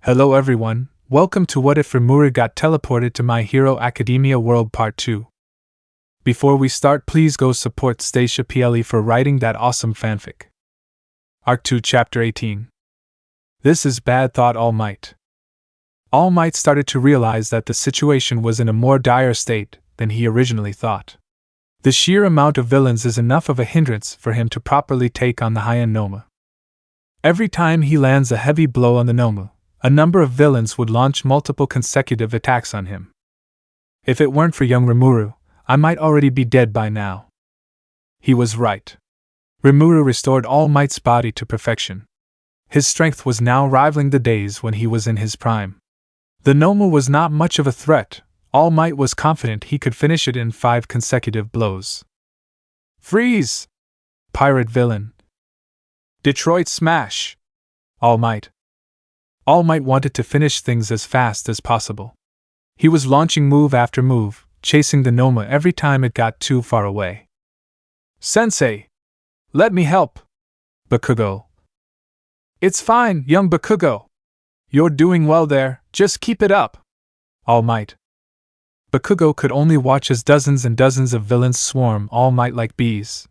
Hello everyone, welcome to What If Rimuru Got Teleported to My Hero Academia World Part 2. Before we start, please go support StaciaPLE for writing that awesome fanfic. Arc 2 Chapter 18. This is bad, thought All Might. All Might started to realize that the situation was in a more dire state than he originally thought. The sheer amount of villains is enough of a hindrance for him to properly take on the high-end Nomu. Every time he lands a heavy blow on the Nomu, a number of villains would launch multiple consecutive attacks on him. If it weren't for young Rimuru, I might already be dead by now. He was right. Rimuru restored All Might's body to perfection. His strength was now rivaling the days when he was in his prime. The Nomu was not much of a threat. All Might was confident he could finish it in 5 consecutive blows. Freeze! Pirate villain. Detroit smash! All Might. All Might wanted to finish things as fast as possible. He was launching move after move, chasing the Nomu every time it got too far away. Sensei! Let me help! Bakugo. It's fine, young Bakugo. You're doing well there, just keep it up. All Might. Bakugo could only watch as dozens and dozens of villains swarm All Might like bees.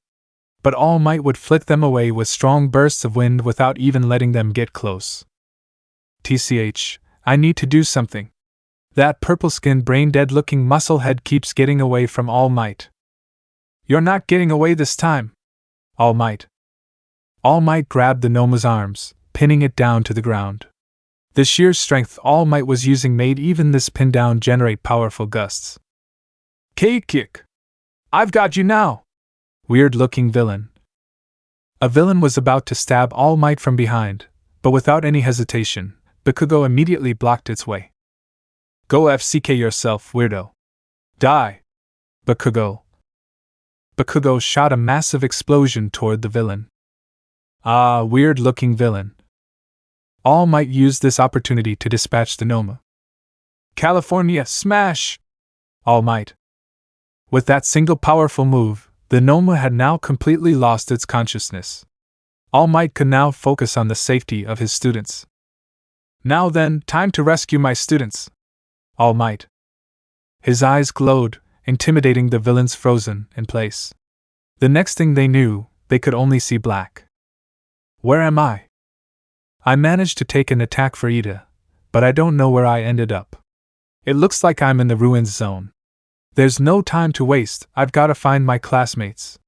But All Might would flick them away with strong bursts of wind without even letting them get close. TCH, I need to do something. That purple-skinned brain-dead-looking musclehead keeps getting away from All Might. You're not getting away this time. All Might. All Might grabbed the Nomu's arms, pinning it down to the ground. The sheer strength All Might was using made even this pin down generate powerful gusts. Kick! I've got you now! Weird-looking villain. A villain was about to stab All Might from behind, but without any hesitation, Bakugo immediately blocked its way. Go FCK yourself, weirdo. Die! Bakugo. Bakugo shot a massive explosion toward the villain. Ah, weird-looking villain. All Might used this opportunity to dispatch the Nomu. California smash! All Might. With that single powerful move, the Nomu had now completely lost its consciousness. All Might could now focus on the safety of his students. Now then, time to rescue my students. All Might. His eyes glowed, intimidating the villains frozen in place. The next thing they knew, they could only see black. Where am I? I managed to take an attack for Ida, but I don't know where I ended up. It looks like I'm in the ruins zone. There's no time to waste, I've got to find my classmates.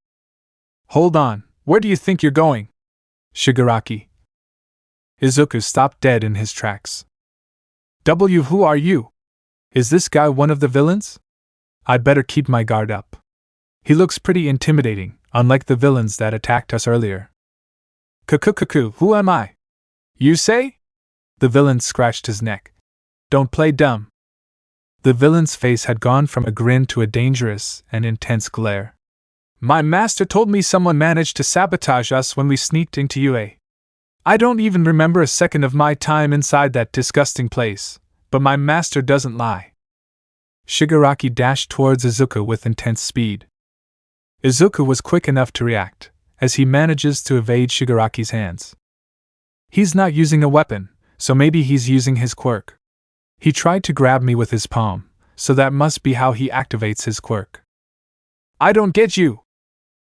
Hold on, where do you think you're going? Shigaraki. Izuku stopped dead in his tracks. Who are you? Is this guy one of the villains? I'd better keep my guard up. He looks pretty intimidating, unlike the villains that attacked us earlier. Kukukuku, who am I? You say? The villain scratched his neck. Don't play dumb. The villain's face had gone from a grin to a dangerous and intense glare. My master told me someone managed to sabotage us when we sneaked into UA. I don't even remember a second of my time inside that disgusting place, but my master doesn't lie. Shigaraki dashed towards Izuku with intense speed. Izuku was quick enough to react, as he manages to evade Shigaraki's hands. He's not using a weapon, so maybe he's using his quirk. He tried to grab me with his palm, so that must be how he activates his quirk. I don't get you.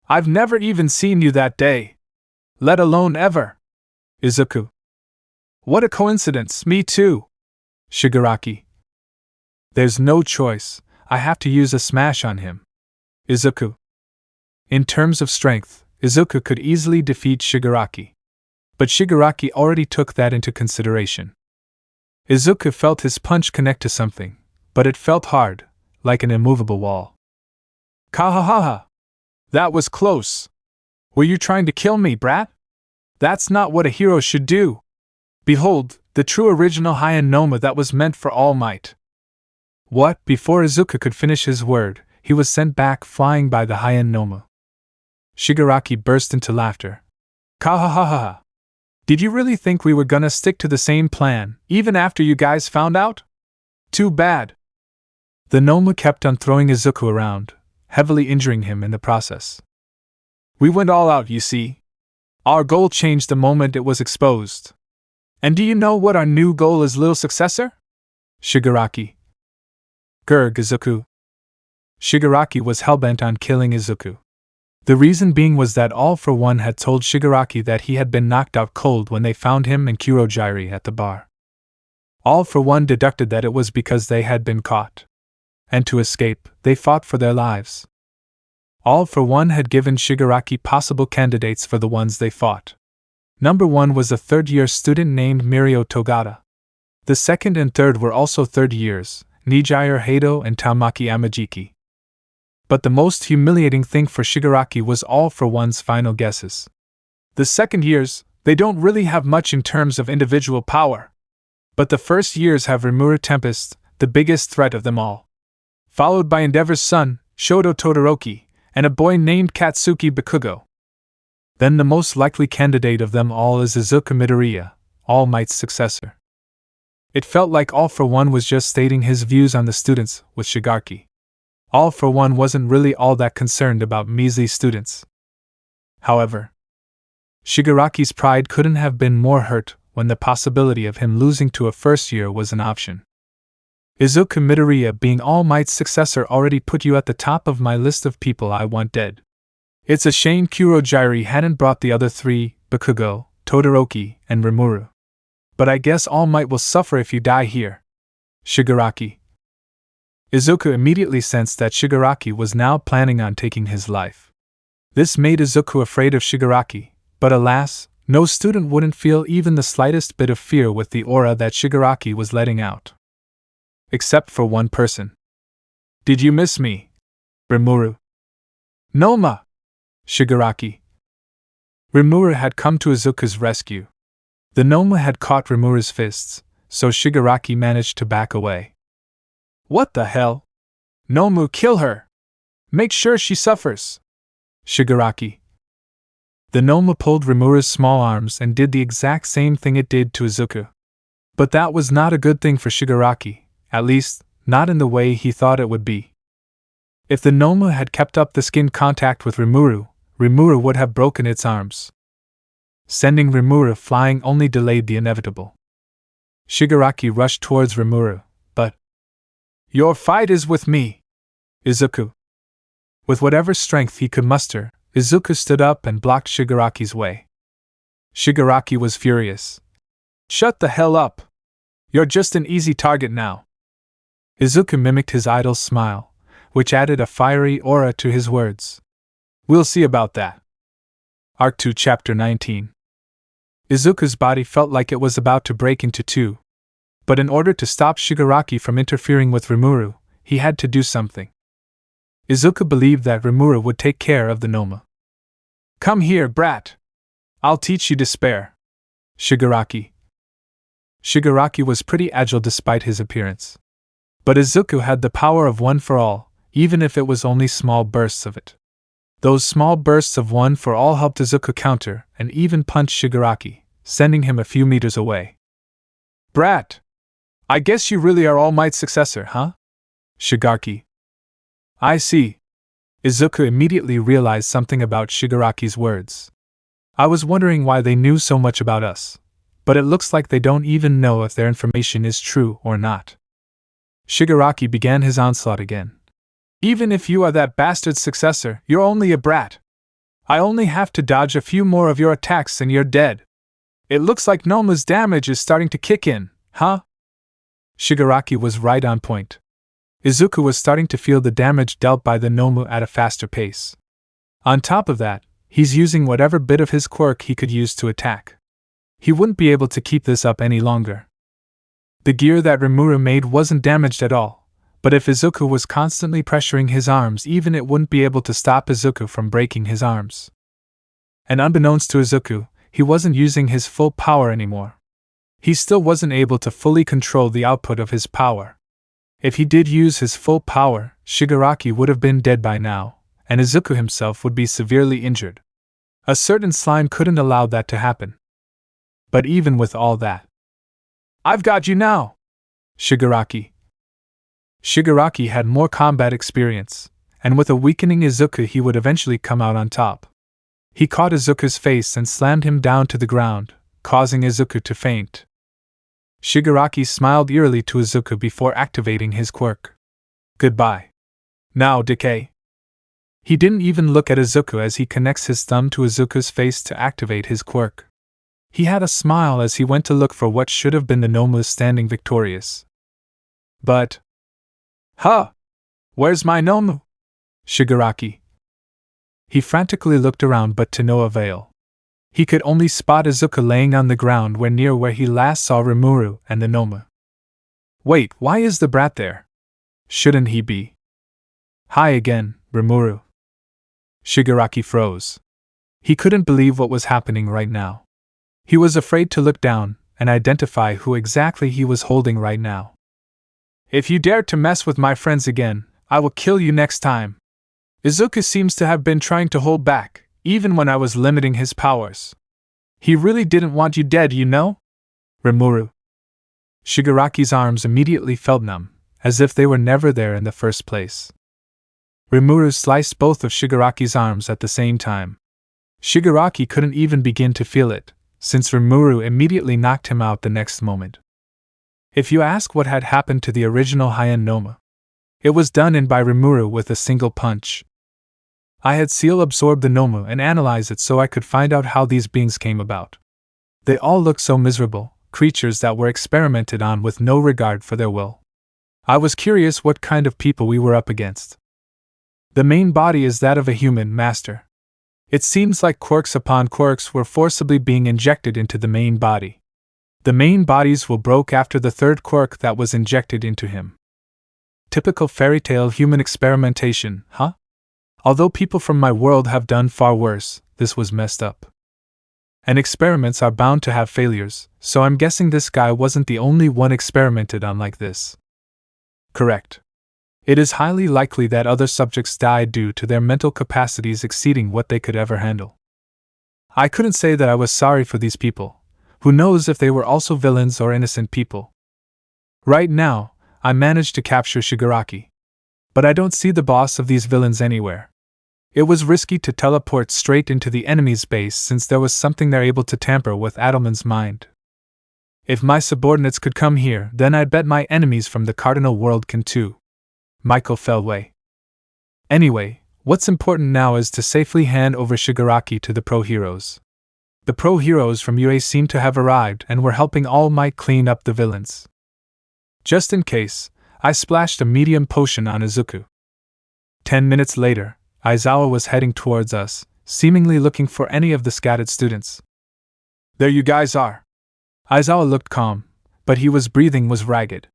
I've never even seen you that day. Let alone ever. Izuku. What a coincidence, me too. Shigaraki. There's no choice, I have to use a smash on him. Izuku. In terms of strength, Izuku could easily defeat Shigaraki. But Shigaraki already took that into consideration. Izuku felt his punch connect to something, but it felt hard, like an immovable wall. Kahahaha! That was close. Were you trying to kill me, brat? That's not what a hero should do. Behold, the true original high-end Nomu that was meant for All Might. What? Before Izuku could finish his word, he was sent back flying by the high-end Nomu. Shigaraki burst into laughter. Kahahaha! Did you really think we were gonna stick to the same plan, even after you guys found out? Too bad. The Nomu kept on throwing Izuku around, heavily injuring him in the process. We went all out, you see. Our goal changed the moment it was exposed. And do you know what our new goal is, little successor? Shigaraki. Grr, Izuku. Shigaraki was hellbent on killing Izuku. The reason being was that All For One had told Shigaraki that he had been knocked out cold when they found him and Kurogyari at the bar. All For One deducted that it was because they had been caught. And to escape, they fought for their lives. All For One had given Shigaraki possible candidates for the ones they fought. Number 1 was a third-year student named Mirio Togata. The second and third were also third years, Nijire Hado and Tamaki Amajiki. But the most humiliating thing for Shigaraki was All For One's final guesses. The second years, they don't really have much in terms of individual power. But the first years have Rimuru Tempest, the biggest threat of them all. Followed by Endeavor's son, Shoto Todoroki, and a boy named Katsuki Bakugo. Then the most likely candidate of them all is Izuku Midoriya, All Might's successor. It felt like All For One was just stating his views on the students with Shigaraki. All For One wasn't really all that concerned about measly students. However, Shigaraki's pride couldn't have been more hurt when the possibility of him losing to a first year was an option. Izuku Midoriya being All Might's successor already put you at the top of my list of people I want dead. It's a shame Kurogyari hadn't brought the other three, Bakugo, Todoroki, and Rimuru. But I guess All Might will suffer if you die here. Shigaraki. Izuku immediately sensed that Shigaraki was now planning on taking his life. This made Izuku afraid of Shigaraki, but alas, no student wouldn't feel even the slightest bit of fear with the aura that Shigaraki was letting out. Except for one person. Did you miss me? Rimuru. Noma! Shigaraki. Rimuru had come to Izuku's rescue. The Nomu had caught Rimuru's fists, so Shigaraki managed to back away. What the hell? Nomu, kill her! Make sure she suffers! Shigaraki. The Nomu pulled Rimuru's small arms and did the exact same thing it did to Izuku. But that was not a good thing for Shigaraki, at least, not in the way he thought it would be. If the Nomu had kept up the skin contact with Rimuru, Rimuru would have broken its arms. Sending Rimuru flying only delayed the inevitable. Shigaraki rushed towards Rimuru, but your fight is with me, Izuku. With whatever strength he could muster, Izuku stood up and blocked Shigaraki's way. Shigaraki was furious. Shut the hell up! You're just an easy target now. Izuku mimicked his idol's smile, which added a fiery aura to his words. We'll see about that. Arc 2 Chapter 19. Izuku's body felt like it was about to break into two. But in order to stop Shigaraki from interfering with Rimuru, he had to do something. Izuku believed that Rimuru would take care of the Nomu. Come here, brat! I'll teach you despair. Shigaraki. Shigaraki was pretty agile despite his appearance. But Izuku had the power of One for All, even if it was only small bursts of it. Those small bursts of One for All helped Izuku counter and even punch Shigaraki, sending him a few meters away. Brat! I guess you really are All Might's successor, huh? Shigaraki. I see. Izuku immediately realized something about Shigaraki's words. I was wondering why they knew so much about us, but it looks like they don't even know if their information is true or not. Shigaraki began his onslaught again. Even if you are that bastard's successor, you're only a brat. I only have to dodge a few more of your attacks and you're dead. It looks like Nomu's damage is starting to kick in, huh? Shigaraki was right on point. Izuku was starting to feel the damage dealt by the Nomu at a faster pace. On top of that, he's using whatever bit of his quirk he could use to attack. He wouldn't be able to keep this up any longer. The gear that Rimuru made wasn't damaged at all. But if Izuku was constantly pressuring his arms, even it wouldn't be able to stop Izuku from breaking his arms. And unbeknownst to Izuku, he wasn't using his full power anymore. He still wasn't able to fully control the output of his power. If he did use his full power, Shigaraki would have been dead by now, and Izuku himself would be severely injured. A certain slime couldn't allow that to happen. But even with all that, I've got you now! Shigaraki. Shigaraki had more combat experience, and with a weakening Izuku he would eventually come out on top. He caught Izuku's face and slammed him down to the ground, causing Izuku to faint. Shigaraki smiled eerily to Izuku before activating his quirk. Goodbye. Now, decay. He didn't even look at Izuku as he connects his thumb to Izuku's face to activate his quirk. He had a smile as he went to look for what should have been the Nomu standing victorious. But... Huh! Where's my Nomu? Shigaraki. He frantically looked around but to no avail. He could only spot Izuku laying on the ground near where he last saw Rimuru and the Nomu. Wait, why is the brat there? Shouldn't he be? Hi again, Rimuru. Shigaraki froze. He couldn't believe what was happening right now. He was afraid to look down and identify who exactly he was holding right now. If you dare to mess with my friends again, I will kill you next time. Izuku seems to have been trying to hold back, even when I was limiting his powers. He really didn't want you dead, you know? Rimuru. Shigaraki's arms immediately felt numb, as if they were never there in the first place. Rimuru sliced both of Shigaraki's arms at the same time. Shigaraki couldn't even begin to feel it, since Rimuru immediately knocked him out the next moment. If you ask what had happened to the original Hien Nomu, it was done in by Rimuru with a single punch. I had seal absorbed the Nomu and analyzed it so I could find out how these beings came about. They all looked so miserable, creatures that were experimented on with no regard for their will. I was curious what kind of people we were up against. The main body is that of a human master. It seems like quirks upon quirks were forcibly being injected into the main body. The main bodies will broke after the third quirk that was injected into him. Typical fairy tale human experimentation, huh? Although people from my world have done far worse, this was messed up. And experiments are bound to have failures, so I'm guessing this guy wasn't the only one experimented on like this. Correct. It is highly likely that other subjects died due to their mental capacities exceeding what they could ever handle. I couldn't say that I was sorry for these people. Who knows if they were also villains or innocent people? Right now, I managed to capture Shigaraki. But I don't see the boss of these villains anywhere. It was risky to teleport straight into the enemy's base since there was something there able to tamper with Adelman's mind. If my subordinates could come here, then I'd bet my enemies from the Cardinal world can too. Michael fell away. Anyway, what's important now is to safely hand over Shigaraki to the pro-heroes. The pro-heroes from UA seem to have arrived and were helping All Might clean up the villains. Just in case, I splashed a medium potion on Izuku. 10 minutes later, Aizawa was heading towards us, seemingly looking for any of the scattered students. There you guys are. Aizawa looked calm, but his breathing was ragged.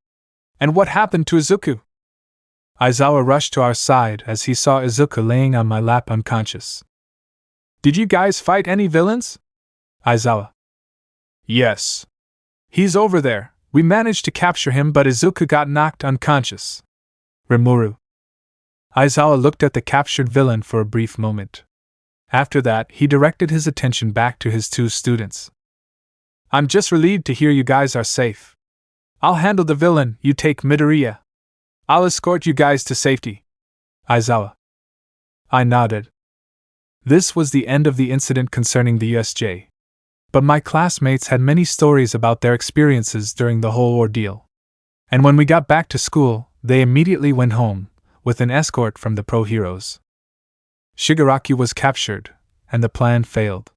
And what happened to Izuku? Aizawa rushed to our side as he saw Izuku laying on my lap unconscious. Did you guys fight any villains? Aizawa. Yes. He's over there. We managed to capture him, but Izuku got knocked unconscious. Rimuru. Aizawa looked at the captured villain for a brief moment. After that, he directed his attention back to his two students. I'm just relieved to hear you guys are safe. I'll handle the villain, you take Midoriya. I'll escort you guys to safety. Aizawa. I nodded. This was the end of the incident concerning the USJ. But my classmates had many stories about their experiences during the whole ordeal. And when we got back to school, they immediately went home, with an escort from the pro-heroes. Shigaraki was captured, and the plan failed.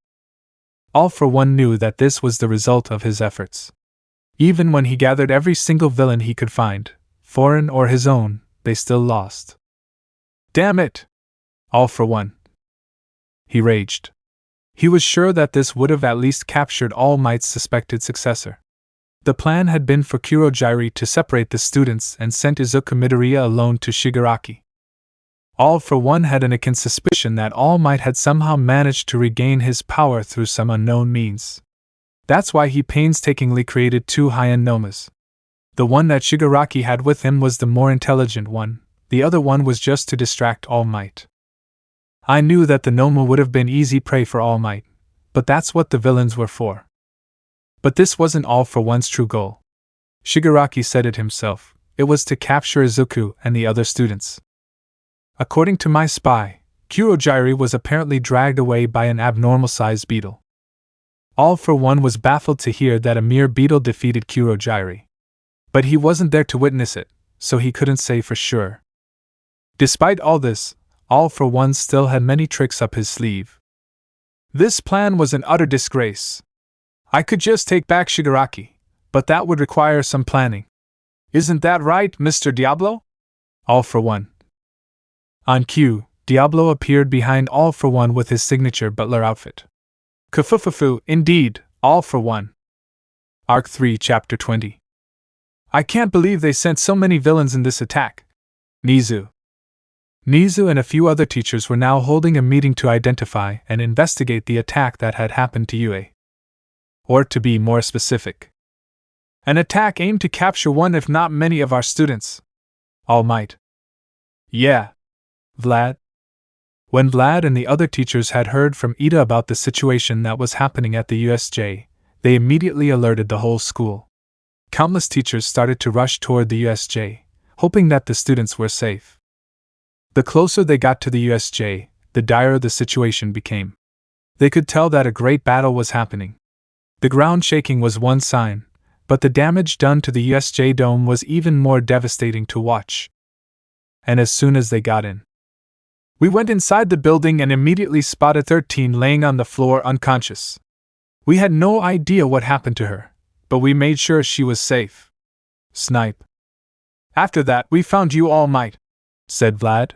All for One knew that this was the result of his efforts. Even when he gathered every single villain he could find, foreign or his own, they still lost. Damn it! All for One. He raged. He was sure that this would have at least captured All Might's suspected successor. The plan had been for Kurogiri to separate the students and sent Izuku Midoriya alone to Shigaraki. All for One had an akin suspicion that All Might had somehow managed to regain his power through some unknown means. That's why he painstakingly created two Hien Nomas. The one that Shigaraki had with him was the more intelligent one, the other one was just to distract All Might. I knew that the Nomu would have been easy prey for All Might, but that's what the villains were for. But this wasn't All for One's true goal. Shigaraki said it himself, it was to capture Izuku and the other students. According to my spy, Kurogiri was apparently dragged away by an abnormal-sized beetle. All for one was baffled to hear that a mere beetle defeated Kurogiri. But he wasn't there to witness it, so he couldn't say for sure. Despite all this, All for one still had many tricks up his sleeve. This plan was an utter disgrace. I could just take back Shigaraki, but that would require some planning. Isn't that right, Mr. Diablo? All for one. On cue, Diablo appeared behind All for one with his signature butler outfit. Kafufufu, indeed, All for one. Arc 3, Chapter 20. I can't believe they sent so many villains in this attack. Nizu and a few other teachers were now holding a meeting to identify and investigate the attack that had happened to Yue. Or to be more specific, an attack aimed to capture one if not many of our students. All Might. Yeah. Vlad? When Vlad and the other teachers had heard from Ida about the situation that was happening at the USJ, they immediately alerted the whole school. Countless teachers started to rush toward the USJ, hoping that the students were safe. The closer they got to the USJ, the direr the situation became. They could tell that a great battle was happening. The ground shaking was one sign, but the damage done to the USJ dome was even more devastating to watch. And as soon as they got in, we went inside the building and immediately spotted 13 laying on the floor unconscious. We had no idea what happened to her, but we made sure she was safe. Snipe. After that, we found you, All Might, said Vlad.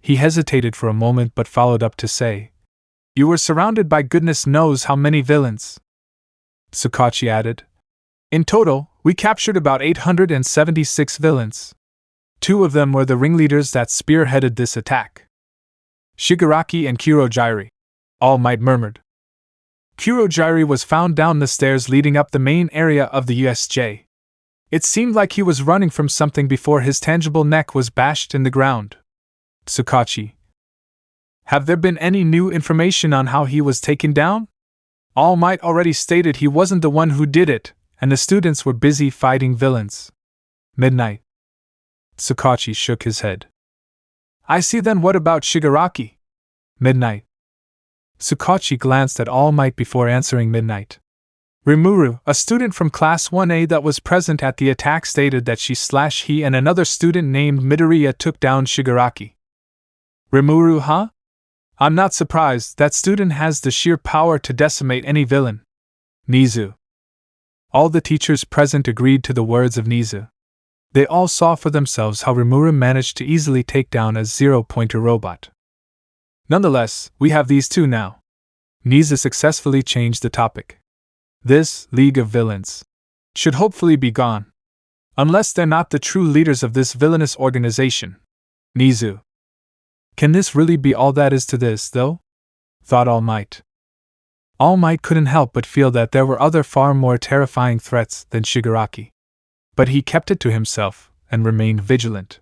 He hesitated for a moment but followed up to say, you were surrounded by goodness knows how many villains. Tsukachi added, in total, we captured about 876 villains. 2 of them were the ringleaders that spearheaded this attack. Shigaraki and Kurogiri, All Might murmured. Kurogiri was found down the stairs leading up the main area of the USJ. It seemed like he was running from something before his tangible neck was bashed in the ground. Tsukachi. Have there been any new information on how he was taken down? All Might already stated he wasn't the one who did it, and the students were busy fighting villains. Midnight. Tsukachi shook his head. I see, then what about Shigaraki? Midnight. Tsukachi glanced at All Might before answering Midnight. Rimuru, a student from Class 1A that was present at the attack, stated that he and another student named Midoriya took down Shigaraki. Rimuru, huh? I'm not surprised. That student has the sheer power to decimate any villain. Nizu. All the teachers present agreed to the words of Nizu. They all saw for themselves how Rimuru managed to easily take down a zero-pointer robot. Nonetheless, we have these two now. Nizu successfully changed the topic. This League of Villains should hopefully be gone. Unless they're not the true leaders of this villainous organization. Nizu. Can this really be all that is to this, though? Thought All Might. All Might couldn't help but feel that there were other far more terrifying threats than Shigaraki. But he kept it to himself, and remained vigilant.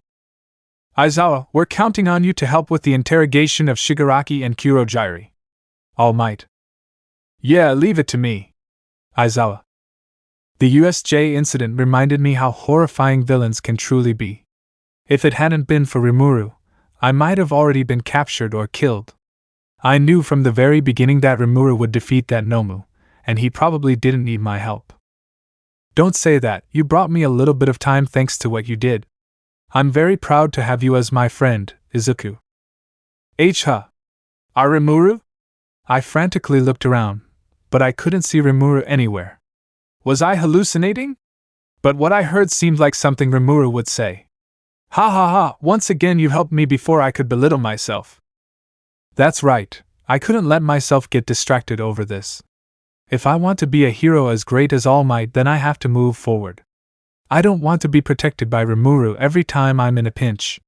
Aizawa, we're counting on you to help with the interrogation of Shigaraki and Kurogiri. All Might. Yeah, leave it to me. Aizawa. The USJ incident reminded me how horrifying villains can truly be. If it hadn't been for Rimuru, I might have already been captured or killed. I knew from the very beginning that Rimuru would defeat that Nomu, and he probably didn't need my help. Don't say that, you brought me a little bit of time thanks to what you did. I'm very proud to have you as my friend, Izuku. H-ha. Are Rimuru? I frantically looked around, but I couldn't see Rimuru anywhere. Was I hallucinating? But what I heard seemed like something Rimuru would say. Ha ha ha, once again you helped me before I could belittle myself. That's right, I couldn't let myself get distracted over this. If I want to be a hero as great as All Might, then I have to move forward. I don't want to be protected by Rimuru every time I'm in a pinch.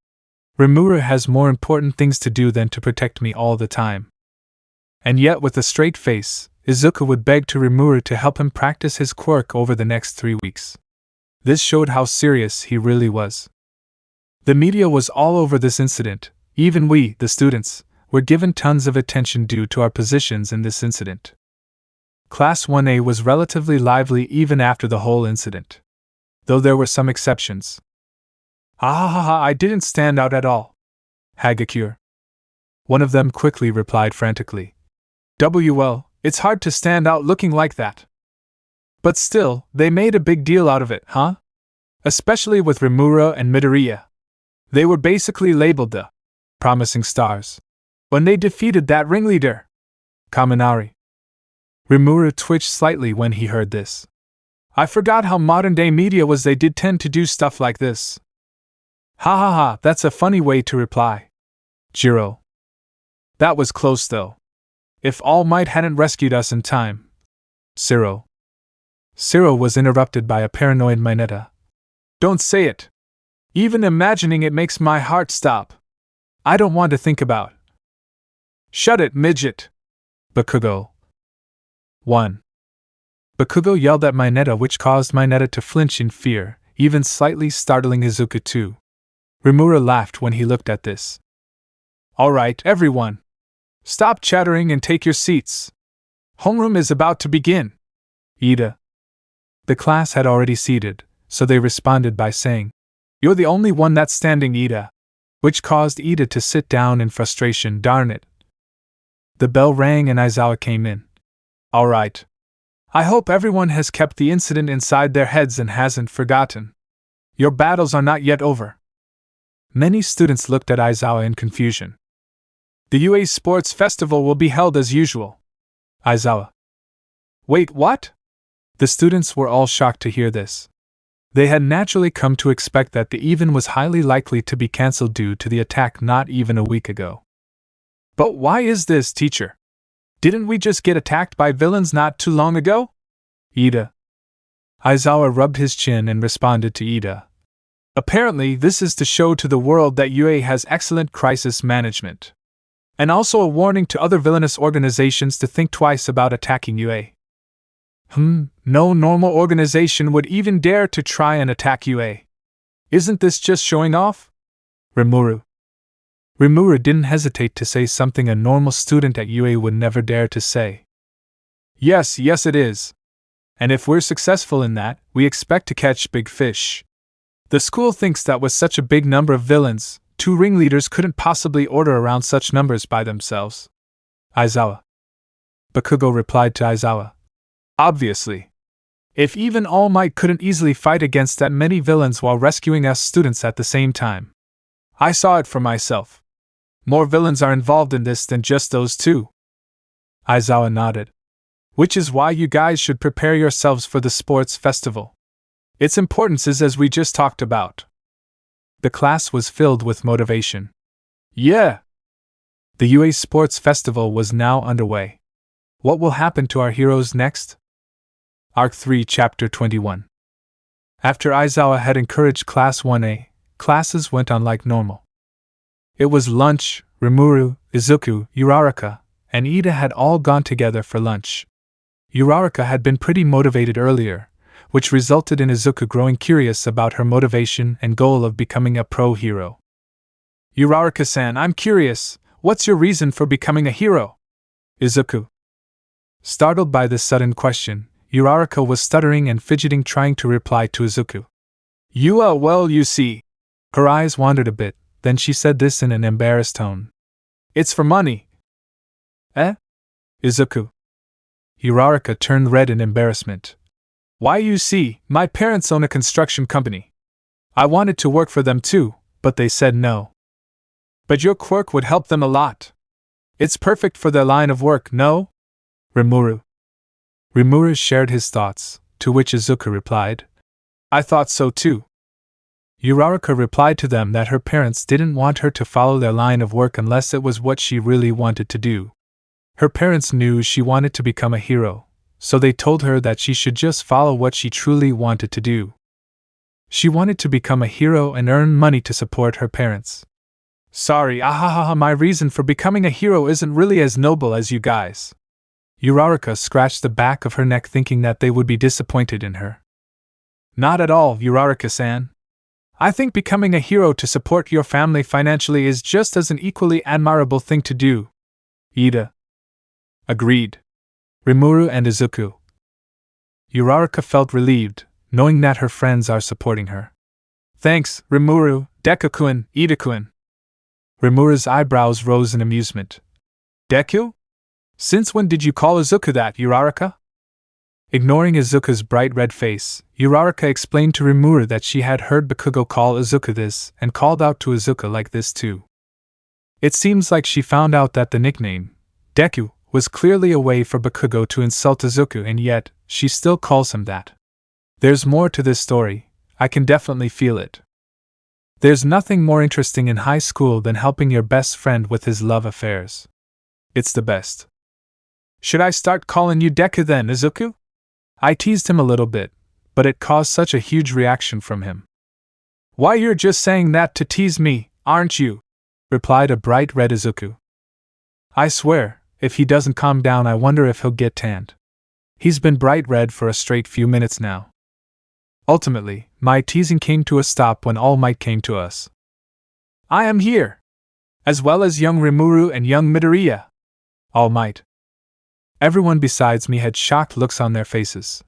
Rimuru has more important things to do than to protect me all the time. And yet with a straight face, Izuku would beg to Rimuru to help him practice his quirk over the next 3 weeks. This showed how serious he really was. The media was all over this incident. Even we, the students, were given tons of attention due to our positions in this incident. Class 1A was relatively lively even after the whole incident. Though there were some exceptions. I didn't stand out at all. Hagakure. One of them quickly replied frantically. Well, It's hard to stand out looking like that. But still, they made a big deal out of it, huh? Especially with Rimuru and Midoriya. They were basically labeled the promising stars when they defeated that ringleader, Kaminari. Rimuru twitched slightly when he heard this. I forgot how modern-day media was. They did tend to do stuff like this. Ha ha ha, that's a funny way to reply. Jiro. That was close though. If All Might hadn't rescued us in time. Zero. Zero was interrupted by a paranoid Mineta. Don't say it. Even imagining it makes my heart stop. I don't want to think about. Shut it, midget. Bakugo. 1. Bakugo yelled at Mineta, which caused Mineta to flinch in fear, even slightly startling Izuku too. Rimuru laughed when he looked at this. Alright, everyone. Stop chattering and take your seats. Homeroom is about to begin. Ida. The class had already seated, so they responded by saying, You're the only one that's standing, Ida. Which caused Ida to sit down in frustration. Darn it. The bell rang and Aizawa came in. Alright. I hope everyone has kept the incident inside their heads and hasn't forgotten. Your battles are not yet over. Many students looked at Aizawa in confusion. The UA Sports Festival will be held as usual. Aizawa. Wait, what? The students were all shocked to hear this. They had naturally come to expect that the event was highly likely to be cancelled due to the attack not even a week ago. But why is this, teacher? Didn't we just get attacked by villains not too long ago? Ida. Aizawa rubbed his chin and responded to Ida. Apparently, this is to show to the world that UA has excellent crisis management. And also a warning to other villainous organizations to think twice about attacking UA. No normal organization would even dare to try and attack UA. Isn't this just showing off? Rimuru. Rimuru didn't hesitate to say something a normal student at UA would never dare to say. Yes, it is. And if we're successful in that, we expect to catch big fish. The school thinks that with such a big number of villains, 2 ringleaders couldn't possibly order around such numbers by themselves. Aizawa. Bakugo replied to Aizawa. Obviously. If even All Might couldn't easily fight against that many villains while rescuing us students at the same time. I saw it for myself. More villains are involved in this than just those 2. Aizawa nodded. Which is why you guys should prepare yourselves for the sports festival. Its importance is as we just talked about. The class was filled with motivation. Yeah! The UA Sports Festival was now underway. What will happen to our heroes next? Arc 3, Chapter 21. After Aizawa had encouraged Class 1A, classes went on like normal. It was lunch. Rimuru, Izuku, Uraraka, and Ida had all gone together for lunch. Uraraka had been pretty motivated earlier, which resulted in Izuku growing curious about her motivation and goal of becoming a pro hero. Uraraka-san, I'm curious, what's your reason for becoming a hero? Izuku. Startled by this sudden question, Uraraka was stuttering and fidgeting, trying to reply to Izuku. Well, you see. Her eyes wandered a bit, then she said this in an embarrassed tone. It's for money. Eh? Izuku. Uraraka turned red in embarrassment. Why, you see, my parents own a construction company. I wanted to work for them too, but they said no. But your quirk would help them a lot. It's perfect for their line of work, no? Rimuru. Rimuru shared his thoughts, to which Izuku replied, I thought so too. Uraraka replied to them that her parents didn't want her to follow their line of work unless it was what she really wanted to do. Her parents knew she wanted to become a hero, so they told her that she should just follow what she truly wanted to do. She wanted to become a hero and earn money to support her parents. Sorry, my reason for becoming a hero isn't really as noble as you guys. Uraraka scratched the back of her neck, thinking that they would be disappointed in her. Not at all, Uraraka-san. I think becoming a hero to support your family financially is just as an equally admirable thing to do. Ida. Agreed. Rimuru and Izuku. Uraraka felt relieved, knowing that her friends are supporting her. Thanks, Rimuru, Deku-kun, Ida-kun. Rimuru's eyebrows rose in amusement. Deku? Since when did you call Izuku that, Uraraka? Ignoring Izuku's bright red face, Uraraka explained to Rimuru that she had heard Bakugo call Izuku this and called out to Izuku like this too. It seems like she found out that the nickname, Deku, was clearly a way for Bakugo to insult Izuku, and yet, she still calls him that. There's more to this story, I can definitely feel it. There's nothing more interesting in high school than helping your best friend with his love affairs. It's the best. Should I start calling you Deku then, Izuku? I teased him a little bit, but it caused such a huge reaction from him. Why, you're just saying that to tease me, aren't you? Replied a bright red Izuku. I swear, if he doesn't calm down, I wonder if he'll get tanned. He's been bright red for a straight few minutes now. Ultimately, my teasing came to a stop when All Might came to us. I am here! As well as young Rimuru and young Midoriya. All Might. Everyone besides me had shocked looks on their faces.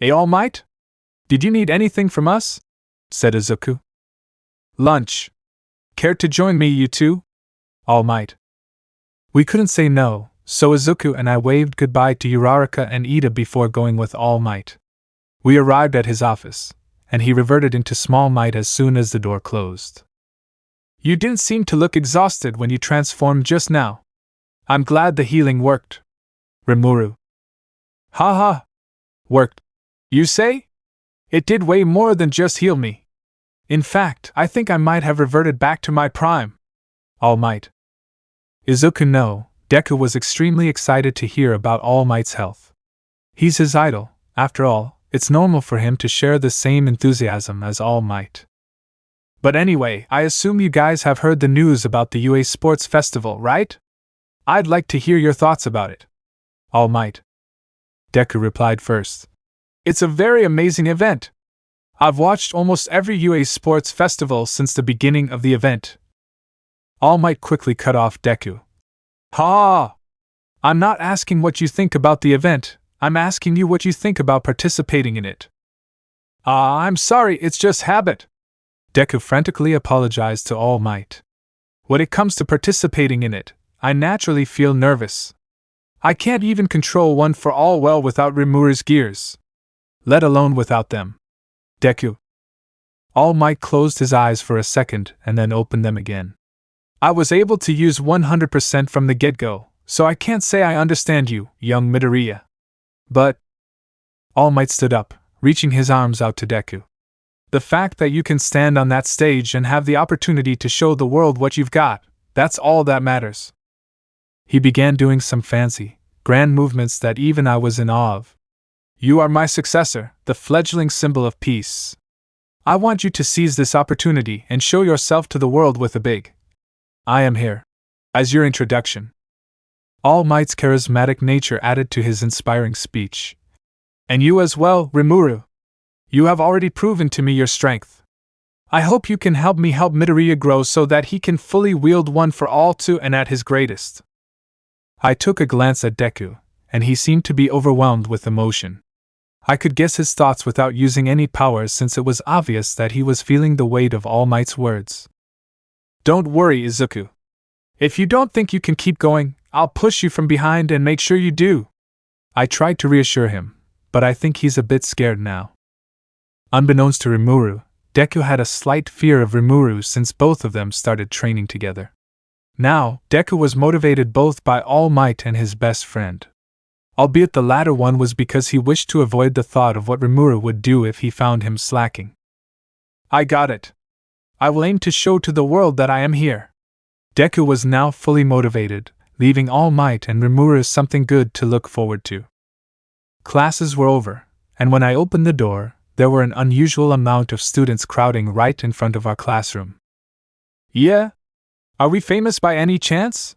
All Might? Did you need anything from us? Said Izuku. Lunch. Care to join me, you two? All Might. We couldn't say no, so Izuku and I waved goodbye to Uraraka and Ida before going with All Might. We arrived at his office, and he reverted into Small Might as soon as the door closed. You didn't seem to look exhausted when you transformed just now. I'm glad the healing worked. Rimuru. Ha ha. Worked. You say? It did way more than just heal me. In fact, I think I might have reverted back to my prime. All Might. Izuku no, Deku was extremely excited to hear about All Might's health. He's his idol, after all, it's normal for him to share the same enthusiasm as All Might. But anyway, I assume you guys have heard the news about the UA Sports Festival, right? I'd like to hear your thoughts about it. All Might. Deku replied first. It's a very amazing event. I've watched almost every UA Sports Festival since the beginning of the event. All Might quickly cut off Deku. Ha! I'm not asking what you think about the event, I'm asking you what you think about participating in it. I'm sorry, it's just habit. Deku frantically apologized to All Might. When it comes to participating in it, I naturally feel nervous. I can't even control one for all well without Rimuru's gears. Let alone without them. Deku. All Might closed his eyes for a second and then opened them again. I was able to use 100% from the get-go, so I can't say I understand you, young Midoriya. But... All Might stood up, reaching his arms out to Deku. The fact that you can stand on that stage and have the opportunity to show the world what you've got, that's all that matters. He began doing some fancy, grand movements that even I was in awe of. You are my successor, the fledgling symbol of peace. I want you to seize this opportunity and show yourself to the world with a big I am here as your introduction. All Might's charismatic nature added to his inspiring speech. And you as well, Rimuru. You have already proven to me your strength. I hope you can help me help Midoriya grow so that he can fully wield one for all too and at his greatest. I took a glance at Deku, and he seemed to be overwhelmed with emotion. I could guess his thoughts without using any powers since it was obvious that he was feeling the weight of All Might's words. Don't worry, Izuku. If you don't think you can keep going, I'll push you from behind and make sure you do. I tried to reassure him, but I think he's a bit scared now. Unbeknownst to Rimuru, Deku had a slight fear of Rimuru since both of them started training together. Now, Deku was motivated both by All Might and his best friend. Albeit the latter one was because he wished to avoid the thought of what Rimuru would do if he found him slacking. I got it. I will aim to show to the world that I am here. Deku was now fully motivated, leaving All Might and Rimuru something good to look forward to. Classes were over, and when I opened the door, there were an unusual amount of students crowding right in front of our classroom. Yeah? Are we famous by any chance?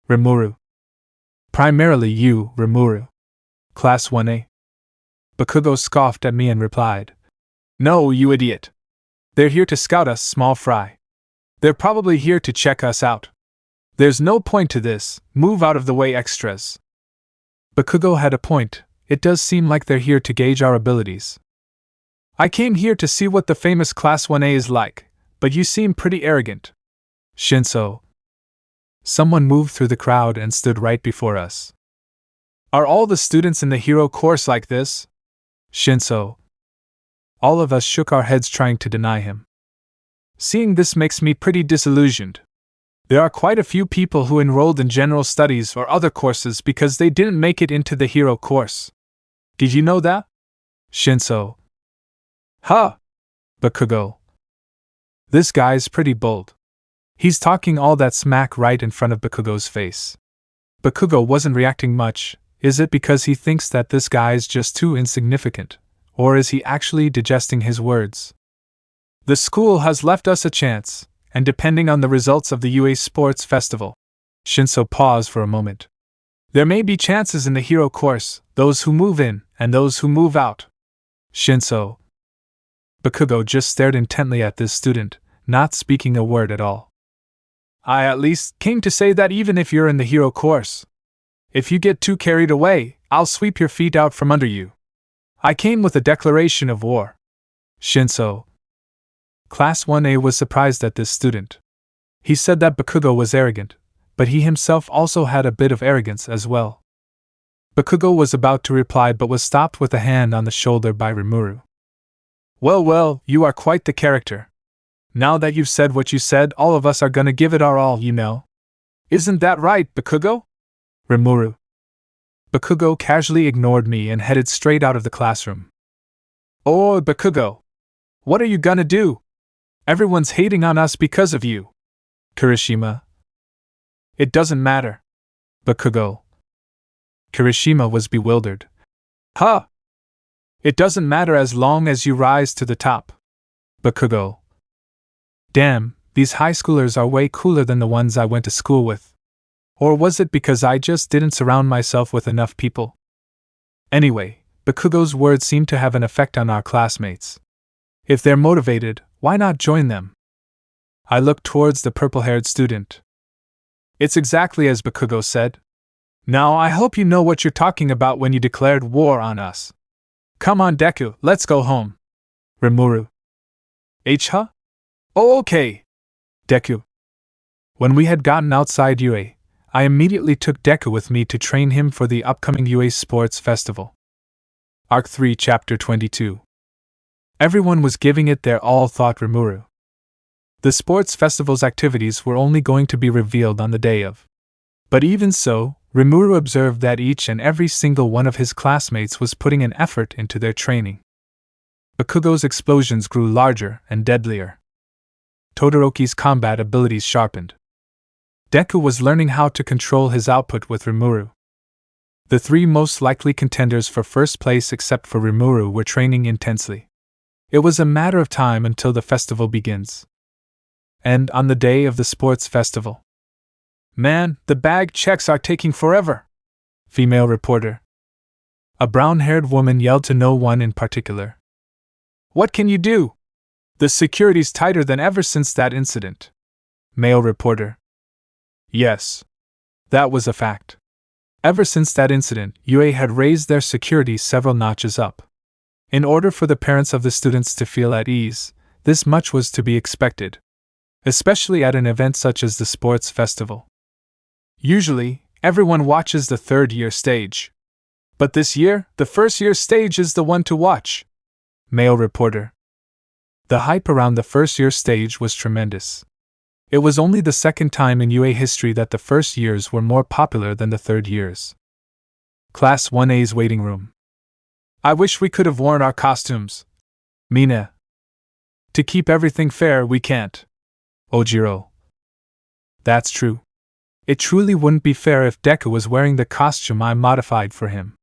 Rimuru. Primarily you, Rimuru. Class 1A. Bakugo scoffed at me and replied. No, you idiot. They're here to scout us, small fry. They're probably here to check us out. There's no point to this, move out of the way, extras. Bakugo had a point, it does seem like they're here to gauge our abilities. I came here to see what the famous Class 1A is like, but you seem pretty arrogant. Shinso. Someone moved through the crowd and stood right before us. Are all the students in the hero course like this? Shinso. All of us shook our heads trying to deny him. Seeing this makes me pretty disillusioned. There are quite a few people who enrolled in general studies or other courses because they didn't make it into the hero course. Did you know that? Shinso. Huh! Bakugo. This guy's pretty bold. He's talking all that smack right in front of Bakugo's face. Bakugo wasn't reacting much. Is it because he thinks that this guy's just too insignificant, or is he actually digesting his words? The school has left us a chance, and depending on the results of the UA Sports Festival. Shinso paused for a moment. There may be chances in the hero course, those who move in, and those who move out. Shinso. Bakugo just stared intently at this student, not speaking a word at all. I at least came to say that even if you're in the hero course, if you get too carried away, I'll sweep your feet out from under you. I came with a declaration of war. Shinso. Class 1A was surprised at this student. He said that Bakugo was arrogant, but he himself also had a bit of arrogance as well. Bakugo was about to reply but was stopped with a hand on the shoulder by Rimuru. Well, you are quite the character. Now that you've said what you said, all of us are gonna give it our all, you know. Isn't that right, Bakugo? Rimuru. Bakugo casually ignored me and headed straight out of the classroom. Oh, Bakugo! What are you gonna do? Everyone's hating on us because of you. Kirishima. It doesn't matter. Bakugo. Kirishima was bewildered. Huh! It doesn't matter as long as you rise to the top. Bakugo. Damn, these high schoolers are way cooler than the ones I went to school with. Or was it because I just didn't surround myself with enough people? Anyway, Bakugo's words seem to have an effect on our classmates. If they're motivated, why not join them? I looked towards the purple-haired student. It's exactly as Bakugo said. Now I hope you know what you're talking about when you declared war on us. Come on, Deku, let's go home. Rimuru. Huh? Oh, okay. Deku. When we had gotten outside UA, I immediately took Deku with me to train him for the upcoming UA Sports Festival. Arc 3, Chapter 22. Everyone was giving it their all, thought Rimuru. The sports festival's activities were only going to be revealed on the day of. But even so, Rimuru observed that each and every single one of his classmates was putting an effort into their training. Bakugo's explosions grew larger and deadlier. Todoroki's combat abilities sharpened. Deku was learning how to control his output with Rimuru. The three most likely contenders for first place except for Rimuru were training intensely. It was a matter of time until the festival begins. And on the day of the sports festival. Man, the bag checks are taking forever. Female reporter. A brown-haired woman yelled to no one in particular. What can you do? The security's tighter than ever since that incident. Male reporter. Yes. That was a fact. Ever since that incident, UA had raised their security several notches up. In order for the parents of the students to feel at ease, this much was to be expected. Especially at an event such as the sports festival. Usually, everyone watches the third-year stage. But this year, the first-year stage is the one to watch. Male reporter. The hype around the first-year stage was tremendous. It was only the second time in UA history that the first years were more popular than the third years. Class 1A's waiting room. I wish we could have worn our costumes. Mina. To keep everything fair, we can't. Ojiro. That's true. It truly wouldn't be fair if Deku was wearing the costume I modified for him.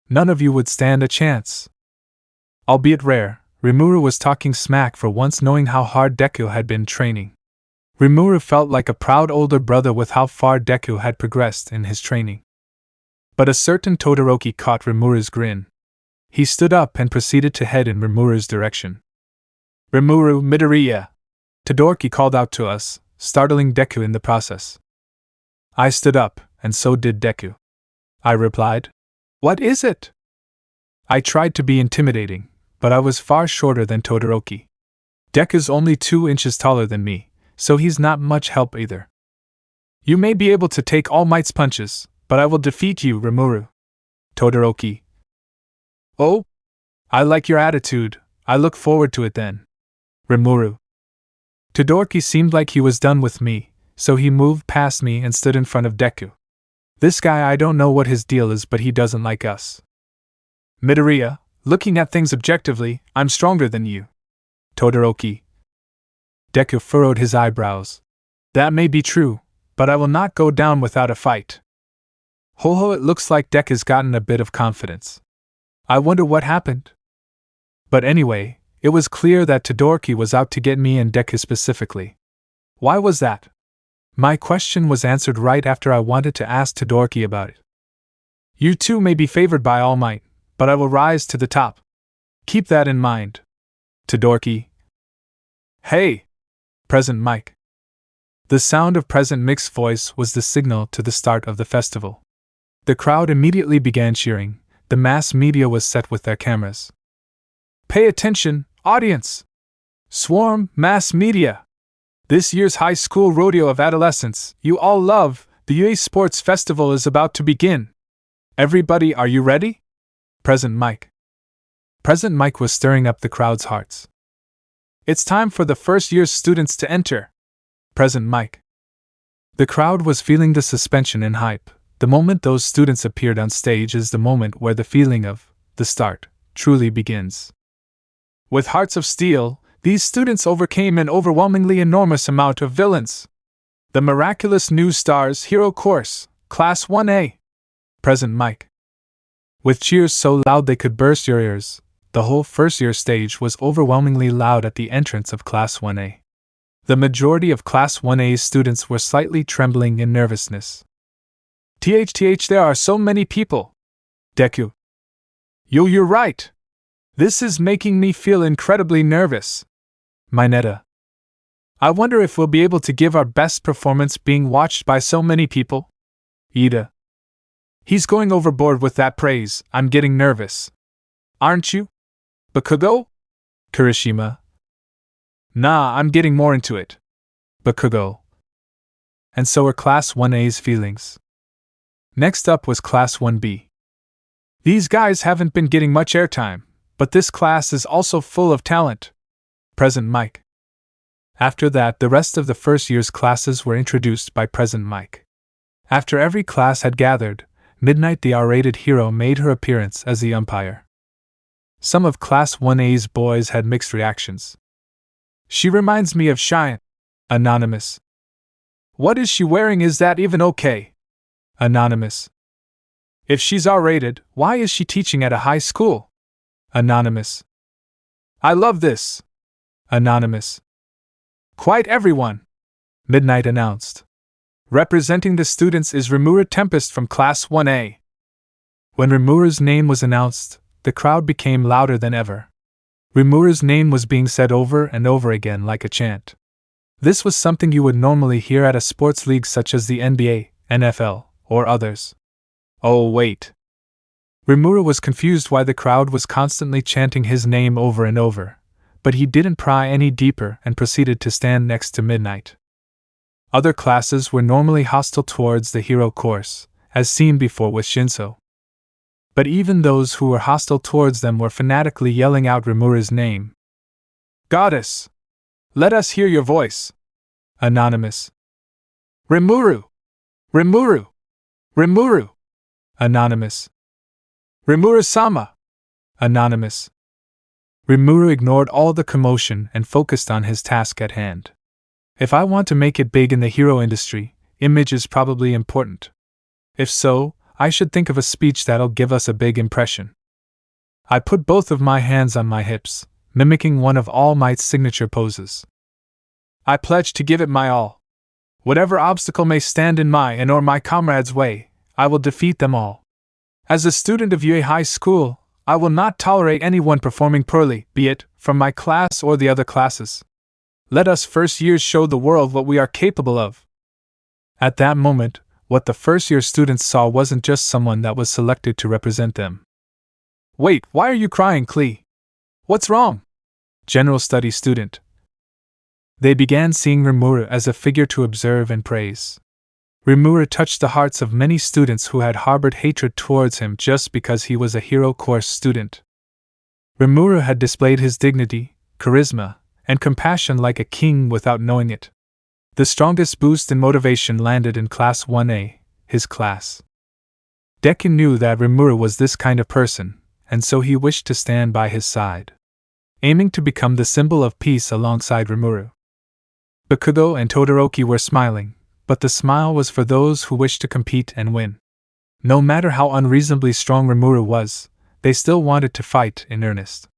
None of you would stand a chance. Albeit rare, Rimuru was talking smack for once, knowing how hard Deku had been training. Rimuru felt like a proud older brother with how far Deku had progressed in his training. But a certain Todoroki caught Rimuru's grin. He stood up and proceeded to head in Rimuru's direction. Rimuru, Midoriya! Todoroki called out to us, startling Deku in the process. I stood up, and so did Deku. I replied. What is it? I tried to be intimidating, but I was far shorter than Todoroki. Deku's only 2 inches taller than me, so he's not much help either. You may be able to take All Might's punches, but I will defeat you, Rimuru. Todoroki. Oh? I like your attitude, I look forward to it then. Rimuru. Todoroki seemed like he was done with me, so he moved past me and stood in front of Deku. This guy, I don't know what his deal is, but he doesn't like us. Midoriya, looking at things objectively, I'm stronger than you. Todoroki. Deku furrowed his eyebrows. That may be true, but I will not go down without a fight. Ho, it looks like Deku's gotten a bit of confidence. I wonder what happened. But anyway, it was clear that Todoroki was out to get me and Deku specifically. Why was that? My question was answered right after I wanted to ask Todoroki about it. You too may be favored by All Might, but I will rise to the top. Keep that in mind. Todoroki. Hey! Present Mike. The sound of Present Mick's voice was the signal to the start of the festival. The crowd immediately began cheering. The mass media was set with their cameras. Pay attention, audience! Swarm, mass media! This year's high school rodeo of adolescents you all love, the UA Sports Festival is about to begin. Everybody, are you ready? Present Mike. Present Mike was stirring up the crowd's hearts. It's time for the first year's students to enter. Present Mike. The crowd was feeling the suspension and hype. The moment those students appeared on stage is the moment where the feeling of the start truly begins. With hearts of steel, these students overcame an overwhelmingly enormous amount of villains. The miraculous new stars hero course, Class 1A. Present Mike. With cheers so loud they could burst your ears, the whole first-year stage was overwhelmingly loud at the entrance of Class 1A. The majority of Class 1A's students were slightly trembling in nervousness. THTH, there are so many people. Deku. Yo, you're right. This is making me feel incredibly nervous. Mineta. I wonder if we'll be able to give our best performance being watched by so many people. Ida. He's going overboard with that praise, I'm getting nervous. Aren't you? Bakugo? Kirishima. Nah, I'm getting more into it. Bakugo. And so are Class 1A's feelings. Next up was Class 1B. These guys haven't been getting much airtime, but this class is also full of talent. Present Mike. After that, the rest of the first year's classes were introduced by Present Mike. After every class had gathered, Midnight the R-rated hero made her appearance as the umpire. Some of Class 1A's boys had mixed reactions. She reminds me of Cheyenne. Anonymous. What is she wearing? Is that even okay? Anonymous. If she's R-rated, why is she teaching at a high school? Anonymous. I love this. Anonymous. Quite everyone, Midnight announced. Representing the students is Rimuru Tempest from Class 1A. When Rimuru's name was announced, the crowd became louder than ever. Rimuru's name was being said over and over again like a chant. This was something you would normally hear at a sports league such as the NBA, NFL, or others. Oh, wait. Rimuru was confused why the crowd was constantly chanting his name over and over, but he didn't pry any deeper and proceeded to stand next to Midnight. Other classes were normally hostile towards the hero course, as seen before with Shinso. But even those who were hostile towards them were fanatically yelling out Rimuru's name. Goddess! Let us hear your voice! Anonymous. Rimuru! Rimuru! Rimuru! Anonymous. Rimuru-sama! Anonymous. Rimuru ignored all the commotion and focused on his task at hand. If I want to make it big in the hero industry, image is probably important. If so, I should think of a speech that'll give us a big impression. I put both of my hands on my hips, mimicking one of All Might's signature poses. I pledge to give it my all. Whatever obstacle may stand in my and or my comrades' way, I will defeat them all. As a student of UA High School, I will not tolerate anyone performing poorly, be it from my class or the other classes. Let us first years show the world what we are capable of. At that moment, what the first-year students saw wasn't just someone that was selected to represent them. Wait, why are you crying, Klee? What's wrong? General Study student. They began seeing Rimuru as a figure to observe and praise. Rimuru touched the hearts of many students who had harbored hatred towards him just because he was a hero course student. Rimuru had displayed his dignity, charisma, and compassion like a king without knowing it. The strongest boost in motivation landed in Class 1A, his class. Deku knew that Rimuru was this kind of person, and so he wished to stand by his side, aiming to become the symbol of peace alongside Rimuru. Bakugo and Todoroki were smiling, but the smile was for those who wished to compete and win. No matter how unreasonably strong Rimuru was, they still wanted to fight in earnest.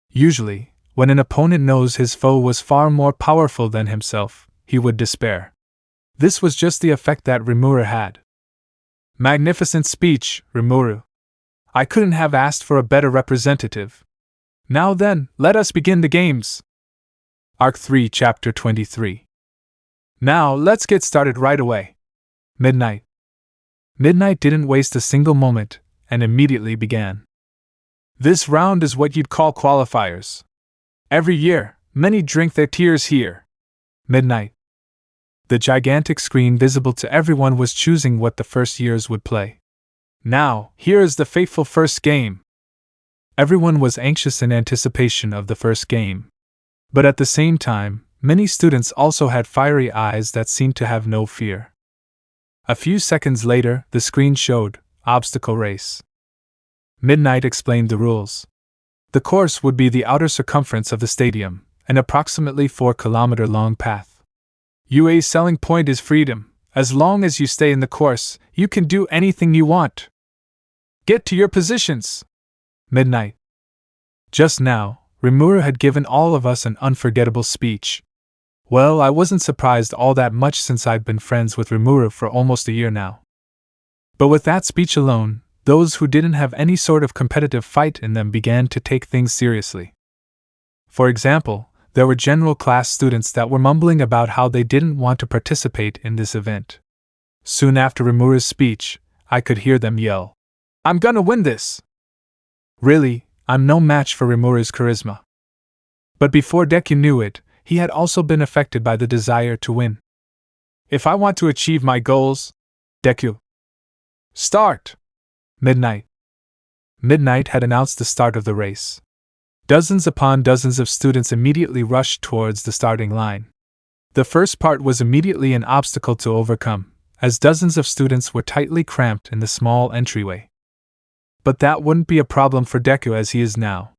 Usually, when an opponent knows his foe was far more powerful than himself, he would despair. This was just the effect that Rimuru had. Magnificent speech, Rimuru. I couldn't have asked for a better representative. Now then, let us begin the games. Arc 3, Chapter 23. Now, let's get started right away. Midnight. Midnight didn't waste a single moment, and immediately began. This round is what you'd call qualifiers. Every year, many drink their tears here. Midnight. The gigantic screen visible to everyone was choosing what the first years would play. Now, here is the fateful first game. Everyone was anxious in anticipation of the first game. But at the same time, many students also had fiery eyes that seemed to have no fear. A few seconds later, the screen showed Obstacle Race. Midnight explained the rules. The course would be the outer circumference of the stadium, an approximately 4-kilometer-long path. UA's selling point is freedom. As long as you stay in the course, you can do anything you want. Get to your positions. Midnight. Just now, Rimuru had given all of us an unforgettable speech. Well, I wasn't surprised all that much since I've been friends with Rimuru for almost a year now. But with that speech alone, those who didn't have any sort of competitive fight in them began to take things seriously. For example, there were general class students that were mumbling about how they didn't want to participate in this event. Soon after Rimuru's speech, I could hear them yell, "I'm gonna win this!" Really, I'm no match for Rimuru's charisma. But before Deku knew it, he had also been affected by the desire to win. If I want to achieve my goals, Deku. Start! Midnight. Midnight had announced the start of the race. Dozens upon dozens of students immediately rushed towards the starting line. The first part was immediately an obstacle to overcome, as dozens of students were tightly cramped in the small entryway. But that wouldn't be a problem for Deku as he is now.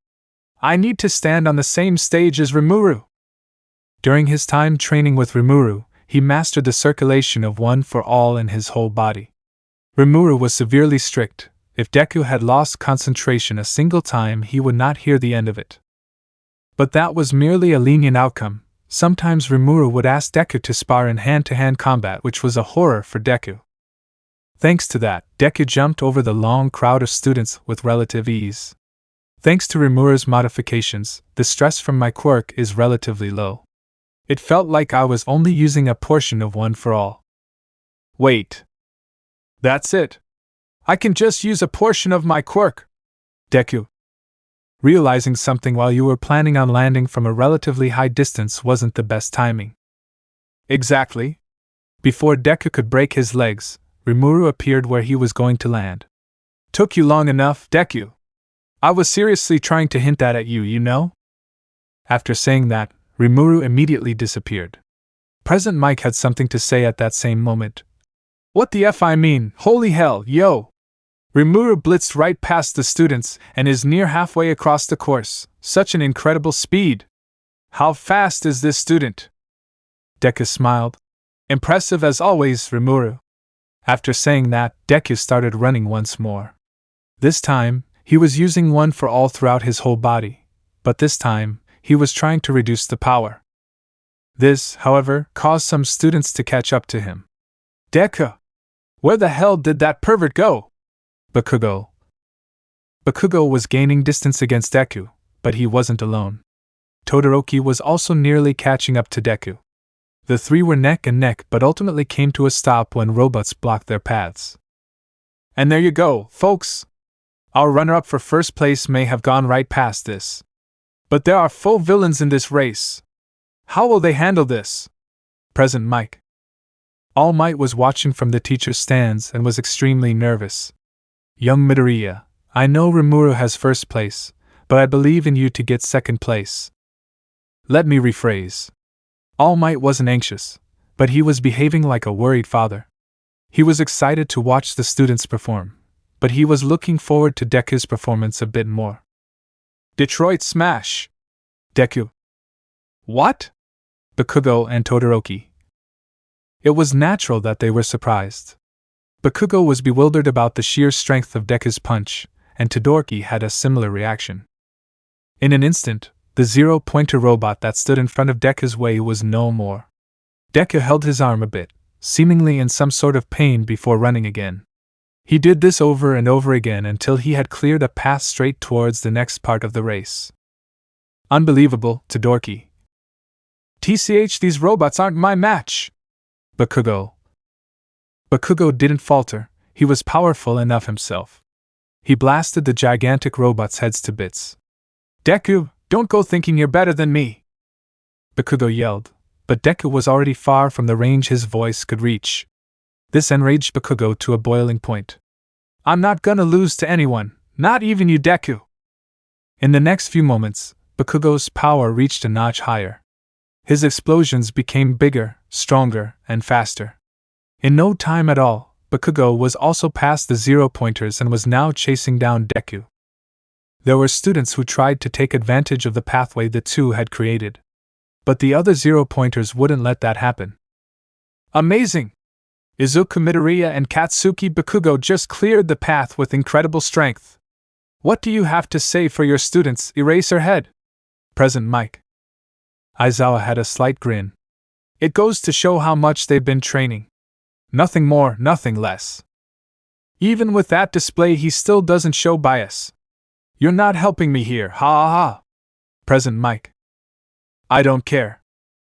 I need to stand on the same stage as Rimuru. During his time training with Rimuru, he mastered the circulation of one for all in his whole body. Rimuru was severely strict. If Deku had lost concentration a single time, he would not hear the end of it. But that was merely a lenient outcome. Sometimes Rimuru would ask Deku to spar in hand-to-hand combat, which was a horror for Deku. Thanks to that, Deku jumped over the long crowd of students with relative ease. Thanks to Rimuru's modifications, the stress from my quirk is relatively low. It felt like I was only using a portion of one for all. Wait. That's it. I can just use a portion of my quirk. Deku. Realizing something while you were planning on landing from a relatively high distance wasn't the best timing. Exactly. Before Deku could break his legs, Rimuru appeared where he was going to land. Took you long enough, Deku. I was seriously trying to hint that at you, you know? After saying that, Rimuru immediately disappeared. President Mike had something to say at that same moment. What the F I mean, holy hell, yo! Rimuru blitzed right past the students and is near halfway across the course. Such an incredible speed! How fast is this student? Deku smiled. Impressive as always, Rimuru. After saying that, Deku started running once more. This time, he was using one for all throughout his whole body, but this time, he was trying to reduce the power. This, however, caused some students to catch up to him. Deku! Where the hell did that pervert go? Bakugo. Bakugo was gaining distance against Deku, but he wasn't alone. Todoroki was also nearly catching up to Deku. The three were neck and neck but ultimately came to a stop when robots blocked their paths. And there you go, folks! Our runner-up for first place may have gone right past this. But there are full villains in this race. How will they handle this? President Mike. All Might was watching from the teacher's stands and was extremely nervous. Young Midoriya, I know Rimuru has first place, but I believe in you to get second place. Let me rephrase. All Might wasn't anxious, but he was behaving like a worried father. He was excited to watch the students perform, but he was looking forward to Deku's performance a bit more. Detroit Smash! Deku. What? Bakugo and Todoroki. It was natural that they were surprised. Bakugo was bewildered about the sheer strength of Deku's punch, and Todoroki had a similar reaction. In an instant, the zero-pointer robot that stood in front of Deku's way was no more. Deku held his arm a bit, seemingly in some sort of pain before running again. He did this over and over again until he had cleared a path straight towards the next part of the race. Unbelievable, Todoroki. TCH, these robots aren't my match! Bakugo. Bakugo didn't falter, he was powerful enough himself. He blasted the gigantic robots' heads to bits. Deku, don't go thinking you're better than me! Bakugo yelled, but Deku was already far from the range his voice could reach. This enraged Bakugo to a boiling point. I'm not gonna lose to anyone, not even you, Deku! In the next few moments, Bakugo's power reached a notch higher. His explosions became bigger, stronger, and faster. In no time at all, Bakugo was also past the zero-pointers and was now chasing down Deku. There were students who tried to take advantage of the pathway the two had created. But the other zero-pointers wouldn't let that happen. Amazing! Izuku Midoriya and Katsuki Bakugo just cleared the path with incredible strength. What do you have to say for your students, Eraserhead? Present Mike. Aizawa had a slight grin. It goes to show how much they've been training. Nothing more, nothing less. Even with that display, he still doesn't show bias. You're not helping me here, ha ha ha. Present Mike. I don't care.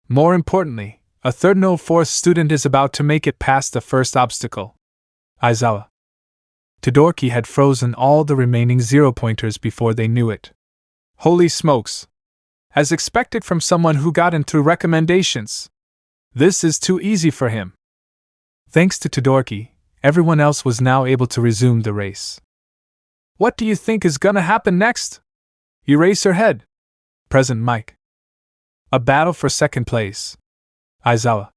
More importantly, a third no fourth student is about to make it past the first obstacle. Aizawa. Todoroki had frozen all the remaining zero-pointers before they knew it. Holy smokes! As expected from someone who got in through recommendations. This is too easy for him. Thanks to Todoroki, everyone else was now able to resume the race. What do you think is gonna happen next? Eraserhead. Present Mike. A battle for second place. Aizawa.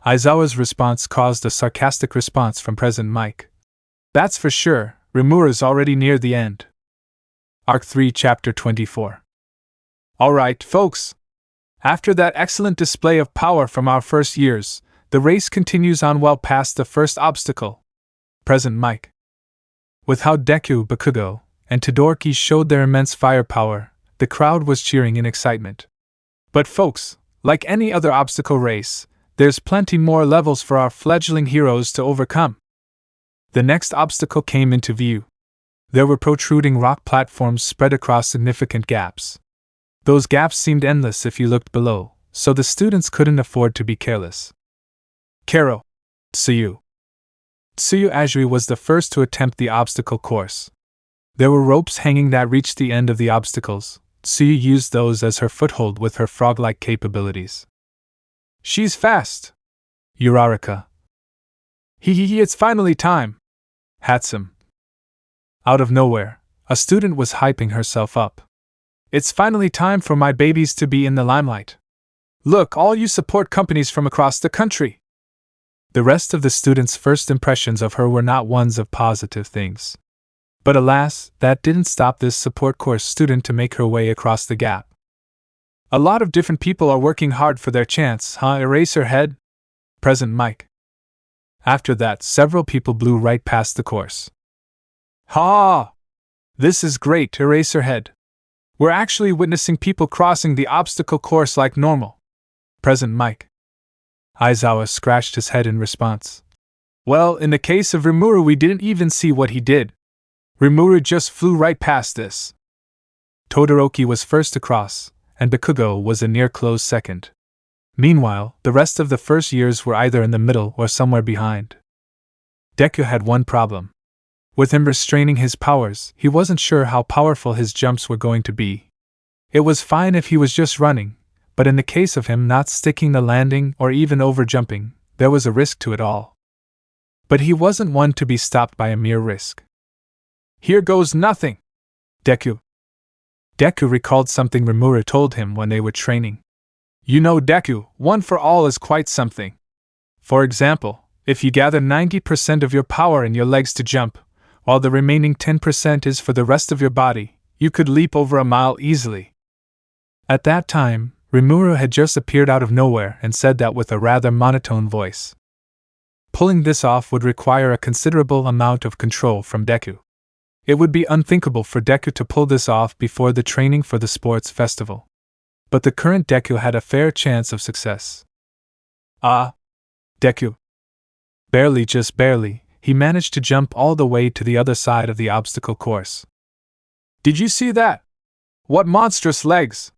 Aizawa's response caused a sarcastic response from Present Mike. That's for sure, Rimuru's already near the end. Arc 3 Chapter 24. Alright, folks. After that excellent display of power from our first years, the race continues on well past the first obstacle. Present Mike. With how Deku, Bakugo, and Todoroki showed their immense firepower, the crowd was cheering in excitement. But folks, like any other obstacle race, there's plenty more levels for our fledgling heroes to overcome. The next obstacle came into view. There were protruding rock platforms spread across significant gaps. Those gaps seemed endless if you looked below, so the students couldn't afford to be careless. Kero. Tsuyu. Tsuyu Azuri was the first to attempt the obstacle course. There were ropes hanging that reached the end of the obstacles. Tsuyu used those as her foothold with her frog-like capabilities. She's fast! Uraraka. It's finally time! Hatsum. Out of nowhere, a student was hyping herself up. It's finally time for my babies to be in the limelight. Look, all you support companies from across the country! The rest of the students' first impressions of her were not ones of positive things. But alas, that didn't stop this support course student to make her way across the gap. A lot of different people are working hard for their chance, huh, Eraserhead? Present Mike. After that, several people blew right past the course. Ha! This is great, Eraserhead. We're actually witnessing people crossing the obstacle course like normal. Present Mike. Aizawa scratched his head in response. Well, in the case of Rimuru, we didn't even see what he did. Rimuru just flew right past this. Todoroki was first across, and Bakugo was a near close second. Meanwhile, the rest of the first years were either in the middle or somewhere behind. Deku had one problem. With him restraining his powers, he wasn't sure how powerful his jumps were going to be. It was fine if he was just running, but in the case of him not sticking the landing or even overjumping, There was a risk to it all. But he wasn't one to be stopped by a mere risk. Here goes nothing! Deku. Deku recalled something Rimuru told him when they were training. You know, Deku, one for all is quite something. For example, if you gather 90% of your power in your legs to jump, while the remaining 10% is for the rest of your body, you could leap over a mile easily. At that time, Rimuru had just appeared out of nowhere and said that with a rather monotone voice. Pulling this off would require a considerable amount of control from Deku. It would be unthinkable for Deku to pull this off before the training for the sports festival. But the current Deku had a fair chance of success. Deku. Barely, just barely, he managed to jump all the way to the other side of the obstacle course. Did you see that? What monstrous legs!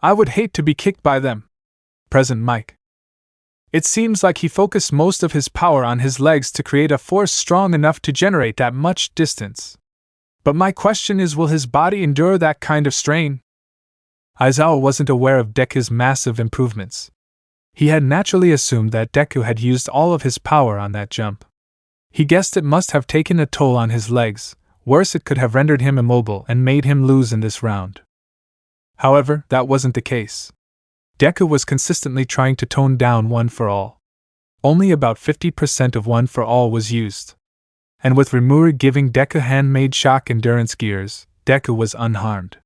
I would hate to be kicked by them. Present Mike. It seems like he focused most of his power on his legs to create a force strong enough to generate that much distance. But my question is, will his body endure that kind of strain? Aizawa wasn't aware of Deku's massive improvements. He had naturally assumed that Deku had used all of his power on that jump. He guessed it must have taken a toll on his legs, worse it could have rendered him immobile and made him lose in this round. However, that wasn't the case. Deku was consistently trying to tone down One for All. Only about 50% of One for All was used. And with Rimuru giving Deku handmade shock endurance gears, Deku was unharmed.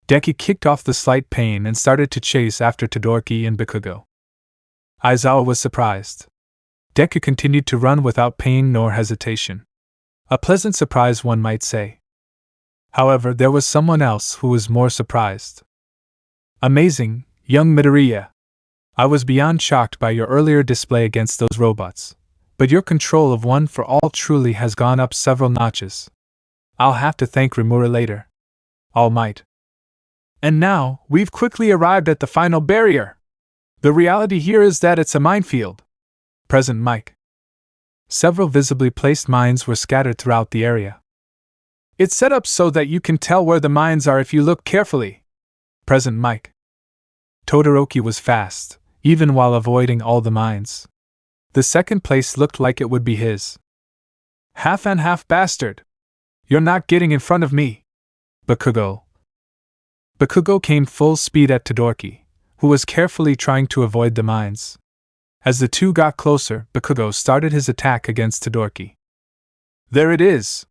Deku kicked off the slight pain and started to chase after Todoroki and Bakugo. Aizawa was surprised. Deku continued to run without pain nor hesitation. A pleasant surprise, one might say. However, there was someone else who was more surprised. Amazing, young Midoriya. I was beyond shocked by your earlier display against those robots, but your control of One for All truly has gone up several notches. I'll have to thank Rimuru later. All Might. And now, we've quickly arrived at the final barrier. The reality here is that it's a minefield. Present Mike. Several visibly placed mines were scattered throughout the area. It's set up so that you can tell where the mines are if you look carefully. Present Mike. Todoroki was fast, even while avoiding all the mines. The second place looked like it would be his. Half and half bastard. You're not getting in front of me. Bakugo. Bakugo came full speed at Todoroki, who was carefully trying to avoid the mines. As the two got closer, Bakugo started his attack against Todoroki. There it is!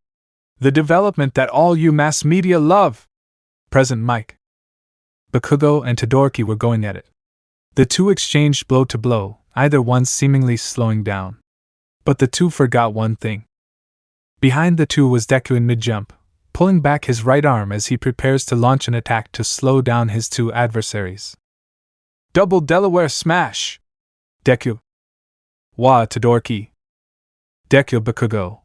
The development that all you mass media love! Present Mike. Bakugo and Todoroki were going at it. The two exchanged blow to blow, either one seemingly slowing down. But the two forgot one thing. Behind the two was Deku in mid-jump, pulling back his right arm as he prepares to launch an attack to slow down his two adversaries. Double Delaware Smash! Deku. Wa Todoroki. Deku Bakugo.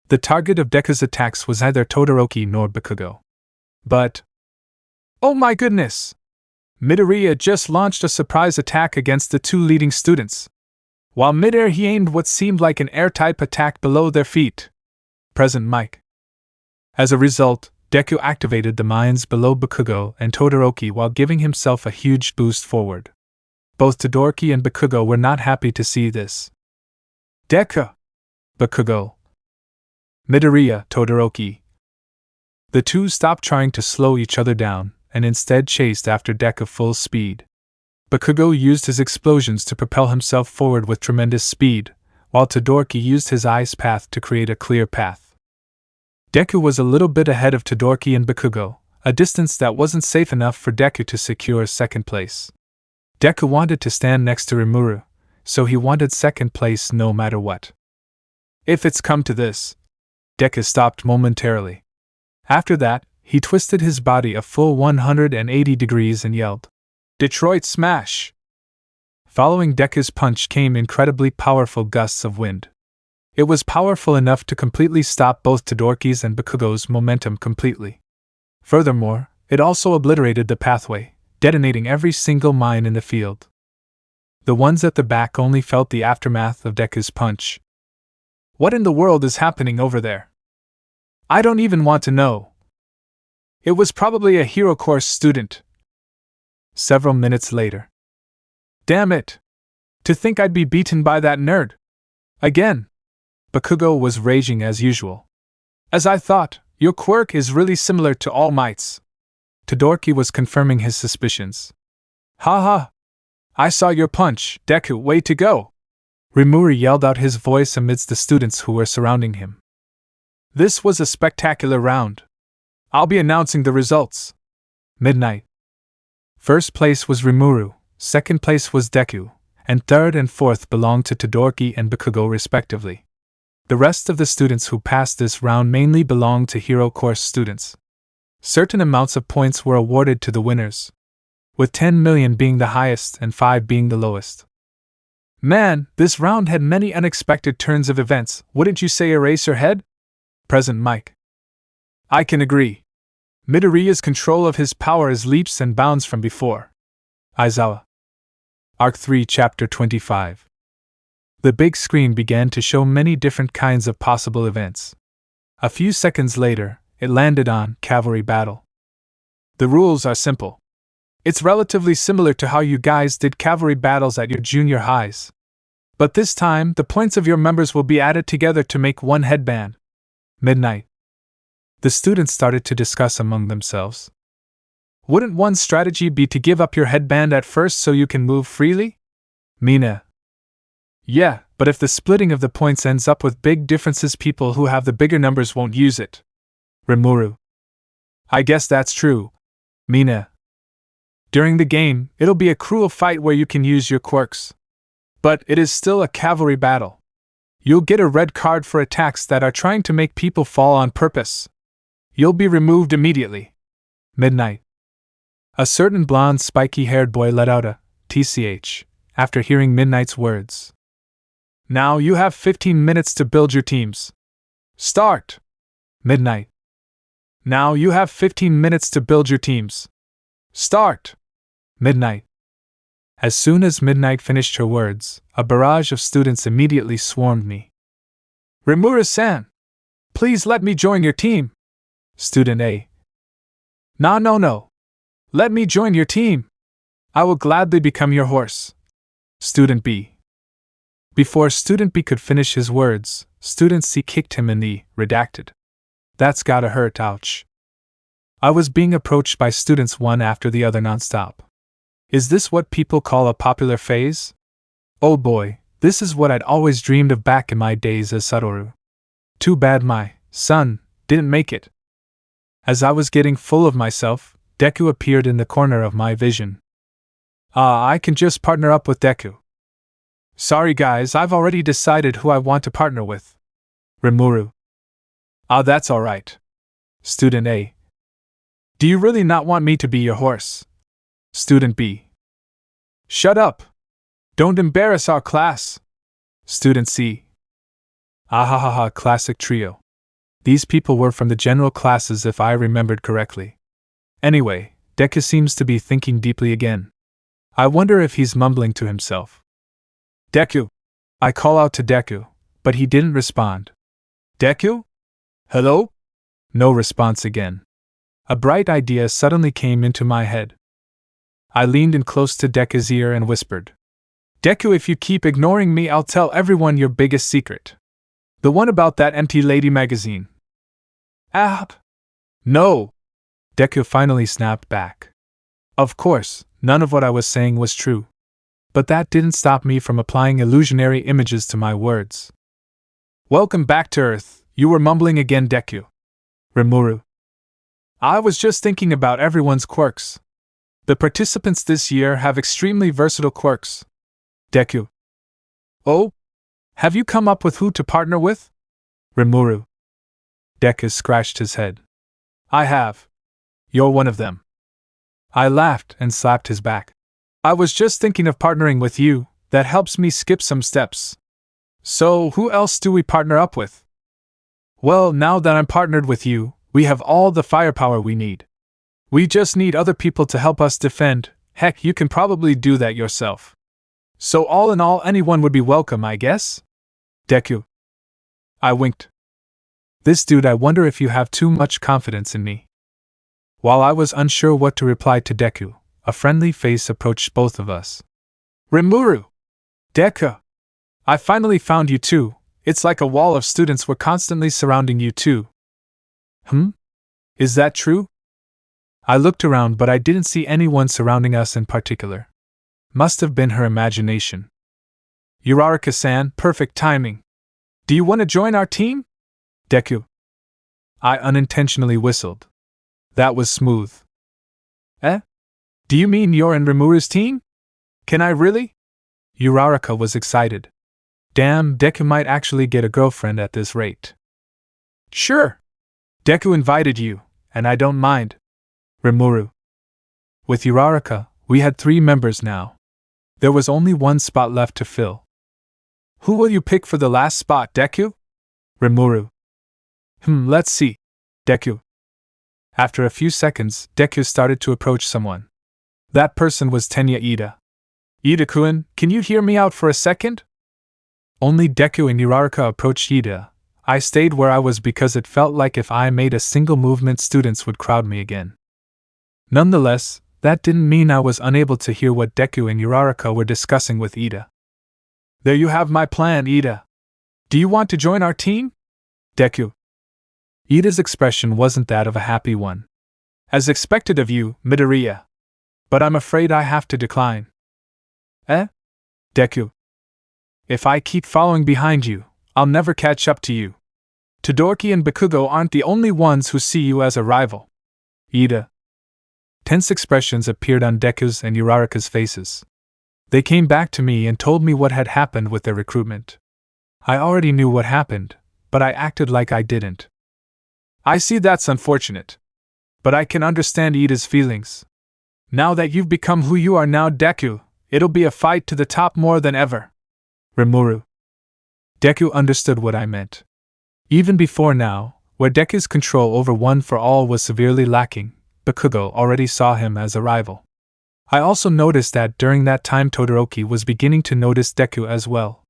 The target of Deku's attacks was neither Todoroki nor Bakugo. But... oh my goodness! Midoriya just launched a surprise attack against the two leading students. While midair he aimed what seemed like an air-type attack below their feet. Present Mike. As a result, Deku activated the mines below Bakugo and Todoroki while giving himself a huge boost forward. Both Todoroki and Bakugo were not happy to see this. Deku! Bakugo. Midoriya, Todoroki. The two stopped trying to slow each other down, and instead chased after Deku full speed. Bakugo used his explosions to propel himself forward with tremendous speed, while Todoroki used his ice path to create a clear path. Deku was a little bit ahead of Todoroki and Bakugo, a distance that wasn't safe enough for Deku to secure second place. Deku wanted to stand next to Rimuru, so he wanted second place no matter what. If it's come to this... Deku stopped momentarily. After that, he twisted his body a full 180 degrees and yelled, Detroit Smash! Following Deku's punch came incredibly powerful gusts of wind. It was powerful enough to completely stop both Todoroki's and Bakugo's momentum completely. Furthermore, it also obliterated the pathway, detonating every single mine in the field. The ones at the back only felt the aftermath of Deku's punch. What in the world is happening over there? I don't even want to know. It was probably a hero course student. Several minutes later. Damn it! To think I'd be beaten by that nerd. Again. Bakugo was raging as usual. As I thought, your quirk is really similar to All Might's. Todoroki was confirming his suspicions. Ha ha! I saw your punch, Deku, way to go! Rimuru yelled out his voice amidst the students who were surrounding him. This was a spectacular round. I'll be announcing the results. Midnight. First place was Rimuru, second place was Deku, and third and fourth belonged to Todoroki and Bakugo respectively. The rest of the students who passed this round mainly belonged to Hero Course students. Certain amounts of points were awarded to the winners, with 10 million being the highest and 5 being the lowest. Man, this round had many unexpected turns of events, wouldn't you say, Eraserhead? Present Mike. I can agree. Midoriya's control of his power is leaps and bounds from before. Aizawa. Arc 3 Chapter 25. The big screen began to show many different kinds of possible events. A few seconds later, it landed on Cavalry Battle. The rules are simple. It's relatively similar to how you guys did cavalry battles at your junior highs. But this time, the points of your members will be added together to make one headband. Midnight. The students started to discuss among themselves. Wouldn't one strategy be to give up your headband at first so you can move freely? Mina. Yeah, but if the splitting of the points ends up with big differences, people who have the bigger numbers won't use it. Rimuru. I guess that's true. Mina. During the game, it'll be a cruel fight where you can use your quirks. But it is still a cavalry battle. You'll get a red card for attacks that are trying to make people fall on purpose. You'll be removed immediately. Midnight. A certain blonde, spiky-haired boy let out a TCH after hearing Midnight's words. Now you have 15 minutes to build your teams. Start! Midnight. Now you have 15 minutes to build your teams. Start! Midnight. As soon as Midnight finished her words, a barrage of students immediately swarmed me. Rimuru-san! Please let me join your team! Student A. No. Let me join your team! I will gladly become your horse. Student B. Before Student B could finish his words, Student C kicked him in the redacted. That's gotta hurt, ouch. I was being approached by students one after the other nonstop. Is this what people call a popular phase? Oh boy, this is what I'd always dreamed of back in my days as Satoru. Too bad my son didn't make it. As I was getting full of myself, Deku appeared in the corner of my vision. I can just partner up with Deku. Sorry guys, I've already decided who I want to partner with. Rimuru. That's alright. Student A. Do you really not want me to be your horse? Student B. Shut up! Don't embarrass our class! Student C. Ahahaha, classic trio. These people were from the general classes if I remembered correctly. Anyway, Deku seems to be thinking deeply again. I wonder if he's mumbling to himself. Deku! I call out to Deku, but he didn't respond. Deku? Hello? No response again. A bright idea suddenly came into my head. I leaned in close to Deku's ear and whispered. Deku, if you keep ignoring me, I'll tell everyone your biggest secret. The one about that empty lady magazine. No! Deku finally snapped back. Of course, none of what I was saying was true. But that didn't stop me from applying illusionary images to my words. Welcome back to Earth, you were mumbling again, Deku. Rimuru. I was just thinking about everyone's quirks. The participants this year have extremely versatile quirks. Deku. Oh? Have you come up with who to partner with? Rimuru. Deku scratched his head. I have. You're one of them. I laughed and slapped his back. I was just thinking of partnering with you, that helps me skip some steps. So, who else do we partner up with? Well, now that I'm partnered with you, we have all the firepower we need. We just need other people to help us defend. Heck, you can probably do that yourself. So all in all, anyone would be welcome, I guess? Deku. I winked. This dude, I wonder if you have too much confidence in me. While I was unsure what to reply to Deku, a friendly face approached both of us. Rimuru! Deku! I finally found you too. It's like a wall of students were constantly surrounding you too. Is that true? I looked around but I didn't see anyone surrounding us in particular. Must have been her imagination. Uraraka-san, perfect timing. Do you want to join our team? Deku. I unintentionally whistled. That was smooth. Eh? Do you mean you're in Rimuru's team? Can I really? Uraraka was excited. Damn, Deku might actually get a girlfriend at this rate. Sure. Deku invited you, and I don't mind. Rimuru. With Uraraka, we had 3 members now. There was only 1 spot left to fill. Who will you pick for the last spot, Deku? Rimuru. Let's see. Deku. After a few seconds, Deku started to approach someone. That person was Tenya Ida. Ida-kun, can you hear me out for a second? Only Deku and Uraraka approached Ida. I stayed where I was because it felt like if I made a single movement, students would crowd me again. Nonetheless, that didn't mean I was unable to hear what Deku and Uraraka were discussing with Ida. There you have my plan, Ida. Do you want to join our team? Deku. Ida's expression wasn't that of a happy one. As expected of you, Midoriya. But I'm afraid I have to decline. Eh? Deku. If I keep following behind you, I'll never catch up to you. Todoroki and Bakugo aren't the only ones who see you as a rival. Ida. Tense expressions appeared on Deku's and Uraraka's faces. They came back to me and told me what had happened with their recruitment. I already knew what happened, but I acted like I didn't. I see that's unfortunate. But I can understand Ida's feelings. Now that you've become who you are now, Deku, it'll be a fight to the top more than ever. Rimuru. Deku understood what I meant. Even before now, where Deku's control over One for All was severely lacking, Bakugo already saw him as a rival. I also noticed that during that time Todoroki was beginning to notice Deku as well.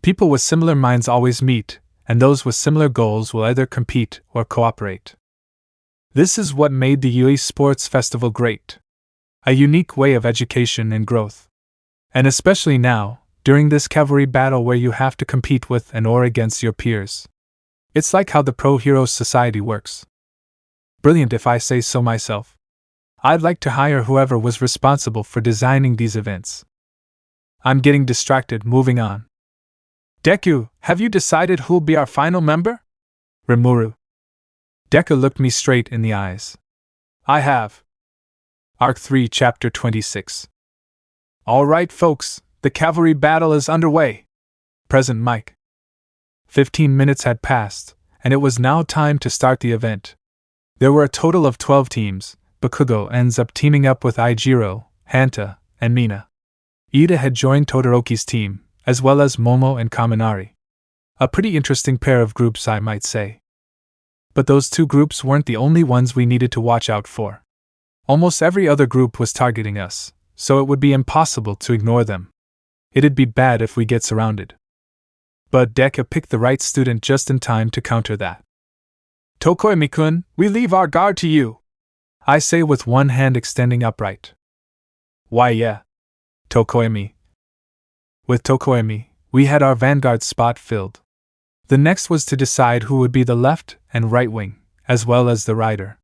People with similar minds always meet, and those with similar goals will either compete or cooperate. This is what made the Yui Sports Festival great. A unique way of education and growth. And especially now, during this cavalry battle where you have to compete with and or against your peers. It's like how the Pro Heroes Society works. Brilliant if I say so myself. I'd like to hire whoever was responsible for designing these events. I'm getting distracted, moving on. Deku, have you decided who'll be our final member? Rimuru. Deku looked me straight in the eyes. I have. Arc 3, Chapter 26. Alright folks, the cavalry battle is underway. Present Mike. 15 minutes had passed, and it was now time to start the event. There were a total of 12 teams. Bakugo ends up teaming up with Aijiro, Hanta, and Mina. Ida had joined Todoroki's team, as well as Momo and Kaminari. A pretty interesting pair of groups, I might say. But those 2 groups weren't the only ones we needed to watch out for. Almost every other group was targeting us, so it would be impossible to ignore them. It'd be bad if we get surrounded. But Deku picked the right student just in time to counter that. Tokoemi-kun, we leave our guard to you, I say with one hand extending upright. Why yeah. Tokoemi. With Tokoemi, we had our vanguard spot filled. The next was to decide who would be the left and right wing, as well as the rider.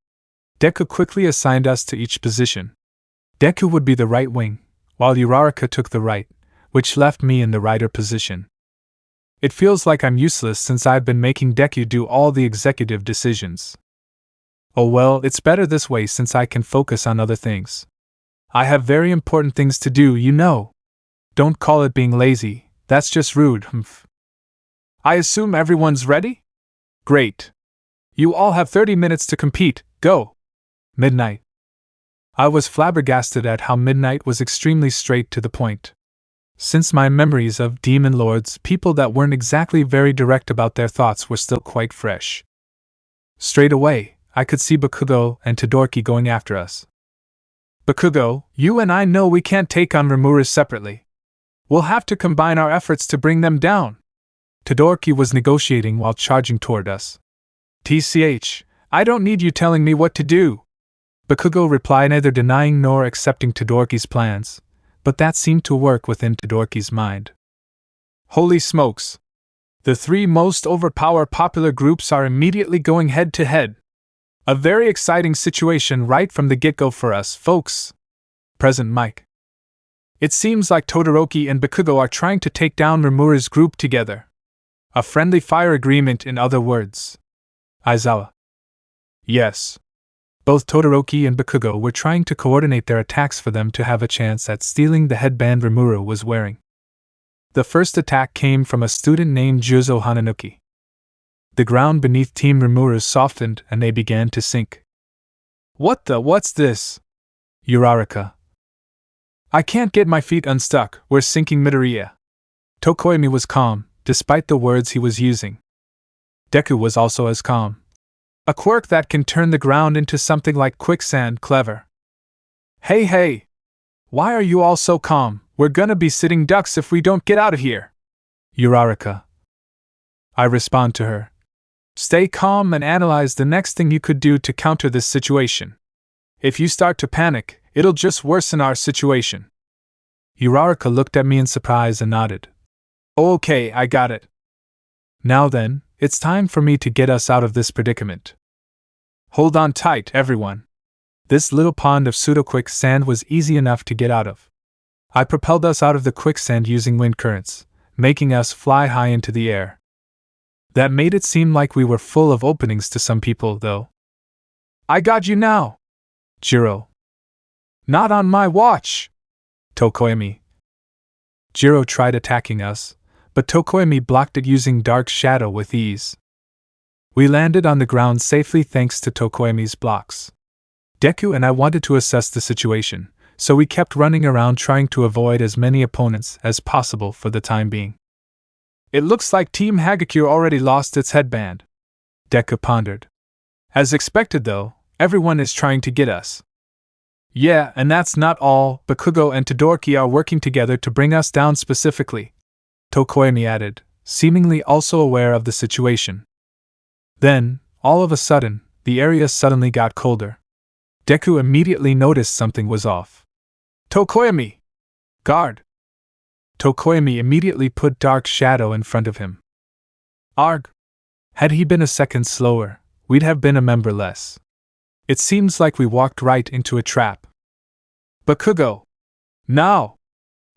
Deku quickly assigned us to each position. Deku would be the right wing, while Uraraka took the right, which left me in the rider position. It feels like I'm useless since I've been making Deku do all the executive decisions. Oh well, it's better this way since I can focus on other things. I have very important things to do, you know. Don't call it being lazy, that's just rude, I assume everyone's ready? Great. You all have 30 minutes to compete, go! Midnight. I was flabbergasted at how Midnight was extremely straight to the point. Since my memories of demon lords, people that weren't exactly very direct about their thoughts, were still quite fresh. Straight away, I could see Bakugo and Todoroki going after us. Bakugo, you and I know we can't take on Rimuru separately. We'll have to combine our efforts to bring them down. Todoroki was negotiating while charging toward us. TCH, I don't need you telling me what to do. Bakugo replied, neither denying nor accepting Todoroki's plans, but that seemed to work within Todoroki's mind. Holy smokes! The three most overpowered popular groups are immediately going head to head. A very exciting situation right from the get-go for us, folks. Present Mike. It seems like Todoroki and Bakugo are trying to take down Rimuru's group together. A friendly fire agreement, in other words. Aizawa. Yes. Both Todoroki and Bakugo were trying to coordinate their attacks for them to have a chance at stealing the headband Rimuru was wearing. The first attack came from a student named Juzo Hananuki. The ground beneath Team Rimuru softened and they began to sink. What's this? Uraraka. I can't get my feet unstuck, we're sinking Midoriya. Tokoyami was calm, despite the words he was using. Deku was also as calm. A quirk that can turn the ground into something like quicksand, clever. Hey! Why are you all so calm? We're gonna be sitting ducks if we don't get out of here. Uraraka. I respond to her. Stay calm and analyze the next thing you could do to counter this situation. If you start to panic, it'll just worsen our situation. Uraraka looked at me in surprise and nodded. Okay, I got it. Now then, it's time for me to get us out of this predicament. Hold on tight, everyone. This little pond of pseudo-quicksand was easy enough to get out of. I propelled us out of the quicksand using wind currents, making us fly high into the air. That made it seem like we were full of openings to some people, though. I got you now! Jiro. Not on my watch! Tokoyami. Jiro tried attacking us, but Tokoyami blocked it using Dark Shadow with ease. We landed on the ground safely thanks to Tokoyami's blocks. Deku and I wanted to assess the situation, so we kept running around trying to avoid as many opponents as possible for the time being. It looks like Team Hagakure already lost its headband. Deku pondered. As expected though, everyone is trying to get us. Yeah, and that's not all, Bakugo and Todoroki are working together to bring us down specifically. Tokoyami added, seemingly also aware of the situation. Then, all of a sudden, the area suddenly got colder. Deku immediately noticed something was off. Tokoyami! Guard! Tokoyami immediately put Dark Shadow in front of him. Arg! Had he been a second slower, we'd have been a member less. It seems like we walked right into a trap. Bakugo! Now!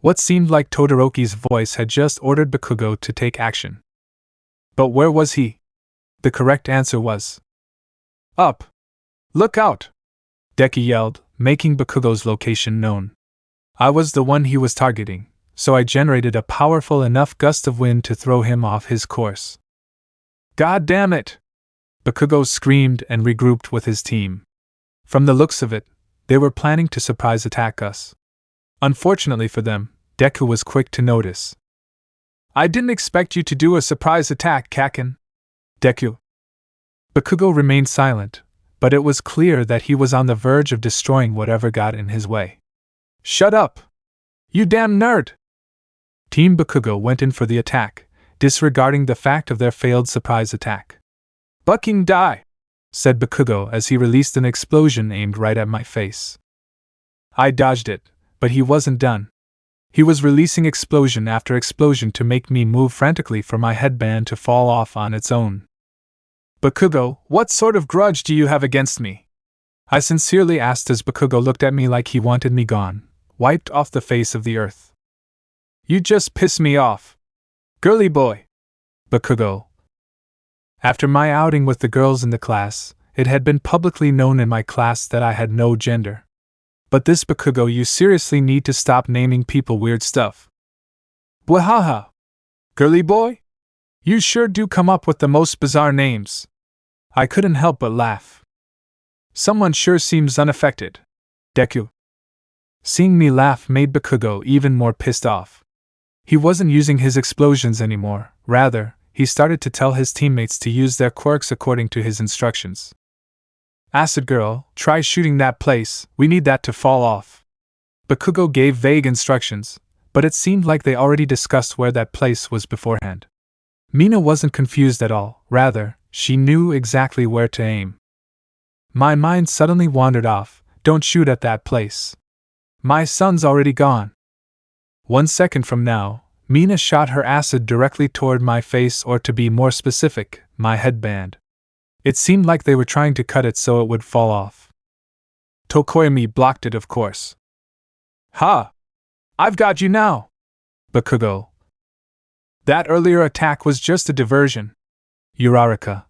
What seemed like Todoroki's voice had just ordered Bakugo to take action. But where was he? The correct answer was up! Look out! Deku yelled, making Bakugo's location known. I was the one he was targeting, so I generated a powerful enough gust of wind to throw him off his course. God damn it! Bakugo screamed and regrouped with his team. From the looks of it, they were planning to surprise attack us. Unfortunately for them, Deku was quick to notice. I didn't expect you to do a surprise attack, Kaken. Deku. Bakugo remained silent, but it was clear that he was on the verge of destroying whatever got in his way. Shut up! You damn nerd! Team Bakugo went in for the attack, disregarding the fact of their failed surprise attack. Bucking die! Said Bakugo as he released an explosion aimed right at my face. I dodged it, but he wasn't done. He was releasing explosion after explosion to make me move frantically for my headband to fall off on its own. Bakugo, what sort of grudge do you have against me? I sincerely asked as Bakugo looked at me like he wanted me gone, wiped off the face of the earth. You just piss me off. Girly boy. Bakugo. After my outing with the girls in the class, it had been publicly known in my class that I had no gender. But this Bakugo, you seriously need to stop naming people weird stuff. Bwahaha. Girly boy? You sure do come up with the most bizarre names. I couldn't help but laugh. Someone sure seems unaffected. Deku. Seeing me laugh made Bakugo even more pissed off. He wasn't using his explosions anymore, rather, he started to tell his teammates to use their quirks according to his instructions. Acid girl, try shooting that place, we need that to fall off. Bakugo gave vague instructions, but it seemed like they already discussed where that place was beforehand. Mina wasn't confused at all, rather, she knew exactly where to aim. My mind suddenly wandered off, don't shoot at that place. My son's already gone. 1 second from now, Mina shot her acid directly toward my face, or to be more specific, my headband. It seemed like they were trying to cut it so it would fall off. Tokoyami blocked it, of course. Ha! I've got you now! Bakugo. That earlier attack was just a diversion. Uraraka.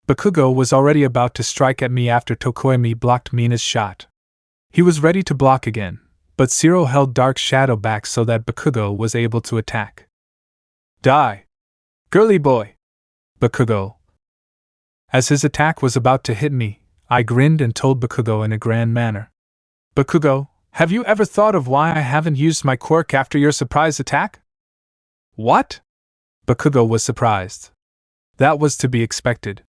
Bakugo was already about to strike at me after Tokoyami blocked Mina's shot. He was ready to block again, but Zero held Dark Shadow back so that Bakugo was able to attack. Die! Girly boy! Bakugo. As his attack was about to hit me, I grinned and told Bakugo in a grand manner. Bakugo, have you ever thought of why I haven't used my quirk after your surprise attack? What? Bakugo was surprised. That was to be expected.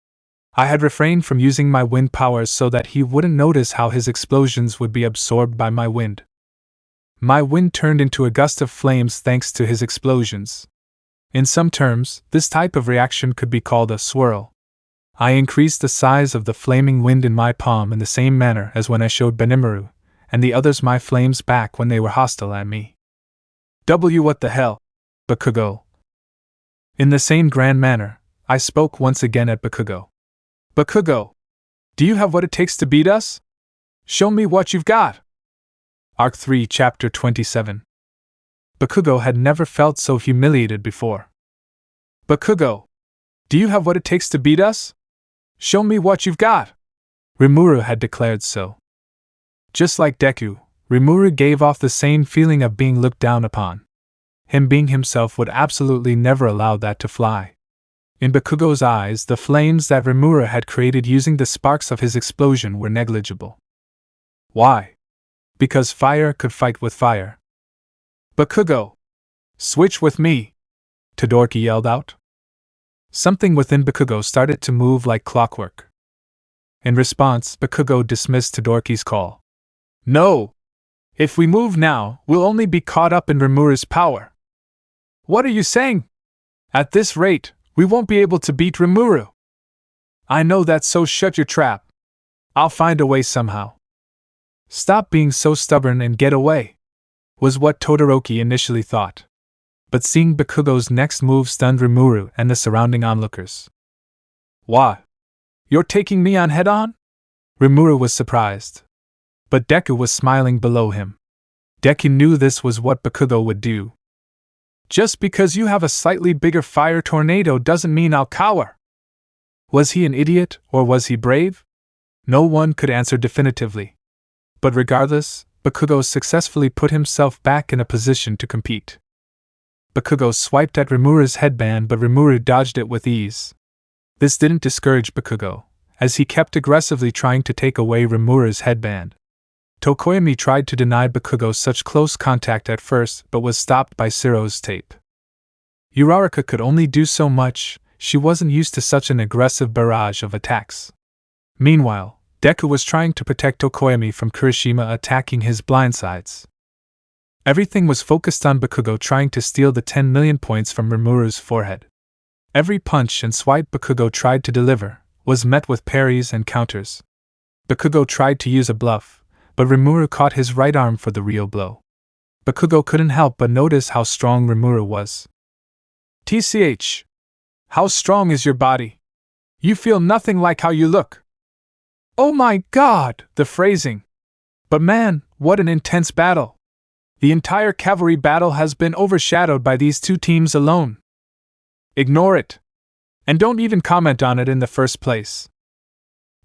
I had refrained from using my wind powers so that he wouldn't notice how his explosions would be absorbed by my wind. My wind turned into a gust of flames thanks to his explosions. In some terms, this type of reaction could be called a swirl. I increased the size of the flaming wind in my palm in the same manner as when I showed Benimaru, and the others my flames back when they were hostile at me. What the hell? Bakugo. In the same grand manner, I spoke once again at Bakugo. Bakugo, do you have what it takes to beat us? Show me what you've got! Arc 3, Chapter 27. Bakugo had never felt so humiliated before. Bakugo, do you have what it takes to beat us? Show me what you've got! Rimuru had declared so. Just like Deku, Rimuru gave off the same feeling of being looked down upon. Him being himself would absolutely never allow that to fly. In Bakugo's eyes, the flames that Rimuru had created using the sparks of his explosion were negligible. Why? Because fire could fight with fire. Bakugo! Switch with me! Todoroki yelled out. Something within Bakugo started to move like clockwork. In response, Bakugo dismissed Todoroki's call. No! If we move now, we'll only be caught up in Rimuru's power. What are you saying? At this rate, we won't be able to beat Rimuru. I know that, so shut your trap. I'll find a way somehow. Stop being so stubborn and get away, was what Todoroki initially thought. But seeing Bakugo's next move stunned Rimuru and the surrounding onlookers. What? You're taking me on head-on? Rimuru was surprised. But Deku was smiling below him. Deku knew this was what Bakugo would do. Just because you have a slightly bigger fire tornado doesn't mean I'll cower. Was he an idiot, or was he brave? No one could answer definitively. But regardless, Bakugo successfully put himself back in a position to compete. Bakugo swiped at Rimuru's headband, but Rimuru dodged it with ease. This didn't discourage Bakugo, as he kept aggressively trying to take away Rimuru's headband. Tokoyami tried to deny Bakugo such close contact at first, but was stopped by Zero's tape. Uraraka could only do so much, she wasn't used to such an aggressive barrage of attacks. Meanwhile, Deku was trying to protect Tokoyami from Kirishima attacking his blindsides. Everything was focused on Bakugo trying to steal the 10 million points from Rimuru's forehead. Every punch and swipe Bakugo tried to deliver was met with parries and counters. Bakugo tried to use a bluff, but Rimuru caught his right arm for the real blow. Bakugo couldn't help but notice how strong Rimuru was. TCH! How strong is your body? You feel nothing like how you look. Oh my god, the phrasing! But man, what an intense battle! The entire cavalry battle has been overshadowed by these two teams alone. Ignore it. And don't even comment on it in the first place.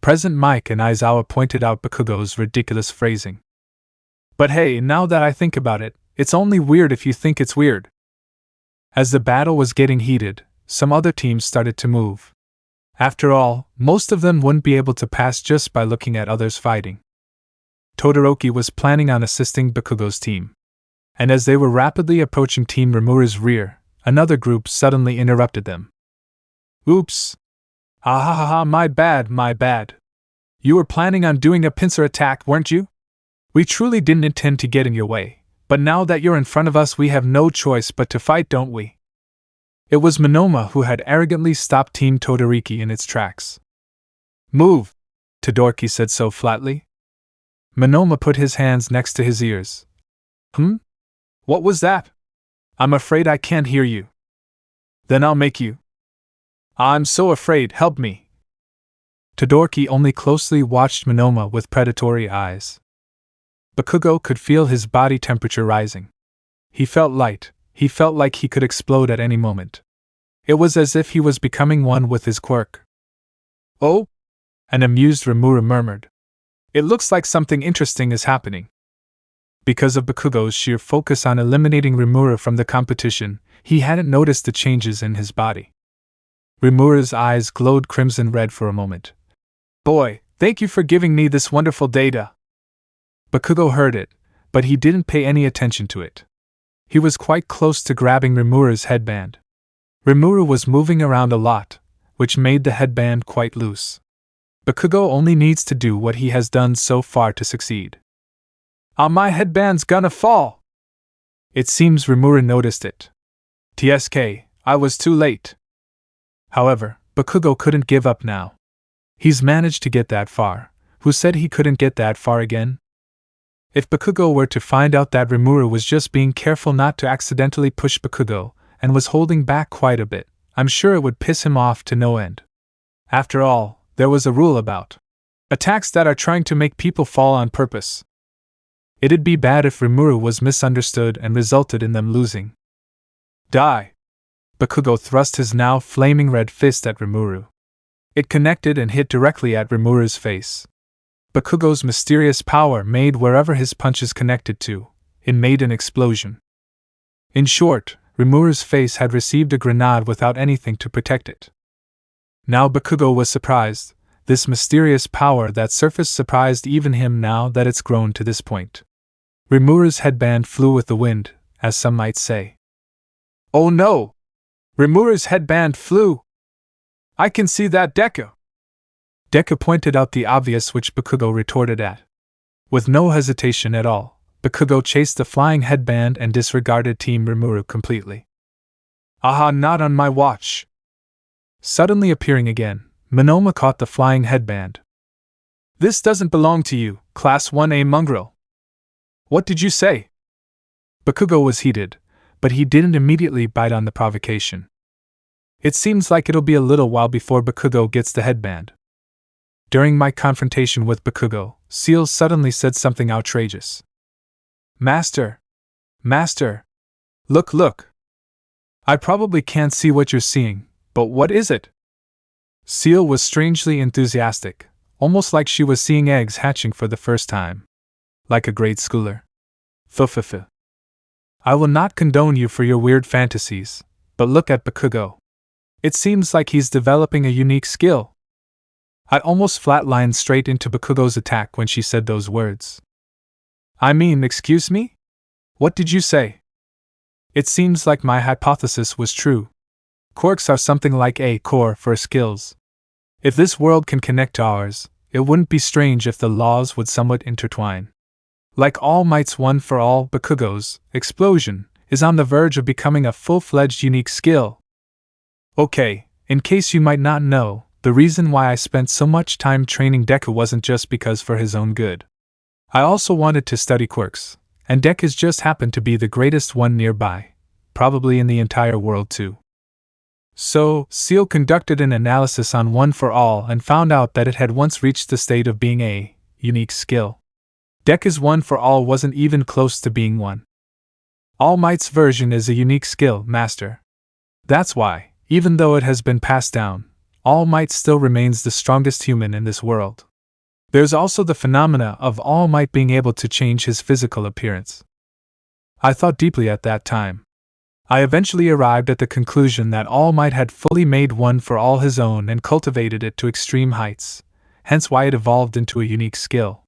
President Mike and Aizawa pointed out Bakugo's ridiculous phrasing. But hey, now that I think about it, it's only weird if you think it's weird. As the battle was getting heated, some other teams started to move. After all, most of them wouldn't be able to pass just by looking at others fighting. Todoroki was planning on assisting Bakugo's team. And as they were rapidly approaching Team Rimuru's rear, another group suddenly interrupted them. Oops! Ah, my bad. You were planning on doing a pincer attack, weren't you? We truly didn't intend to get in your way, but now that you're in front of us we have no choice but to fight, don't we? It was Manoma who had arrogantly stopped Team Todoroki in its tracks. Move! Todoroki said so flatly. Manoma put his hands next to his ears. What was that? I'm afraid I can't hear you. Then I'll make you. I'm so afraid, help me. Todoroki only closely watched Manoma with predatory eyes. Bakugo could feel his body temperature rising. He felt light, he felt like he could explode at any moment. It was as if he was becoming one with his quirk. Oh? An amused Rimuru murmured. It looks like something interesting is happening. Because of Bakugo's sheer focus on eliminating Rimuru from the competition, he hadn't noticed the changes in his body. Rimuru's eyes glowed crimson red for a moment. Boy, thank you for giving me this wonderful data. Bakugo heard it, but he didn't pay any attention to it. He was quite close to grabbing Rimuru's headband. Rimuru was moving around a lot, which made the headband quite loose. Bakugo only needs to do what he has done so far to succeed. My headband's gonna fall! It seems Rimuru noticed it. TSK, I was too late. However, Bakugo couldn't give up now. He's managed to get that far. Who said he couldn't get that far again? If Bakugo were to find out that Rimuru was just being careful not to accidentally push Bakugo, and was holding back quite a bit, I'm sure it would piss him off to no end. After all, there was a rule about attacks that are trying to make people fall on purpose. It'd be bad if Rimuru was misunderstood and resulted in them losing. Die! Bakugo thrust his now flaming red fist at Rimuru. It connected and hit directly at Rimuru's face. Bakugo's mysterious power made wherever his punches connected to, it made an explosion. In short, Rimuru's face had received a grenade without anything to protect it. Now Bakugo was surprised. This mysterious power that surfaced surprised even him now that it's grown to this point. Rimuru's headband flew with the wind, as some might say. Oh no! Rimuru's headband flew! I can see that, Deku! Deku pointed out the obvious, which Bakugo retorted at. With no hesitation at all, Bakugo chased the flying headband and disregarded Team Rimuru completely. Aha, not on my watch! Suddenly appearing again, Manoma caught the flying headband. This doesn't belong to you, Class 1A mongrel. What did you say? Bakugo was heated, but he didn't immediately bite on the provocation. It seems like it'll be a little while before Bakugo gets the headband. During my confrontation with Bakugo, Seal suddenly said something outrageous. Master! Master! Look! I probably can't see what you're seeing, but what is it? Seal was strangely enthusiastic, almost like she was seeing eggs hatching for the first time. Like a grade schooler. Fufufu. I will not condone you for your weird fantasies, but look at Bakugo. It seems like he's developing a unique skill. I almost flatlined straight into Bakugo's attack when she said those words. I mean, excuse me? What did you say? It seems like my hypothesis was true. Quirks are something like a core for skills. If this world can connect to ours, it wouldn't be strange if the laws would somewhat intertwine. Like All Might's One for All, Bakugo's explosion is on the verge of becoming a full-fledged unique skill. Okay, in case you might not know, the reason why I spent so much time training Deku wasn't just because for his own good. I also wanted to study quirks, and Deku's just happened to be the greatest one nearby, probably in the entire world too. So, Seal conducted an analysis on One for All and found out that it had once reached the state of being a unique skill. Deku's One for All wasn't even close to being one. All Might's version is a unique skill, Master. That's why, even though it has been passed down, All Might still remains the strongest human in this world. There's also the phenomena of All Might being able to change his physical appearance. I thought deeply at that time. I eventually arrived at the conclusion that All Might had fully made One for All his own and cultivated it to extreme heights, hence why it evolved into a unique skill.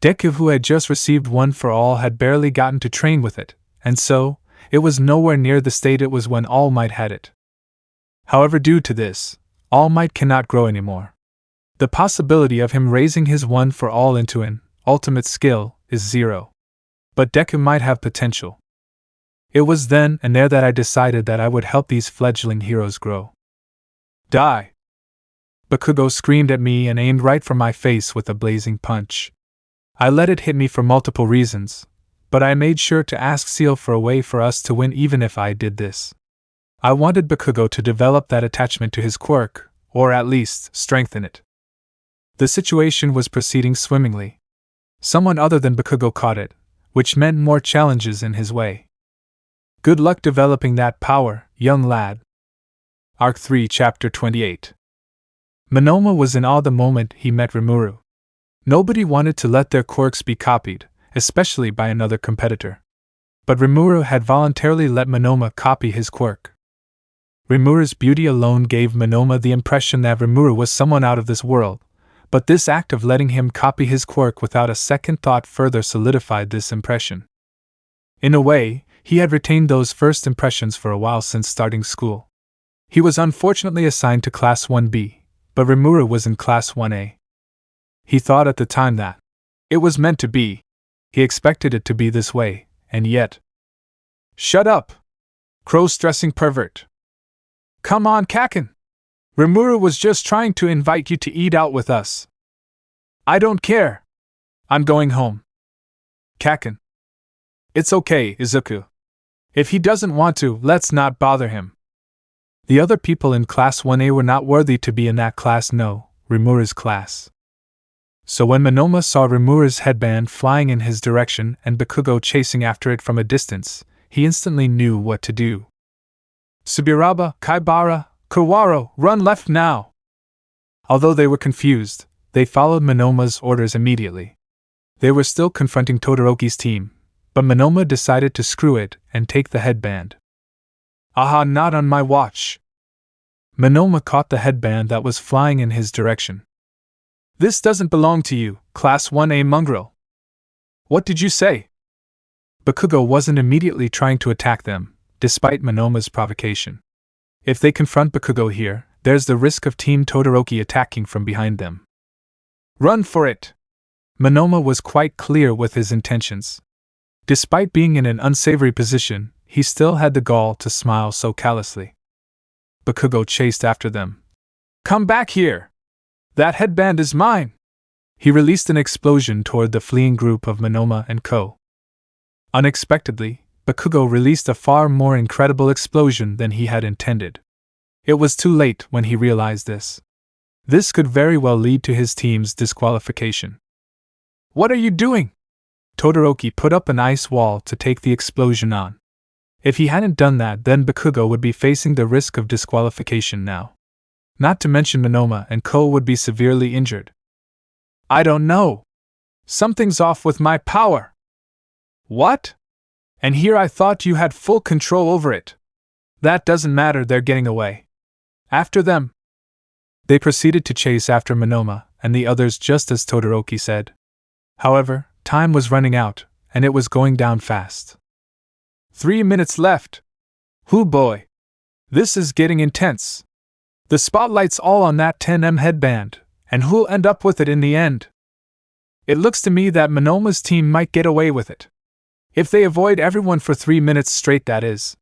Deku, who had just received One for All, had barely gotten to train with it, and so, it was nowhere near the state it was when All Might had it. However, due to this, All Might cannot grow anymore. The possibility of him raising his One for All into an ultimate skill is zero. But Deku might have potential. It was then and there that I decided that I would help these fledgling heroes grow. Die! Bakugo screamed at me and aimed right for my face with a blazing punch. I let it hit me for multiple reasons, but I made sure to ask Seal for a way for us to win even if I did this. I wanted Bakugo to develop that attachment to his quirk, or at least strengthen it. The situation was proceeding swimmingly. Someone other than Bakugo caught it, which meant more challenges in his way. Good luck developing that power, young lad. Arc 3, Chapter 28. Manoma was in awe the moment he met Rimuru. Nobody wanted to let their quirks be copied, especially by another competitor. But Rimuru had voluntarily let Manoma copy his quirk. Rimuru's beauty alone gave Manoma the impression that Rimuru was someone out of this world, but this act of letting him copy his quirk without a second thought further solidified this impression. In a way, he had retained those first impressions for a while since starting school. He was unfortunately assigned to Class 1B, but Rimuru was in Class 1A. He thought at the time that it was meant to be. He expected it to be this way, and yet... Shut up! Crow-stressing pervert! Come on, Kaken! Rimuru was just trying to invite you to eat out with us. I don't care. I'm going home. Kaken. It's okay, Izuku. If he doesn't want to, let's not bother him. The other people in Class 1A were not worthy to be in that class, no, Rimuru's class. So when Manoma saw Rimuru's headband flying in his direction and Bakugo chasing after it from a distance, he instantly knew what to do. Subiraba, Kaibara, Kawaro, run left now! Although they were confused, they followed Manoma's orders immediately. They were still confronting Todoroki's team, but Manoma decided to screw it and take the headband. Aha, not on my watch! Manoma caught the headband that was flying in his direction. This doesn't belong to you, Class 1A mongrel. What did you say? Bakugo wasn't immediately trying to attack them, despite Manoma's provocation. If they confront Bakugo here, there's the risk of Team Todoroki attacking from behind them. Run for it! Manoma was quite clear with his intentions. Despite being in an unsavory position, he still had the gall to smile so callously. Bakugo chased after them. Come back here! That headband is mine! He released an explosion toward the fleeing group of Manoma and Co. Unexpectedly, Bakugo released a far more incredible explosion than he had intended. It was too late when he realized this. This could very well lead to his team's disqualification. What are you doing? Todoroki put up an ice wall to take the explosion on. If he hadn't done that, then Bakugo would be facing the risk of disqualification now. Not to mention Manoma and Co. would be severely injured. I don't know. Something's off with my power. What? And here I thought you had full control over it. That doesn't matter, they're getting away. After them. They proceeded to chase after Manoma and the others just as Todoroki said. However, time was running out, and it was going down fast. 3 minutes left. Hoo boy. This is getting intense. The spotlight's all on that 10M headband, and who'll end up with it in the end? It looks to me that Manoma's team might get away with it. If they avoid everyone for 3 minutes straight, that is.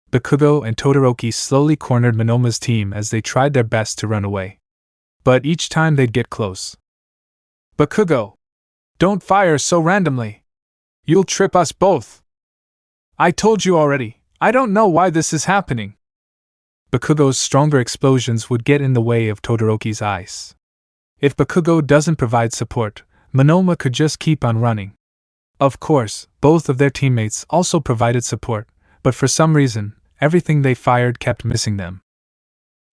Bakugo and Todoroki slowly cornered Manoma's team as they tried their best to run away. But each time they'd get close. Bakugo! Don't fire so randomly! You'll trip us both! I told you already, I don't know why this is happening. Bakugo's stronger explosions would get in the way of Todoroki's ice. If Bakugo doesn't provide support, Manoma could just keep on running. Of course, both of their teammates also provided support, but for some reason, everything they fired kept missing them.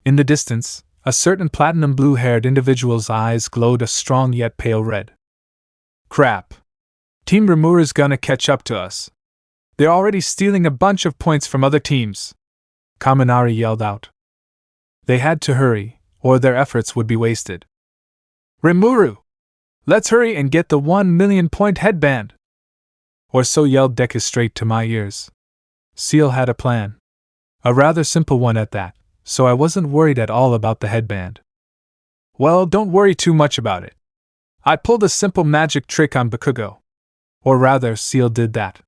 In the distance, a certain platinum blue-haired individual's eyes glowed a strong yet pale red. Crap! Team Rimuru's gonna catch up to us. They're already stealing a bunch of points from other teams. Kaminari yelled out. They had to hurry, or their efforts would be wasted. Rimuru! Let's hurry and get the 1 million point headband! Or so yelled Deku straight to my ears. Seal had a plan. A rather simple one at that, so I wasn't worried at all about the headband. Well, don't worry too much about it. I pulled a simple magic trick on Bakugo. Or rather, Seal did that.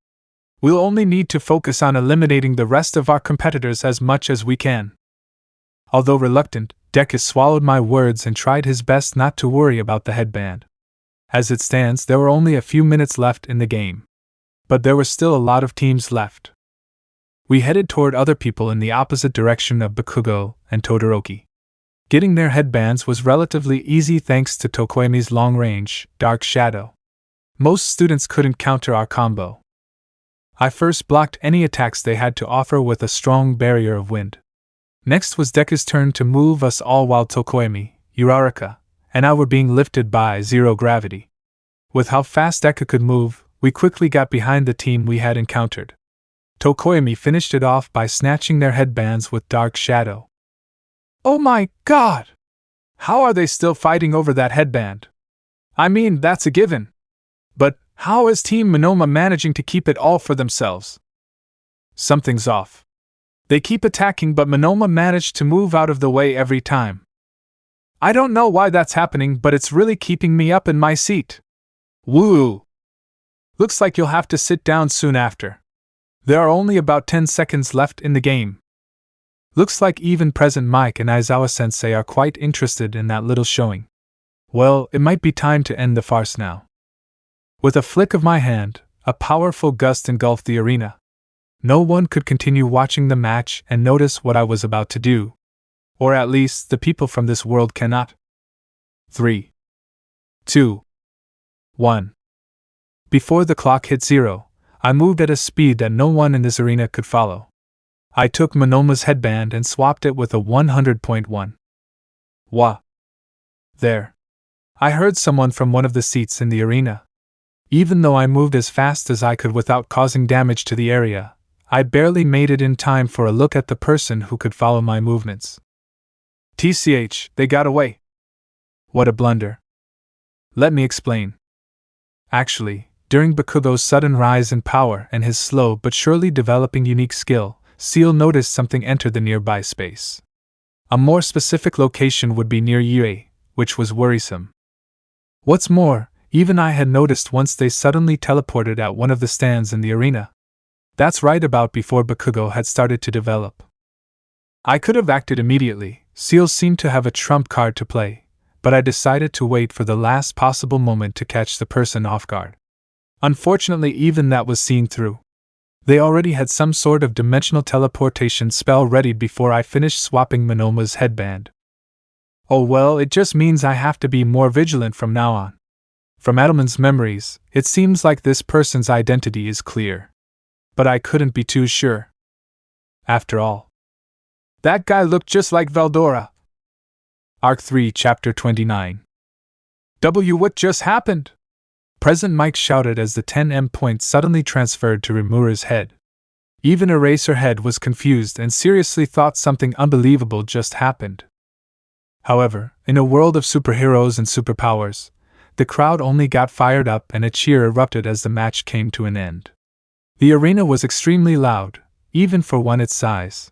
We'll only need to focus on eliminating the rest of our competitors as much as we can. Although reluctant, Deku swallowed my words and tried his best not to worry about the headband. As it stands, there were only a few minutes left in the game. but there were still a lot of teams left. We headed toward other people in the opposite direction of Bakugo and Todoroki. Getting their headbands was relatively easy thanks to Tokoemi's long-range, dark shadow. Most students couldn't counter our combo. I first blocked any attacks they had to offer with a strong barrier of wind. Next was Deku's turn to move us all while Tokoemi, Uraraka, and I were being lifted by zero gravity. With how fast Deku could move, we quickly got behind the team we had encountered. Tokoemi finished it off by snatching their headbands with dark shadow. Oh my god! How are they still fighting over that headband? I mean, that's a given. But how is Team Manoma managing to keep it all for themselves? Something's off. They keep attacking, but Manoma managed to move out of the way every time. I don't know why that's happening, but it's really keeping me up in my seat. Woo! Looks like you'll have to sit down soon after. There are only about 10 seconds left in the game. Looks like even present Mike and Aizawa-sensei are quite interested in that little showing. Well, it might be time to end the farce now. With a flick of my hand, a powerful gust engulfed the arena. No one could continue watching the match and notice what I was about to do. Or at least, the people from this world cannot. 3, 2, 1. Before the clock hit 0, I moved at a speed that no one in this arena could follow. I took Manoma's headband and swapped it with a 100.1. Wah! There. I heard someone from one of the seats in the arena. Even though I moved as fast as I could without causing damage to the area, I barely made it in time for a look at the person who could follow my movements. TCH, they got away. What a blunder. Let me explain. Actually, during Bakugo's sudden rise in power and his slow but surely developing unique skill, Seal noticed something enter the nearby space. A more specific location would be near Yue, which was worrisome. What's more, even I had noticed once they suddenly teleported at one of the stands in the arena. That's right about before Bakugo had started to develop. I could have acted immediately. Seal seemed to have a trump card to play, but I decided to wait for the last possible moment to catch the person off guard. Unfortunately, even that was seen through. They already had some sort of dimensional teleportation spell ready before I finished swapping Manoma's headband. Oh well, it just means I have to be more vigilant from now on. From Adelman's memories, it seems like this person's identity is clear. But I couldn't be too sure. After all, that guy looked just like Veldora. Arc 3, Chapter 29. What just happened? Present Mike shouted as the 10M point suddenly transferred to Rimuru's head. Even Eraserhead was confused and seriously thought something unbelievable just happened. However, in a world of superheroes and superpowers, the crowd only got fired up and a cheer erupted as the match came to an end. The arena was extremely loud, even for one its size.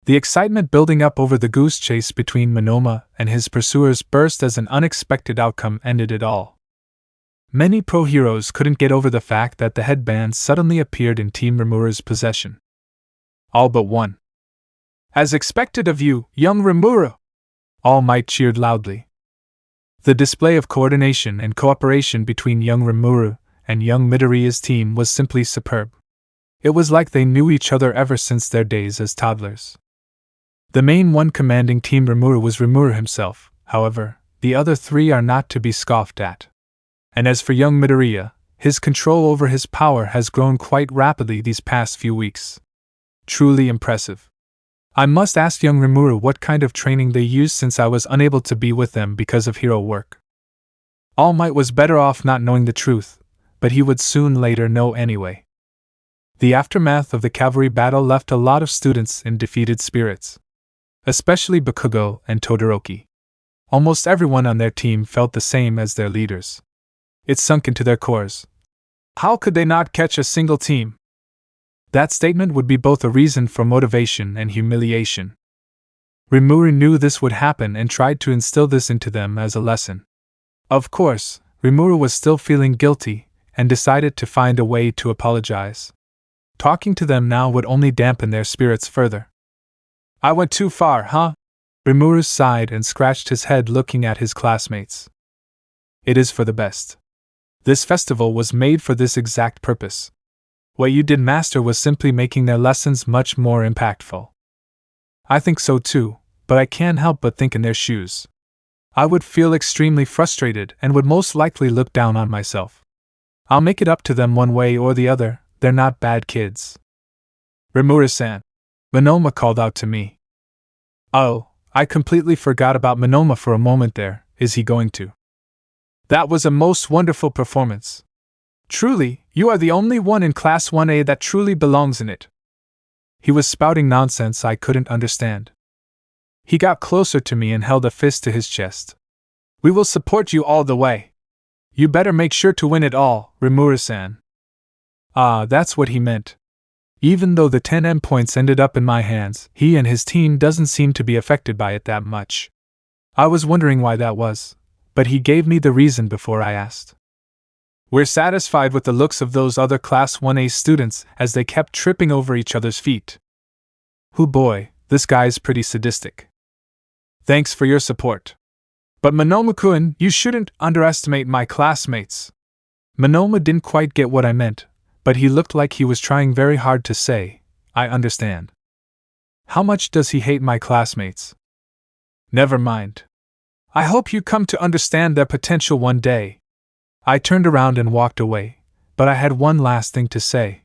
The excitement building up over the goose chase between Manoma and his pursuers burst as an unexpected outcome ended it all. Many pro-heroes couldn't get over the fact that the headbands suddenly appeared in Team Rimuru's possession. All but one. As expected of you, young Rimuru! All Might cheered loudly. The display of coordination and cooperation between young Rimuru and young Midoriya's team was simply superb. It was like they knew each other ever since their days as toddlers. The main one commanding Team Rimuru was Rimuru himself, however, the other three are not to be scoffed at. And as for young Midoriya, his control over his power has grown quite rapidly these past few weeks. Truly impressive. I must ask young Rimuru what kind of training they used since I was unable to be with them because of hero work. All Might was better off not knowing the truth, but he would soon later know anyway. The aftermath of the cavalry battle left a lot of students in defeated spirits. Especially Bakugo and Todoroki. Almost everyone on their team felt the same as their leaders. It sunk into their cores. How could they not catch a single team? That statement would be both a reason for motivation and humiliation. Rimuru knew this would happen and tried to instill this into them as a lesson. Of course, Rimuru was still feeling guilty and decided to find a way to apologize. Talking to them now would only dampen their spirits further. I went too far, huh? Rimuru sighed and scratched his head looking at his classmates. It is for the best. This festival was made for this exact purpose. What you did, Master, was simply making their lessons much more impactful. I think so too, but I can't help but think in their shoes. I would feel extremely frustrated and would most likely look down on myself. I'll make it up to them one way or the other, they're not bad kids. Rimuru-san, Manoma called out to me. Oh, I completely forgot about Manoma for a moment there, is he going to? That was a most wonderful performance. Truly, you are the only one in Class 1A that truly belongs in it. He was spouting nonsense I couldn't understand. He got closer to me and held a fist to his chest. We will support you all the way. You better make sure to win it all, Rimuru-san. Ah, that's what he meant. Even though the 10M points ended up in my hands, he and his team doesn't seem to be affected by it that much. I was wondering why that was, but he gave me the reason before I asked. We're satisfied with the looks of those other Class 1A students as they kept tripping over each other's feet. Hoo boy, this guy's pretty sadistic. Thanks for your support. But Manoma-kun, you shouldn't underestimate my classmates. Manoma didn't quite get what I meant, but he looked like he was trying very hard to say, I understand. How much does he hate my classmates? Never mind. I hope you come to understand their potential one day. I turned around and walked away, but I had one last thing to say.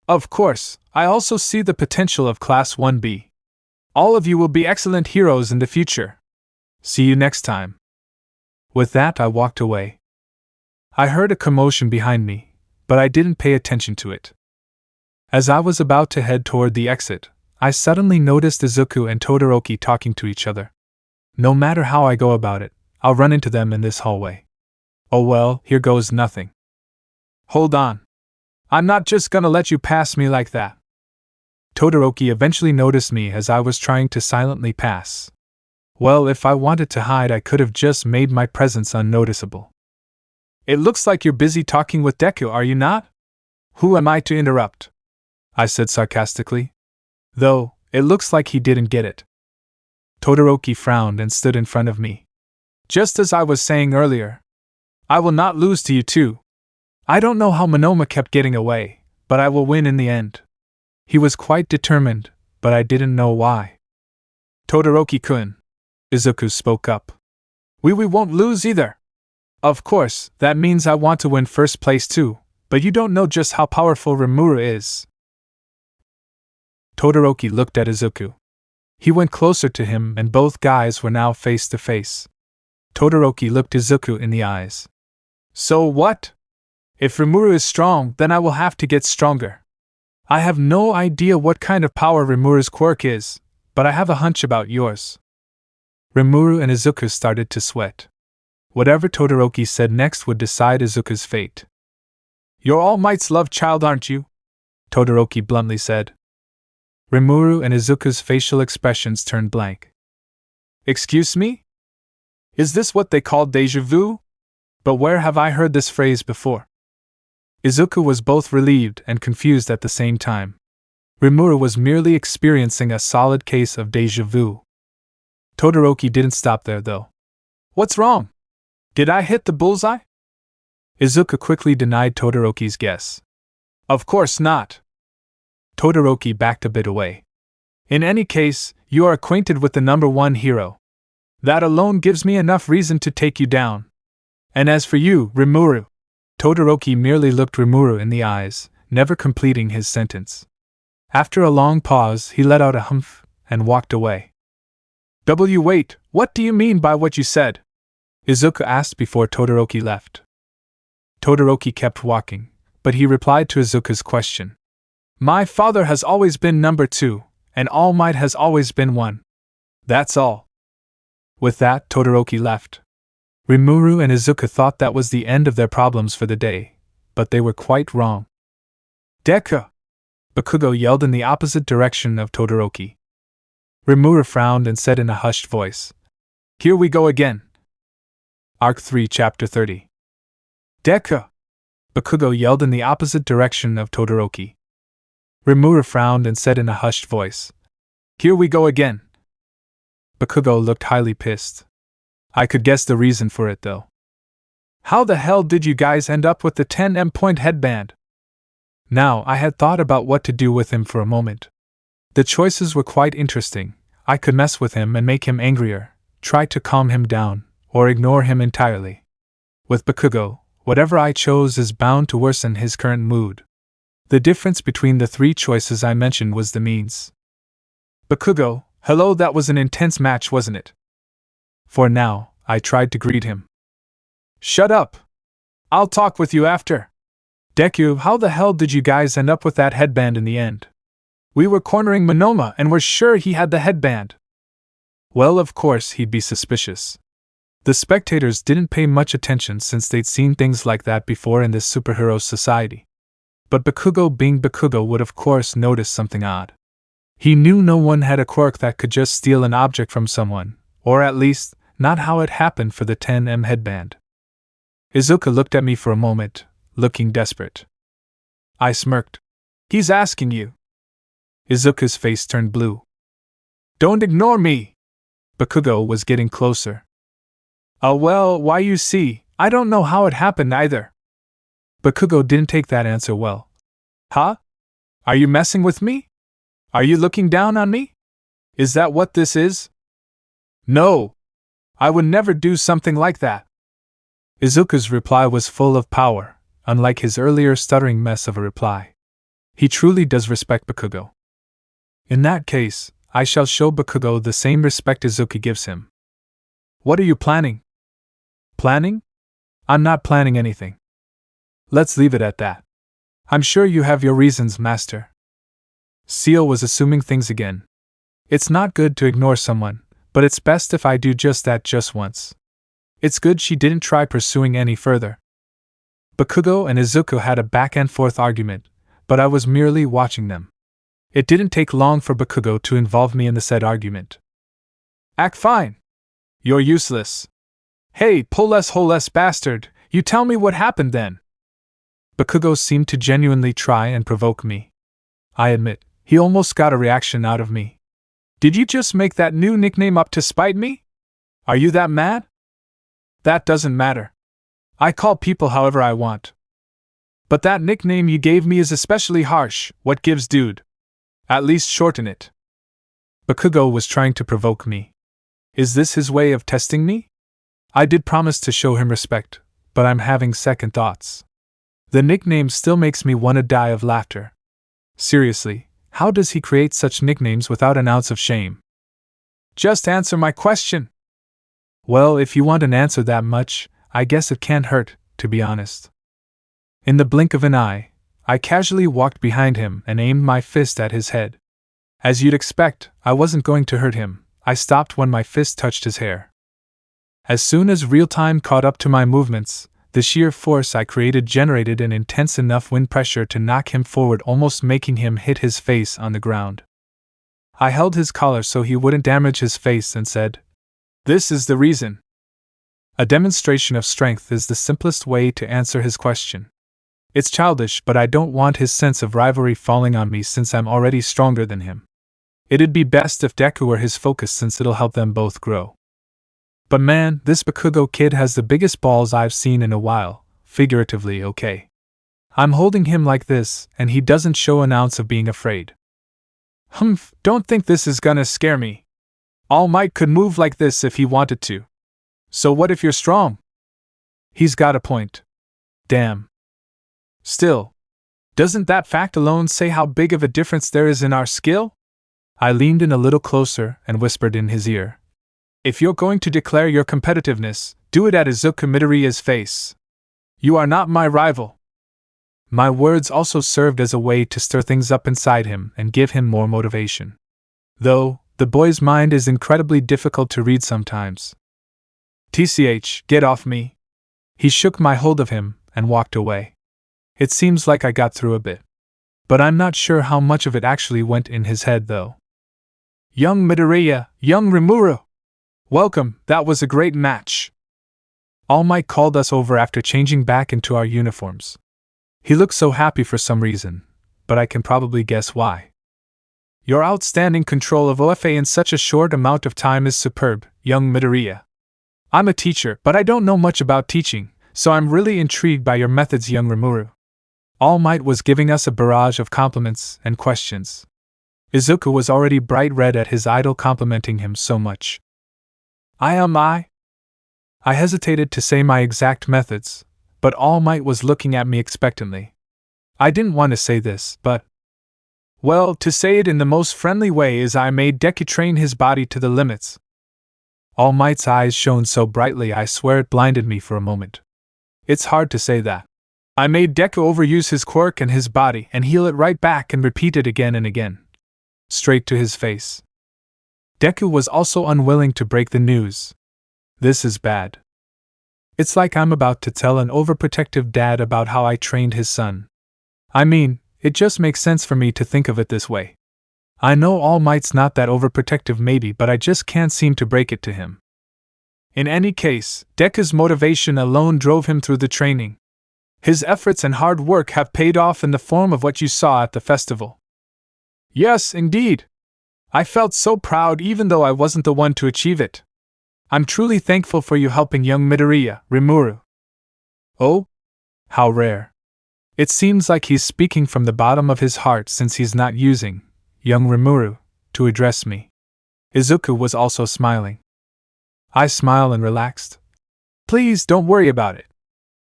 Of course, I also see the potential of Class 1B. All of you will be excellent heroes in the future. See you next time. With that, I walked away. I heard a commotion behind me, but I didn't pay attention to it. As I was about to head toward the exit, I suddenly noticed Izuku and Todoroki talking to each other. No matter how I go about it, I'll run into them in this hallway. Oh well, here goes nothing. Hold on. I'm not just gonna let you pass me like that. Todoroki eventually noticed me as I was trying to silently pass. Well, if I wanted to hide, I could have just made my presence unnoticeable. It looks like you're busy talking with Deku, are you not? Who am I to interrupt? I said sarcastically. Though, it looks like he didn't get it. Todoroki frowned and stood in front of me. Just as I was saying earlier, I will not lose to you two. I don't know how Manoma kept getting away, but I will win in the end. He was quite determined, but I didn't know why. Todoroki-kun, Izuku spoke up. We won't lose either. Of course, that means I want to win first place too, but you don't know just how powerful Rimuru is. Todoroki looked at Izuku. He went closer to him and both guys were now face to face. Todoroki looked Izuku in the eyes. So what? If Rimuru is strong, then I will have to get stronger. I have no idea what kind of power Rimuru's quirk is, but I have a hunch about yours. Rimuru and Izuku started to sweat. Whatever Todoroki said next would decide Izuku's fate. You're All Might's love child, aren't you? Todoroki bluntly said. Rimuru and Izuku's facial expressions turned blank. Excuse me? Is this what they call déjà vu? But where have I heard this phrase before? Izuku was both relieved and confused at the same time. Rimuru was merely experiencing a solid case of déjà vu. Todoroki didn't stop there though. What's wrong? Did I hit the bullseye? Izuku quickly denied Todoroki's guess. Of course not. Todoroki backed a bit away. In any case, you are acquainted with the #1 hero. That alone gives me enough reason to take you down. And as for you, Rimuru, Todoroki merely looked Rimuru in the eyes, never completing his sentence. After a long pause, he let out a humph and walked away. Wait, what do you mean by what you said? Izuku asked before Todoroki left. Todoroki kept walking, but he replied to Izuku's question. My father has always been #2, and All Might has always been 1. That's all. With that, Todoroki left. Rimuru and Izuku thought that was the end of their problems for the day, but they were quite wrong. Deku! Bakugo yelled in the opposite direction of Todoroki. Rimuru frowned and said in a hushed voice, Here we go again. Arc 3, Chapter 30. Deku! Bakugo yelled in the opposite direction of Todoroki. Rimuru frowned and said in a hushed voice, Here we go again. Bakugo looked highly pissed. I could guess the reason for it though. How the hell did you guys end up with the 10M point headband? Now, I had thought about what to do with him for a moment. The choices were quite interesting. I could mess with him and make him angrier, try to calm him down, or ignore him entirely. With Bakugo, whatever I chose is bound to worsen his current mood. The difference between the three choices I mentioned was the means. Bakugo, hello, that was an intense match, wasn't it? For now, I tried to greet him. Shut up! I'll talk with you after. Deku, how the hell did you guys end up with that headband in the end? We were cornering Manoma and were sure he had the headband. Well, of course he'd be suspicious. The spectators didn't pay much attention since they'd seen things like that before in this superhero society. But Bakugo, being Bakugo, would of course notice something odd. He knew no one had a quirk that could just steal an object from someone, or at least, not how it happened for the 10M headband. Izuku looked at me for a moment, looking desperate. I smirked. He's asking you. Izuku's face turned blue. Don't ignore me! Bakugo was getting closer. Oh well, why you see, I don't know how it happened either. Bakugo didn't take that answer well. Huh? Are you messing with me? Are you looking down on me? Is that what this is? No! I would never do something like that. Izuku's reply was full of power, unlike his earlier stuttering mess of a reply. He truly does respect Bakugo. In that case, I shall show Bakugo the same respect Izuku gives him. What are you planning? Planning? I'm not planning anything. Let's leave it at that. I'm sure you have your reasons, Master. Seal was assuming things again. It's not good to ignore someone, but it's best if I do just that just once. It's good she didn't try pursuing any further. Bakugo and Izuku had a back-and-forth argument, but I was merely watching them. It didn't take long for Bakugo to involve me in the said argument. Act fine. You're useless. Hey, pull-less hole-less bastard, you tell me what happened then. Bakugo seemed to genuinely try and provoke me. I admit, he almost got a reaction out of me. Did you just make that new nickname up to spite me? Are you that mad? That doesn't matter. I call people however I want. But that nickname you gave me is especially harsh. What gives, dude? At least shorten it. Bakugo was trying to provoke me. Is this his way of testing me? I did promise to show him respect, but I'm having second thoughts. The nickname still makes me want to die of laughter. Seriously, how does he create such nicknames without an ounce of shame? Just answer my question. Well, if you want an answer that much, I guess it can't hurt, to be honest. In the blink of an eye, I casually walked behind him and aimed my fist at his head. As you'd expect, I wasn't going to hurt him. I stopped when my fist touched his hair. As soon as real-time caught up to my movements, the sheer force I created generated an intense enough wind pressure to knock him forward, almost making him hit his face on the ground. I held his collar so he wouldn't damage his face and said, "This is the reason." A demonstration of strength is the simplest way to answer his question. It's childish, but I don't want his sense of rivalry falling on me since I'm already stronger than him. It'd be best if Deku were his focus since it'll help them both grow. But man, this Bakugo kid has the biggest balls I've seen in a while, figuratively, okay. I'm holding him like this, and he doesn't show an ounce of being afraid. Humph, don't think this is gonna scare me. All Might could move like this if he wanted to. So what if you're strong? He's got a point. Damn. Still, doesn't that fact alone say how big of a difference there is in our skill? I leaned in a little closer and whispered in his ear. If you're going to declare your competitiveness, do it at Izuku Midoriya's face. You are not my rival. My words also served as a way to stir things up inside him and give him more motivation. Though, the boy's mind is incredibly difficult to read sometimes. TCH, get off me. He shook my hold of him and walked away. It seems like I got through a bit. But I'm not sure how much of it actually went in his head though. Young Midoriya, young Rimuru. Welcome, that was a great match. All Might called us over after changing back into our uniforms. He looked so happy for some reason, but I can probably guess why. Your outstanding control of OFA in such a short amount of time is superb, young Midoriya. I'm a teacher, but I don't know much about teaching, so I'm really intrigued by your methods, young Rimuru. All Might was giving us a barrage of compliments and questions. Izuku was already bright red at his idol complimenting him so much. I hesitated to say my exact methods, but All Might was looking at me expectantly. I didn't want to say this, but... well, to say it in the most friendly way is I made Deku train his body to the limits. All Might's eyes shone so brightly I swear it blinded me for a moment. It's hard to say that. I made Deku overuse his quirk and his body and heal it right back and repeat it again and again. Straight to his face. Deku was also unwilling to break the news. This is bad. It's like I'm about to tell an overprotective dad about how I trained his son. I mean, it just makes sense for me to think of it this way. I know All Might's not that overprotective maybe, but I just can't seem to break it to him. In any case, Deku's motivation alone drove him through the training. His efforts and hard work have paid off in the form of what you saw at the festival. Yes, indeed. I felt so proud even though I wasn't the one to achieve it. I'm truly thankful for you helping young Midoriya, Rimuru. Oh? How rare. It seems like he's speaking from the bottom of his heart since he's not using young Rimuru to address me. Izuku was also smiling. I smiled and relaxed. Please don't worry about it.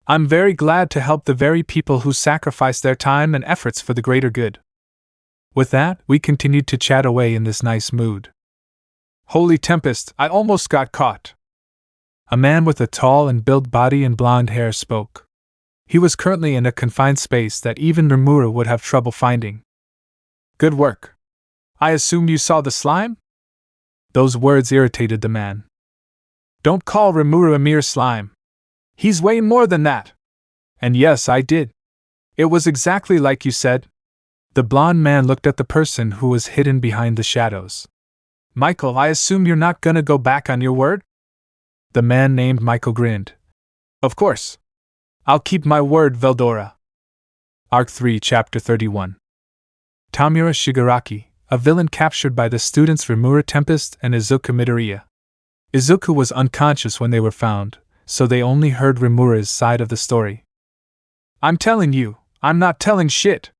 I'm very glad to help the very people who sacrifice their time and efforts for the greater good. With that, we continued to chat away in this nice mood. Holy Tempest, I almost got caught. A man with a tall and built body and blonde hair spoke. He was currently in a confined space that even Rimuru would have trouble finding. Good work. I assume you saw the slime? Those words irritated the man. Don't call Rimuru a mere slime. He's way more than that. And yes, I did. It was exactly like you said. The blonde man looked at the person who was hidden behind the shadows. Michael, I assume you're not gonna go back on your word? The man named Michael grinned. Of course. I'll keep my word, Veldora. Arc 3, Chapter 31. Tamura Shigaraki, a villain captured by the students Rimuru Tempest and Izuku Midoriya. Izuku was unconscious when they were found, so they only heard Rimuru's side of the story. I'm telling you, I'm not telling shit.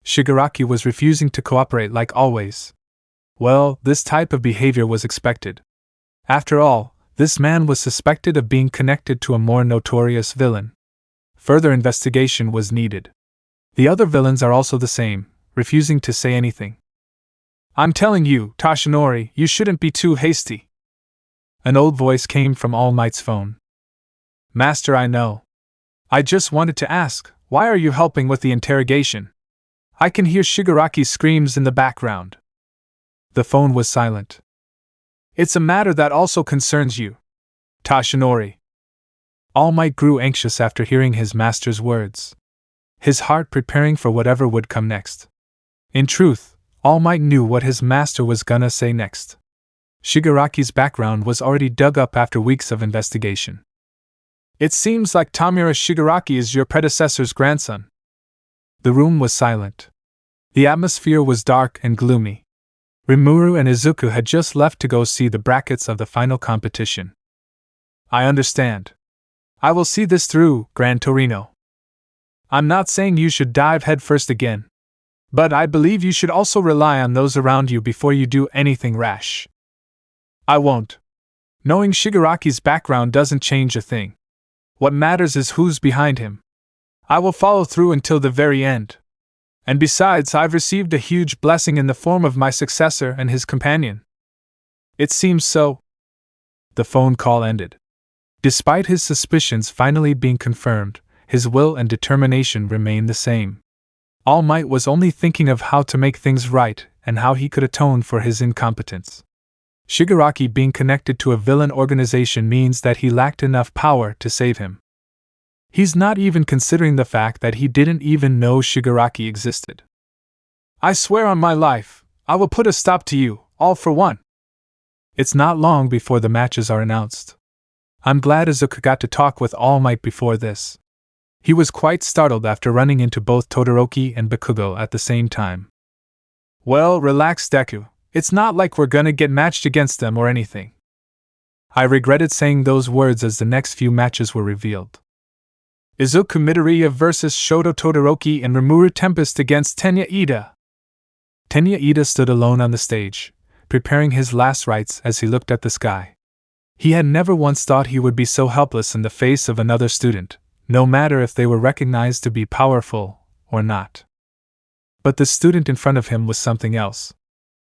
Shigaraki was refusing to cooperate like always. Well, this type of behavior was expected. After all, this man was suspected of being connected to a more notorious villain. Further investigation was needed. The other villains are also the same, refusing to say anything. I'm telling you, Toshinori, you shouldn't be too hasty. An old voice came from All Might's phone. Master, I know. I just wanted to ask, why are you helping with the interrogation? I can hear Shigaraki's screams in the background. The phone was silent. It's a matter that also concerns you, Toshinori. All Might grew anxious after hearing his master's words, his heart preparing for whatever would come next. In truth, All Might knew what his master was gonna say next. Shigaraki's background was already dug up after weeks of investigation. It seems like Tamura Shigaraki is your predecessor's grandson. The room was silent. The atmosphere was dark and gloomy. Rimuru and Izuku had just left to go see the brackets of the final competition. I understand. I will see this through, Gran Torino. I'm not saying you should dive headfirst again. But I believe you should also rely on those around you before you do anything rash. I won't. Knowing Shigaraki's background doesn't change a thing. What matters is who's behind him. I will follow through until the very end. And besides, I've received a huge blessing in the form of my successor and his companion. It seems so. The phone call ended. Despite his suspicions finally being confirmed, his will and determination remained the same. All Might was only thinking of how to make things right and how he could atone for his incompetence. Shigaraki being connected to a villain organization means that he lacked enough power to save him. He's not even considering the fact that he didn't even know Shigaraki existed. I swear on my life, I will put a stop to you, all for one. It's not long before the matches are announced. I'm glad Izuku got to talk with All Might before this. He was quite startled after running into both Todoroki and Bakugo at the same time. Well, relax, Deku. It's not like we're gonna get matched against them or anything. I regretted saying those words as the next few matches were revealed. Izuku Midoriya vs Shoto Todoroki and Rimuru Tempest against Tenya Ida. Tenya Ida stood alone on the stage, preparing his last rites as he looked at the sky. He had never once thought he would be so helpless in the face of another student, no matter if they were recognized to be powerful or not. But the student in front of him was something else.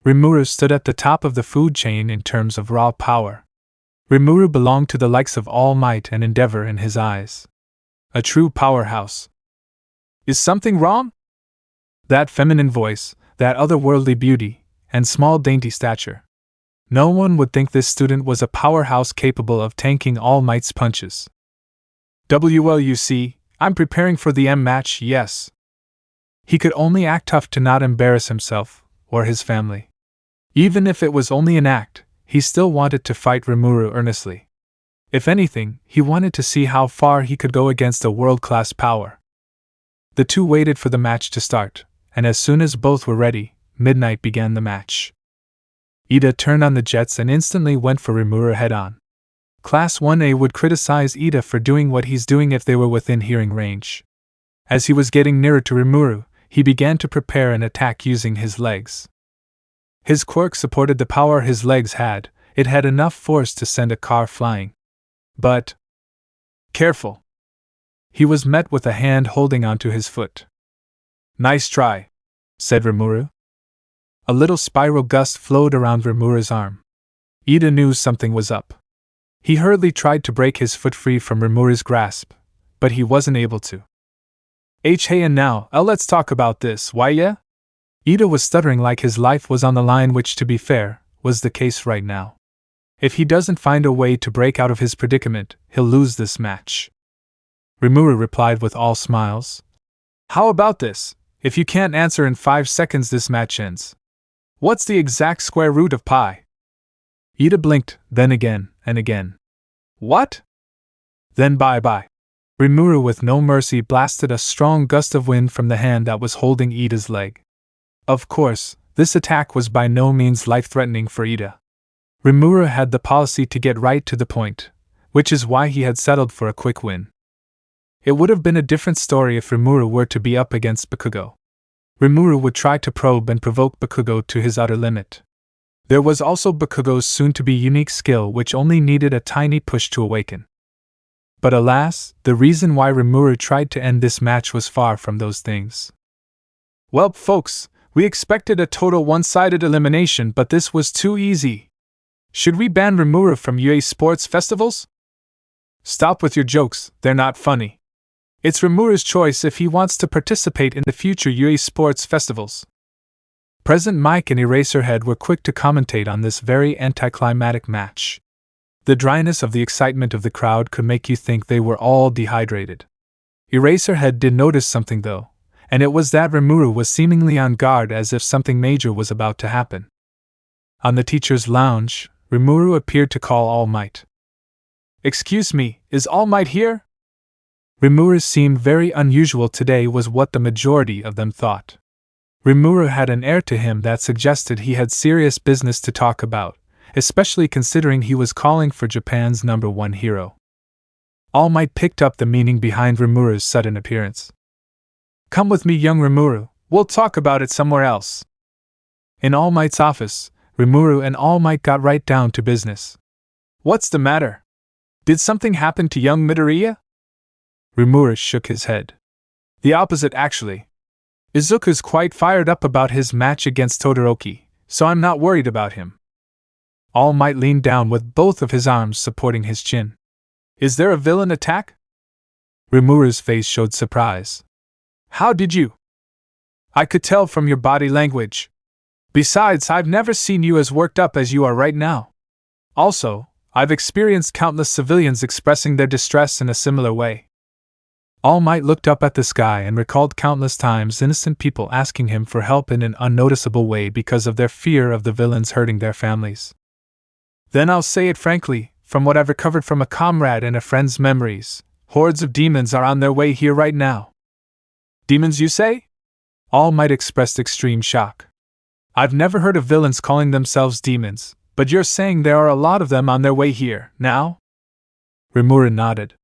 Rimuru stood at the top of the food chain in terms of raw power. Rimuru belonged to the likes of all might and endeavor in his eyes. A true powerhouse. Is something wrong? That feminine voice, that otherworldly beauty, and small dainty stature. No one would think this student was a powerhouse capable of tanking All Might's punches. Well, you see, I'm preparing for the M match, yes. He could only act tough to not embarrass himself, or his family. Even if it was only an act, he still wanted to fight Rimuru earnestly. If anything, he wanted to see how far he could go against a world-class power. The two waited for the match to start, and as soon as both were ready, Midnight began the match. Ida turned on the jets and instantly went for Rimuru head-on. Class 1A would criticize Ida for doing what he's doing if they were within hearing range. As he was getting nearer to Rimuru, he began to prepare an attack using his legs. His quirk supported the power his legs had. It had enough force to send a car flying. But careful! He was met with a hand holding onto his foot. Nice try, said Rimuru. A little spiral gust flowed around Rimuru's arm. Ida knew something was up. He hurriedly tried to break his foot free from Rimuru's grasp, but he wasn't able to. Hey, and now, let's talk about this, why yeah? Ida was stuttering like his life was on the line, which, to be fair, was the case right now. If he doesn't find a way to break out of his predicament, he'll lose this match. Rimuru replied with all smiles. How about this? If you can't answer in 5 seconds, this match ends. What's the exact square root of pi? Ida blinked, then again, and again. What? Then bye-bye. Rimuru with no mercy blasted a strong gust of wind from the hand that was holding Ida's leg. Of course, this attack was by no means life-threatening for Ida. Rimuru had the policy to get right to the point, which is why he had settled for a quick win. It would have been a different story if Rimuru were to be up against Bakugo. Rimuru would try to probe and provoke Bakugo to his utter limit. There was also Bakugo's soon-to-be unique skill, which only needed a tiny push to awaken. But alas, the reason why Rimuru tried to end this match was far from those things. Well, folks, we expected a total one-sided elimination, but this was too easy. Should we ban Rimuru from UA sports festivals? Stop with your jokes, they're not funny. It's Rimuru's choice if he wants to participate in the future UA sports festivals. President Mike and Eraserhead were quick to commentate on this very anticlimactic match. The dryness of the excitement of the crowd could make you think they were all dehydrated. Eraserhead did notice something though, and it was that Rimuru was seemingly on guard as if something major was about to happen. On the teacher's lounge, Rimuru appeared to call All Might. Excuse me, is All Might here? Rimuru seemed very unusual today was what the majority of them thought. Rimuru had an air to him that suggested he had serious business to talk about, especially considering he was calling for Japan's #1 hero. All Might picked up the meaning behind Rimuru's sudden appearance. Come with me, young Rimuru, we'll talk about it somewhere else. In All Might's office, Rimuru and All Might got right down to business. What's the matter? Did something happen to young Midoriya? Rimuru shook his head. The opposite, actually. Izuku's quite fired up about his match against Todoroki, so I'm not worried about him. All Might leaned down with both of his arms supporting his chin. Is there a villain attack? Rimuru's face showed surprise. How did you? I could tell from your body language. Besides, I've never seen you as worked up as you are right now. Also, I've experienced countless civilians expressing their distress in a similar way. All Might looked up at the sky and recalled countless times innocent people asking him for help in an unnoticeable way because of their fear of the villains hurting their families. Then I'll say it frankly, from what I've recovered from a comrade and a friend's memories, hordes of demons are on their way here right now. Demons, you say? All Might expressed extreme shock. I've never heard of villains calling themselves demons, but you're saying there are a lot of them on their way here, now? Rimuru nodded.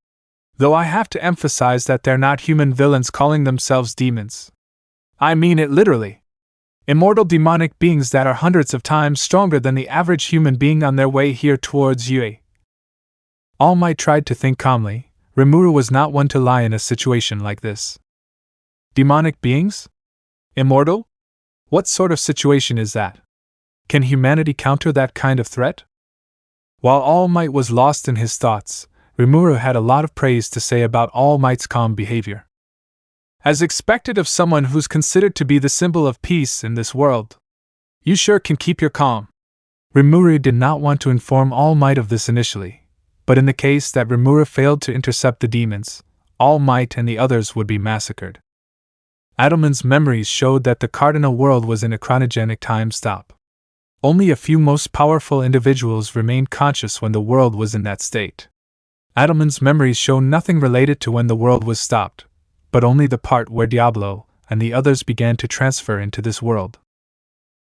Though I have to emphasize that they're not human villains calling themselves demons. I mean it literally. Immortal demonic beings that are hundreds of times stronger than the average human being on their way here towards Yue. All Might tried to think calmly. Rimuru was not one to lie in a situation like this. Demonic beings? Immortal? What sort of situation is that? Can humanity counter that kind of threat? While All Might was lost in his thoughts, Rimuru had a lot of praise to say about All Might's calm behavior. As expected of someone who's considered to be the symbol of peace in this world. You sure can keep your calm. Rimuru did not want to inform All Might of this initially, but in the case that Rimuru failed to intercept the demons, All Might and the others would be massacred. Adelman's memories showed that the cardinal world was in a chronogenic time stop. Only a few most powerful individuals remained conscious when the world was in that state. Adelman's memories show nothing related to when the world was stopped, but only the part where Diablo and the others began to transfer into this world.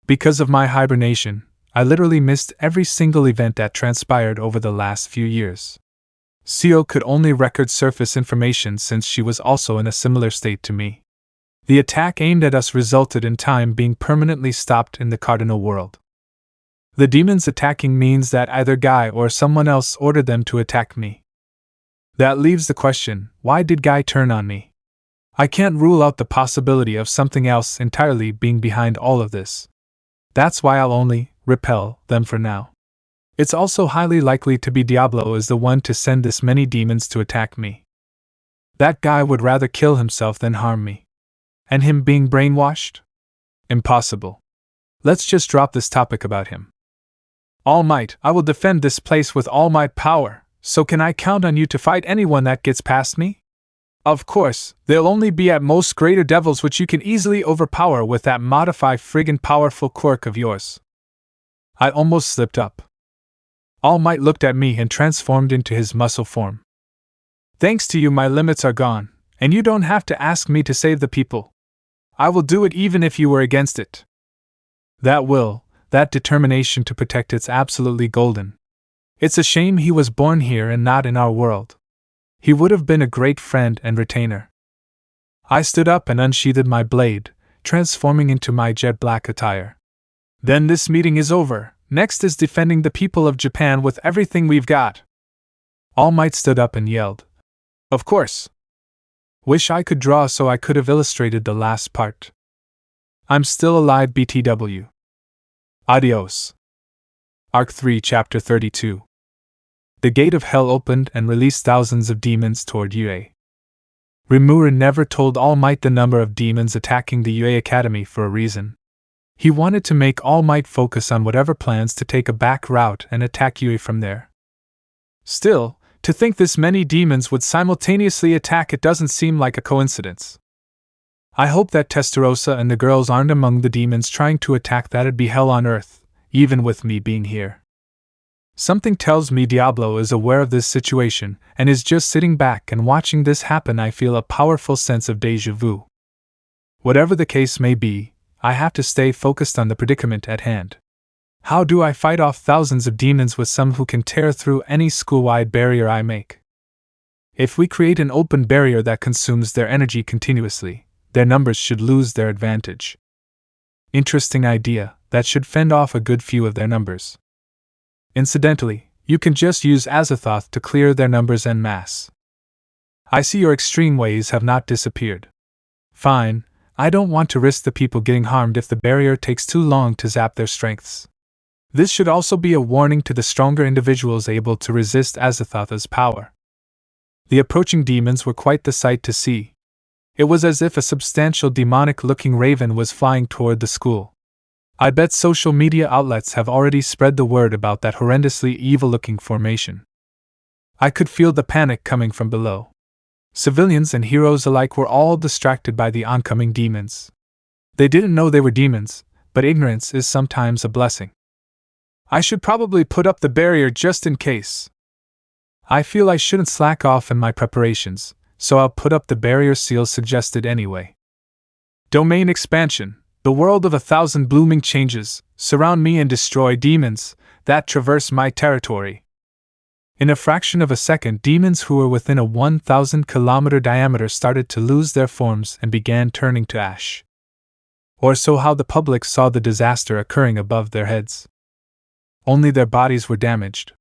Because of my hibernation, I literally missed every single event that transpired over the last few years. Seo could only record surface information since she was also in a similar state to me. The attack aimed at us resulted in time being permanently stopped in the cardinal world. The demons attacking means that either Guy or someone else ordered them to attack me. That leaves the question, why did Guy turn on me? I can't rule out the possibility of something else entirely being behind all of this. That's why I'll only repel them for now. It's also highly likely to be Diablo is the one to send this many demons to attack me. That guy would rather kill himself than harm me. And him being brainwashed? Impossible. Let's just drop this topic about him. All Might, I will defend this place with all my power, so can I count on you to fight anyone that gets past me? Of course, they'll only be at most greater devils which you can easily overpower with that modified friggin' powerful quirk of yours. I almost slipped up. All Might looked at me and transformed into his muscle form. Thanks to you my limits are gone, and you don't have to ask me to save the people. I will do it even if you were against it. That will, that determination to protect it's absolutely golden. It's a shame he was born here and not in our world. He would have been a great friend and retainer. I stood up and unsheathed my blade, transforming into my jet black attire. Then this meeting is over. Next is defending the people of Japan with everything we've got. All Might stood up and yelled. Of course. Wish I could draw so I could have illustrated the last part. I'm still alive BTW. Adios. Arc 3 Chapter 32. The gate of hell opened and released thousands of demons toward Yue. Rimuru never told All Might the number of demons attacking the Yue Academy for a reason. He wanted to make All Might focus on whatever plans to take a back route and attack Yue from there. Still, to think this many demons would simultaneously attack it doesn't seem like a coincidence. I hope that Testarossa and the girls aren't among the demons trying to attack. That'd be hell on earth, even with me being here. Something tells me Diablo is aware of this situation and is just sitting back and watching this happen. I feel a powerful sense of déjà vu. Whatever the case may be, I have to stay focused on the predicament at hand. How do I fight off thousands of demons with some who can tear through any school-wide barrier I make? If we create an open barrier that consumes their energy continuously, their numbers should lose their advantage. Interesting idea, that should fend off a good few of their numbers. Incidentally, you can just use Azathoth to clear their numbers en masse. I see your extreme ways have not disappeared. Fine, I don't want to risk the people getting harmed if the barrier takes too long to zap their strengths. This should also be a warning to the stronger individuals able to resist Azathoth's power. The approaching demons were quite the sight to see. It was as if a substantial demonic-looking raven was flying toward the school. I bet social media outlets have already spread the word about that horrendously evil-looking formation. I could feel the panic coming from below. Civilians and heroes alike were all distracted by the oncoming demons. They didn't know they were demons, but ignorance is sometimes a blessing. I should probably put up the barrier just in case. I feel I shouldn't slack off in my preparations, so I'll put up the barrier seal suggested anyway. Domain expansion. The world of 1,000 blooming changes, surround me and destroy demons that traverse my territory. In a fraction of a second, demons who were within a 1,000-kilometer diameter started to lose their forms and began turning to ash. Or so how the public saw the disaster occurring above their heads. Only their bodies were damaged.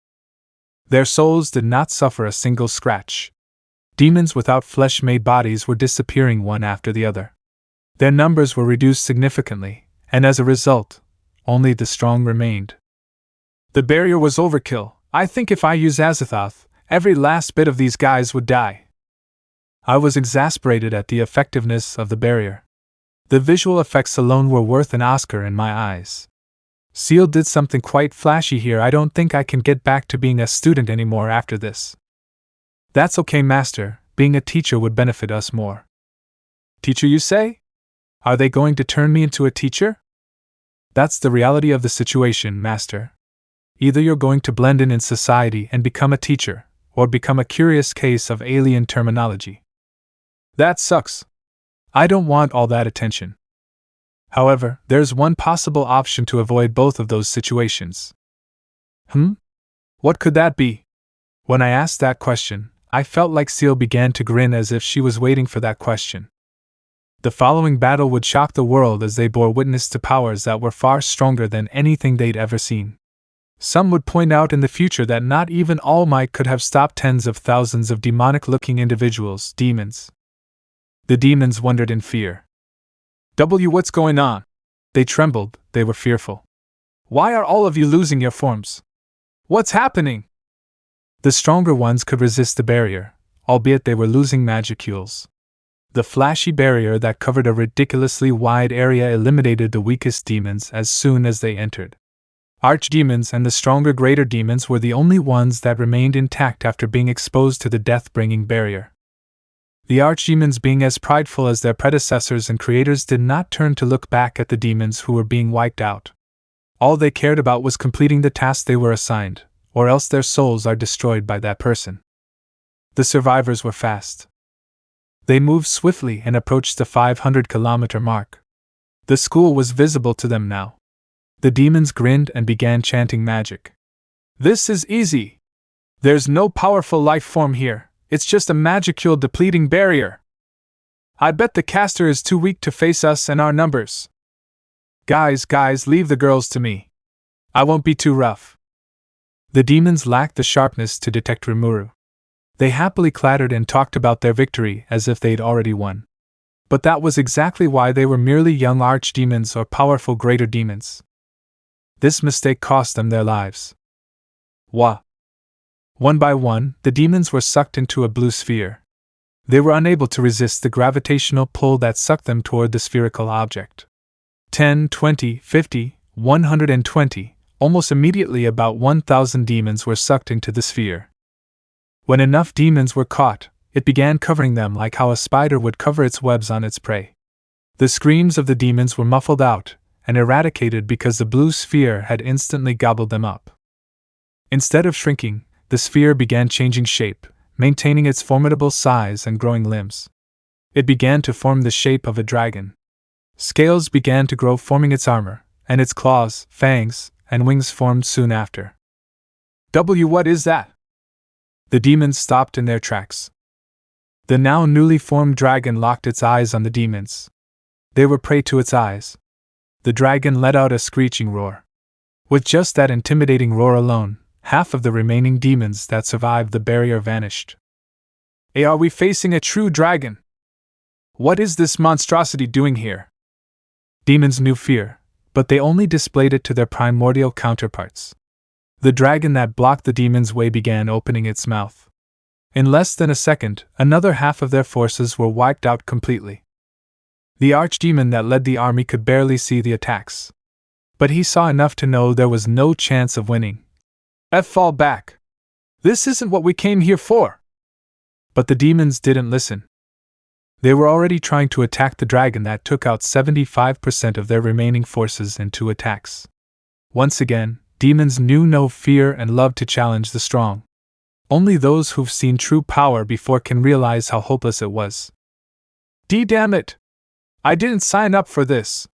Their souls did not suffer a single scratch. Demons without flesh-made bodies were disappearing one after the other. Their numbers were reduced significantly, and as a result, only the strong remained. The barrier was overkill. I think if I use Azathoth, every last bit of these guys would die. I was exasperated at the effectiveness of the barrier. The visual effects alone were worth an Oscar in my eyes. Seal did something quite flashy here. I don't think I can get back to being a student anymore after this. That's okay, Master. Being a teacher would benefit us more. Teacher, you say? Are they going to turn me into a teacher? That's the reality of the situation, Master. Either you're going to blend in society and become a teacher, or become a curious case of alien terminology. That sucks. I don't want all that attention. However, there's one possible option to avoid both of those situations. What could that be? When I asked that question, I felt like Seal began to grin as if she was waiting for that question. The following battle would shock the world as they bore witness to powers that were far stronger than anything they'd ever seen. Some would point out in the future that not even All Might could have stopped tens of thousands of demonic-looking individuals, demons. The demons wondered in fear. What's going on? They trembled, they were fearful. Why are all of you losing your forms? What's happening? The stronger ones could resist the barrier, albeit they were losing magicules. The flashy barrier that covered a ridiculously wide area eliminated the weakest demons as soon as they entered. Archdemons and the stronger greater demons were the only ones that remained intact after being exposed to the death-bringing barrier. The archdemons, being as prideful as their predecessors and creators, did not turn to look back at the demons who were being wiped out. All they cared about was completing the task they were assigned, or else their souls are destroyed by that person. The survivors were fast. They moved swiftly and approached the 500-kilometer mark. The school was visible to them now. The demons grinned and began chanting magic. This is easy. There's no powerful life form here, it's just a magicule depleting barrier. I bet the caster is too weak to face us and our numbers. Guys, leave the girls to me. I won't be too rough. The demons lacked the sharpness to detect Rimuru. They happily clattered and talked about their victory as if they'd already won. But that was exactly why they were merely young archdemons or powerful greater demons. This mistake cost them their lives. Wah! One by one, the demons were sucked into a blue sphere. They were unable to resist the gravitational pull that sucked them toward the spherical object. 10, 20, 50, 120, almost immediately about 1,000 demons were sucked into the sphere. When enough demons were caught, it began covering them like how a spider would cover its webs on its prey. The screams of the demons were muffled out and eradicated because the blue sphere had instantly gobbled them up. Instead of shrinking, the sphere began changing shape, maintaining its formidable size and growing limbs. It began to form the shape of a dragon. Scales began to grow, forming its armor, and its claws, fangs, and wings formed soon after. What is that? The demons stopped in their tracks. The now newly formed dragon locked its eyes on the demons. They were prey to its eyes. The dragon let out a screeching roar. With just that intimidating roar alone, half of the remaining demons that survived the barrier vanished. Hey, are we facing a true dragon? What is this monstrosity doing here? Demons knew fear, but they only displayed it to their primordial counterparts. The dragon that blocked the demons' way began opening its mouth. In less than a second, another half of their forces were wiped out completely. The archdemon that led the army could barely see the attacks. But he saw enough to know there was no chance of winning. Fall back! This isn't what we came here for! But the demons didn't listen. They were already trying to attack the dragon that took out 75% of their remaining forces in 2 attacks. Once again, demons knew no fear and loved to challenge the strong. Only those who've seen true power before can realize how hopeless it was. Damn it! I didn't sign up for this!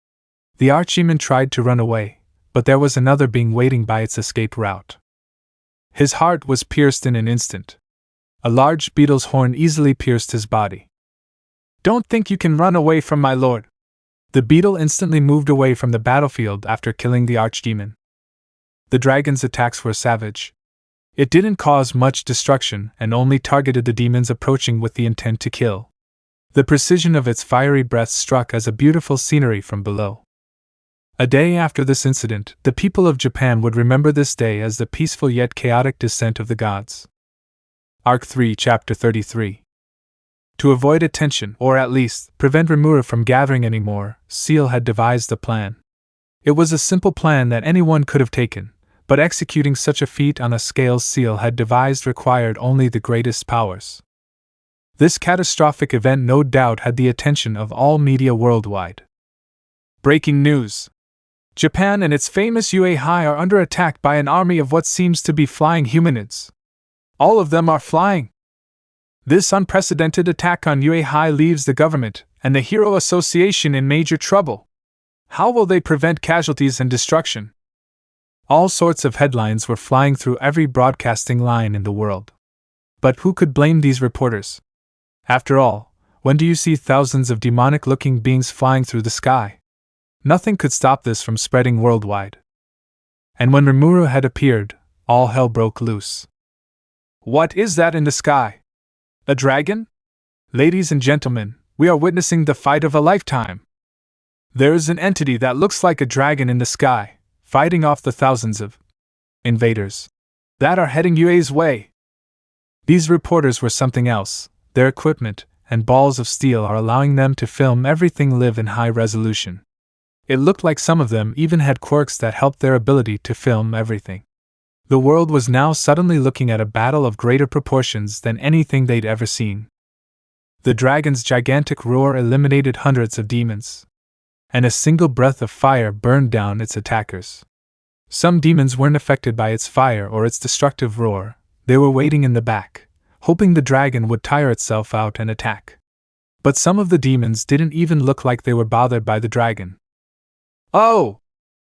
The archdemon tried to run away, but there was another being waiting by its escape route. His heart was pierced in an instant. A large beetle's horn easily pierced his body. "Don't think you can run away from my lord." The beetle instantly moved away from the battlefield after killing the archdemon. The dragon's attacks were savage. It didn't cause much destruction and only targeted the demons approaching with the intent to kill. The precision of its fiery breath struck as a beautiful scenery from below. A day after this incident, the people of Japan would remember this day as the peaceful yet chaotic descent of the gods. Arc 3, Chapter 33. To avoid attention, or at least prevent Rimuru from gathering anymore, Seal had devised a plan. It was a simple plan that anyone could have taken, but executing such a feat on a scale Seal had devised required only the greatest powers. This catastrophic event no doubt had the attention of all media worldwide. Breaking news! Japan and its famous Uehai are under attack by an army of what seems to be flying humanoids. All of them are flying. This unprecedented attack on Uehai leaves the government and the Hero Association in major trouble. How will they prevent casualties and destruction? All sorts of headlines were flying through every broadcasting line in the world. But who could blame these reporters? After all, when do you see thousands of demonic-looking beings flying through the sky? Nothing could stop this from spreading worldwide. And when Rimuru had appeared, all hell broke loose. What is that in the sky? A dragon? Ladies and gentlemen, we are witnessing the fight of a lifetime. There is an entity that looks like a dragon in the sky, fighting off the thousands of invaders that are heading Yue's way. These reporters were something else. Their equipment and balls of steel are allowing them to film everything live in high resolution. It looked like some of them even had quirks that helped their ability to film everything. The world was now suddenly looking at a battle of greater proportions than anything they'd ever seen. The dragon's gigantic roar eliminated hundreds of demons, and a single breath of fire burned down its attackers. Some demons weren't affected by its fire or its destructive roar. They were waiting in the back, hoping the dragon would tire itself out and attack. But some of the demons didn't even look like they were bothered by the dragon. Oh!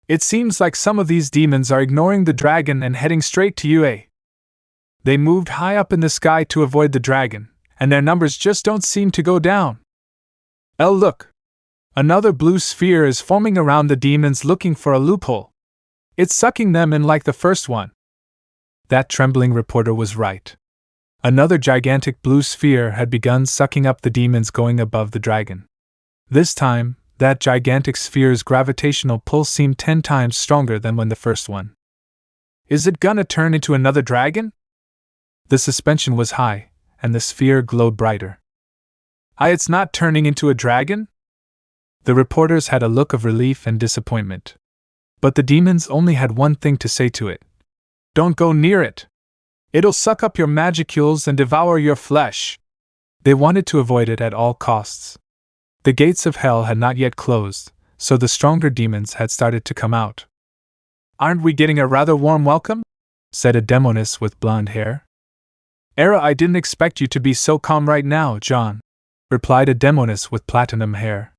It seems like some of these demons are ignoring the dragon and heading straight to Yue. They moved high up in the sky to avoid the dragon, and their numbers just don't seem to go down. Look! Another blue sphere is forming around the demons looking for a loophole. It's sucking them in like the first one. That trembling reporter was right. Another gigantic blue sphere had begun sucking up the demons going above the dragon. This time, that gigantic sphere's gravitational pull seemed 10 times stronger than when the first one. Is it gonna turn into another dragon? The suspension was high, and the sphere glowed brighter. It's not turning into a dragon? The reporters had a look of relief and disappointment. But the demons only had one thing to say to it. Don't go near it. It'll suck up your magicules and devour your flesh. They wanted to avoid it at all costs. The gates of hell had not yet closed, so the stronger demons had started to come out. Aren't we getting a rather warm welcome? Said a demoness with blonde hair. I didn't expect you to be so calm right now, John, replied a demoness with platinum hair.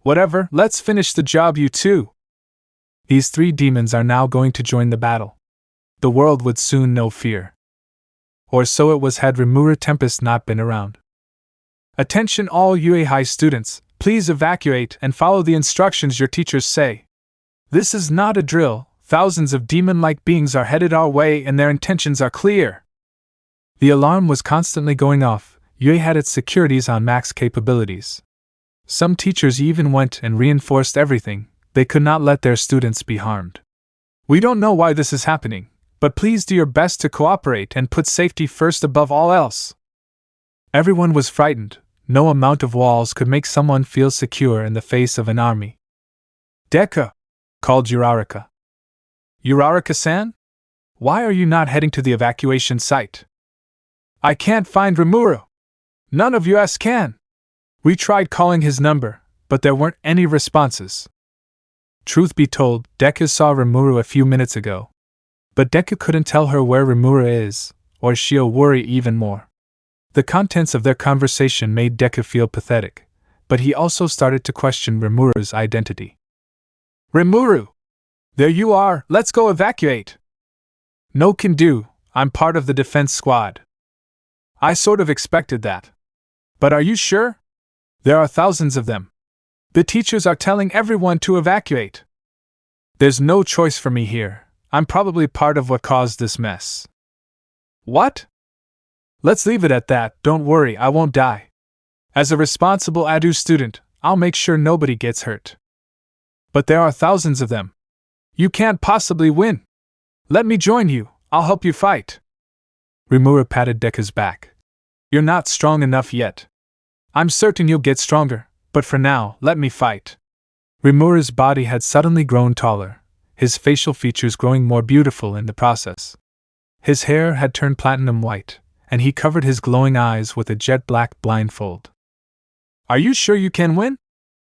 Whatever, let's finish the job, you two. These 3 demons are now going to join the battle. The world would soon know fear. Or so it was had Rimuru Tempest not been around. Attention all Uehai students, please evacuate and follow the instructions your teachers say. This is not a drill, thousands of demon-like beings are headed our way and their intentions are clear. The alarm was constantly going off. Yue had its securities on max capabilities. Some teachers even went and reinforced everything. They could not let their students be harmed. We don't know why this is happening, but please do your best to cooperate and put safety first above all else. Everyone was frightened. No amount of walls could make someone feel secure in the face of an army. Deku! Called Uraraka. Uraraka-san? Why are you not heading to the evacuation site? I can't find Rimuru. None of us can. We tried calling his number, but there weren't any responses. Truth be told, Deku saw Rimuru a few minutes ago. But Deku couldn't tell her where Rimuru is, or she'll worry even more. The contents of their conversation made Deku feel pathetic, but he also started to question Rimuru's identity. Rimuru! There you are, let's go evacuate! No can do, I'm part of the defense squad. I sort of expected that. But are you sure? There are thousands of them. The teachers are telling everyone to evacuate. There's no choice for me here. I'm probably part of what caused this mess. What? Let's leave it at that, don't worry, I won't die. As a responsible ADU student, I'll make sure nobody gets hurt. But there are thousands of them. You can't possibly win. Let me join you, I'll help you fight. Rimuru patted Deku's back. You're not strong enough yet. I'm certain you'll get stronger, but for now, let me fight. Rimuru's body had suddenly grown taller, his facial features growing more beautiful in the process. His hair had turned platinum white, and he covered his glowing eyes with a jet-black blindfold. Are you sure you can win?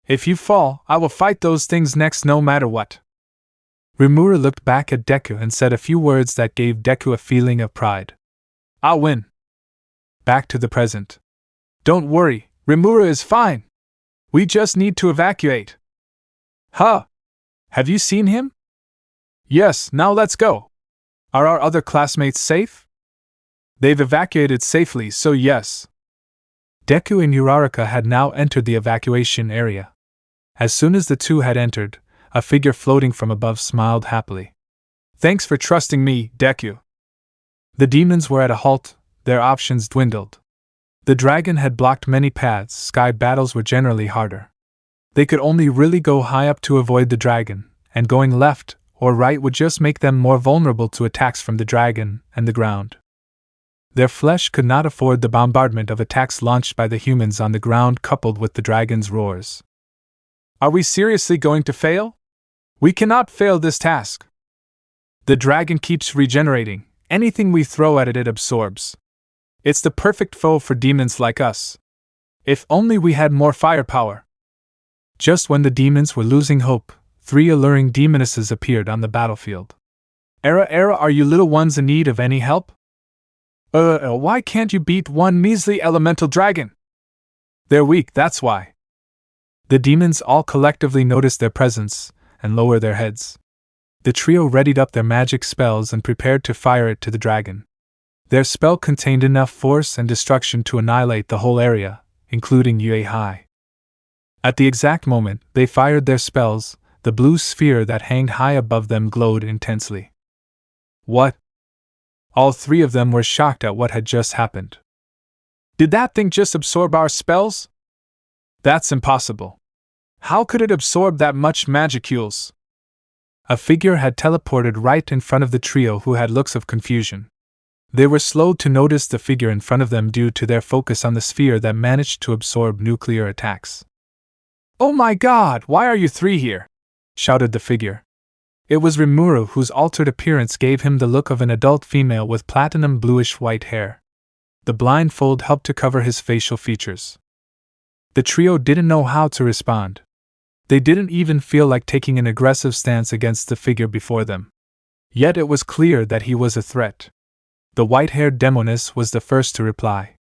If you fall, I will fight those things next no matter what. Rimuru looked back at Deku and said a few words that gave Deku a feeling of pride. I'll win. Back to the present. Don't worry, Rimuru is fine. We just need to evacuate. Huh? Have you seen him? Yes, now let's go. Are our other classmates safe? They've evacuated safely, so yes. Deku and Uraraka had now entered the evacuation area. As soon as the two had entered, a figure floating from above smiled happily. Thanks for trusting me, Deku. The demons were at a halt, their options dwindled. The dragon had blocked many paths, sky battles were generally harder. They could only really go high up to avoid the dragon, and going left or right would just make them more vulnerable to attacks from the dragon and the ground. Their flesh could not afford the bombardment of attacks launched by the humans on the ground coupled with the dragon's roars. Are we seriously going to fail? We cannot fail this task. The dragon keeps regenerating, anything we throw at it, it absorbs. It's the perfect foe for demons like us. If only we had more firepower. Just when the demons were losing hope, 3 alluring demonesses appeared on the battlefield. Era, are you little ones in need of any help? Why can't you beat one measly elemental dragon? They're weak, that's why. The demons all collectively noticed their presence and lowered their heads. The trio readied up their magic spells and prepared to fire it to the dragon. Their spell contained enough force and destruction to annihilate the whole area, including Yue Hai. At the exact moment they fired their spells, the blue sphere that hanged high above them glowed intensely. What? All 3 of them were shocked at what had just happened. Did that thing just absorb our spells? That's impossible. How could it absorb that much magicules? A figure had teleported right in front of the trio who had looks of confusion. They were slow to notice the figure in front of them due to their focus on the sphere that managed to absorb nuclear attacks. Oh my god, why are you 3 here? Shouted the figure. It was Rimuru, whose altered appearance gave him the look of an adult female with platinum bluish-white hair. The blindfold helped to cover his facial features. The trio didn't know how to respond. They didn't even feel like taking an aggressive stance against the figure before them. Yet it was clear that he was a threat. The white-haired demoness was the first to reply.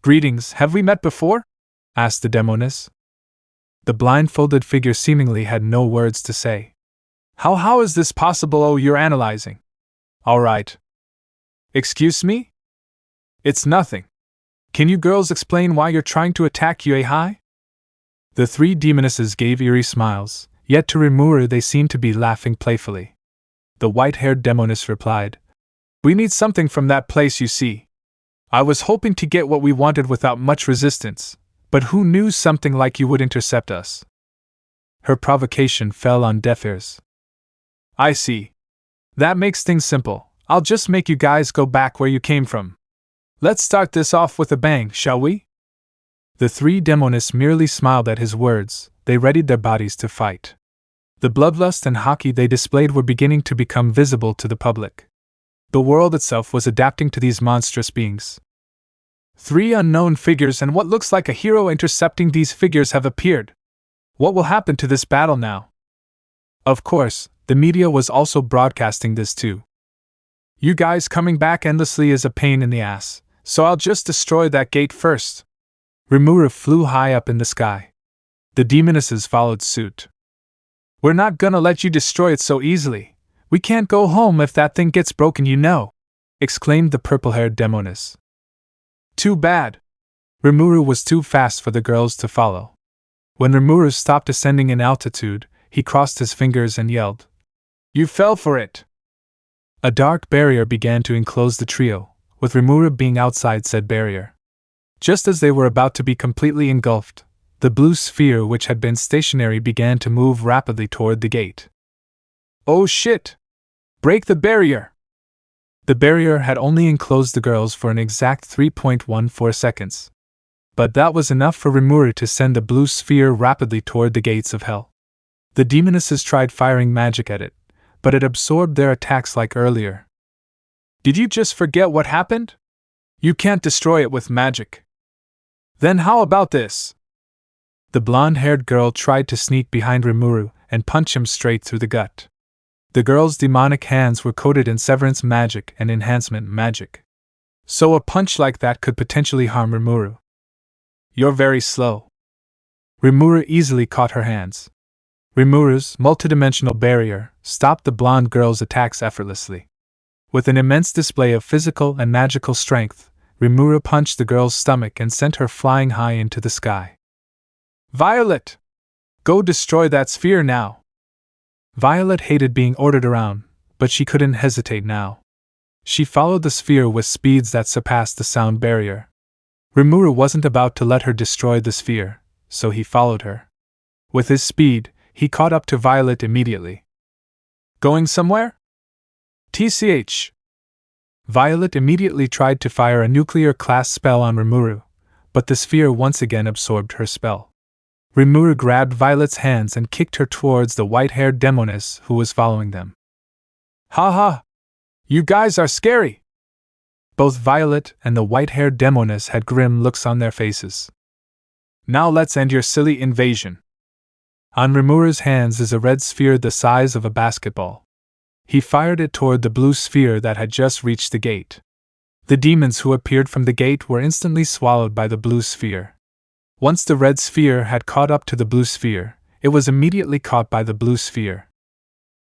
Greetings, have we met before? Asked the demoness. The blindfolded figure seemingly had no words to say. How is this possible? Oh, you're analyzing. All right. Excuse me? It's nothing. Can you girls explain why you're trying to attack Yue Hai? The 3 demonesses gave eerie smiles, yet to Rimuru they seemed to be laughing playfully. The white-haired demoness replied, We need something from that place, you see. I was hoping to get what we wanted without much resistance, but who knew something like you would intercept us? Her provocation fell on deaf ears. I see. That makes things simple. I'll just make you guys go back where you came from. Let's start this off with a bang, shall we? The 3 demonists merely smiled at his words, they readied their bodies to fight. The bloodlust and haki they displayed were beginning to become visible to the public. The world itself was adapting to these monstrous beings. 3 unknown figures and what looks like a hero intercepting these figures have appeared. What will happen to this battle now? Of course, the media was also broadcasting this too. You guys coming back endlessly is a pain in the ass, so I'll just destroy that gate first. Rimuru flew high up in the sky. The demonesses followed suit. We're not gonna let you destroy it so easily. We can't go home if that thing gets broken, you know, exclaimed the purple-haired demoness. Too bad. Rimuru was too fast for the girls to follow. When Rimuru stopped ascending in altitude, he crossed his fingers and yelled, You fell for it! A dark barrier began to enclose the trio, with Rimuru being outside said barrier. Just as they were about to be completely engulfed, the blue sphere which had been stationary began to move rapidly toward the gate. Oh shit! Break the barrier! The barrier had only enclosed the girls for an exact 3.14 seconds. But that was enough for Rimuru to send the blue sphere rapidly toward the gates of hell. The demonesses tried firing magic at it, but it absorbed their attacks like earlier. Did you just forget what happened? You can't destroy it with magic. Then how about this? The blonde-haired girl tried to sneak behind Rimuru and punch him straight through the gut. The girl's demonic hands were coated in severance magic and enhancement magic. So a punch like that could potentially harm Rimuru. You're very slow. Rimuru easily caught her hands. Rimuru's multidimensional barrier stopped the blonde girl's attacks effortlessly. With an immense display of physical and magical strength, Rimuru punched the girl's stomach and sent her flying high into the sky. Violet! Go destroy that sphere now! Violet hated being ordered around, but she couldn't hesitate now. She followed the sphere with speeds that surpassed the sound barrier. Rimuru wasn't about to let her destroy the sphere, so he followed her. With his speed, he caught up to Violet immediately. Going somewhere? TCH. Violet immediately tried to fire a nuclear-class spell on Rimuru, but the sphere once again absorbed her spell. Rimuru grabbed Violet's hands and kicked her towards the white-haired demoness who was following them. Ha ha! You guys are scary! Both Violet and the white-haired demoness had grim looks on their faces. Now let's end your silly invasion. On Rimuru's hands is a red sphere the size of a basketball. He fired it toward the blue sphere that had just reached the gate. The demons who appeared from the gate were instantly swallowed by the blue sphere. Once the red sphere had caught up to the blue sphere, it was immediately caught by the blue sphere.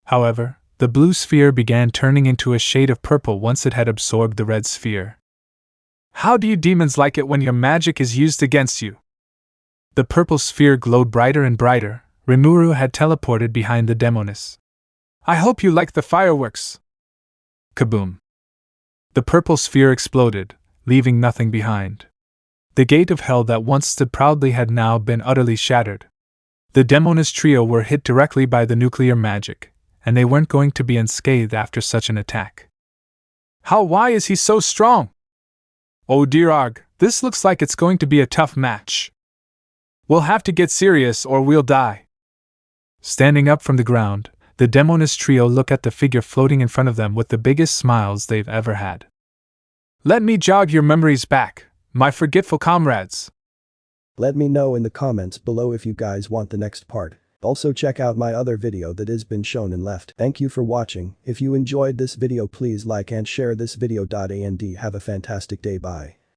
However, the blue sphere began turning into a shade of purple once it had absorbed the red sphere. How do you demons like it when your magic is used against you? The purple sphere glowed brighter and brighter. Rimuru had teleported behind the demoness. I hope you like the fireworks. Kaboom. The purple sphere exploded, leaving nothing behind. The gate of hell that once stood proudly had now been utterly shattered. The demoness trio were hit directly by the nuclear magic, and they weren't going to be unscathed after such an attack. Why is he so strong? Oh dear Arg, this looks like it's going to be a tough match. We'll have to get serious or we'll die. Standing up from the ground, the demoness trio look at the figure floating in front of them with the biggest smiles they've ever had. Let me jog your memories back, my forgetful comrades. Let me know in the comments below if you guys want the next part. Also check out my other video that has been shown and left. Thank you for watching. If you enjoyed this video please like and share this video. And have a fantastic day. Bye.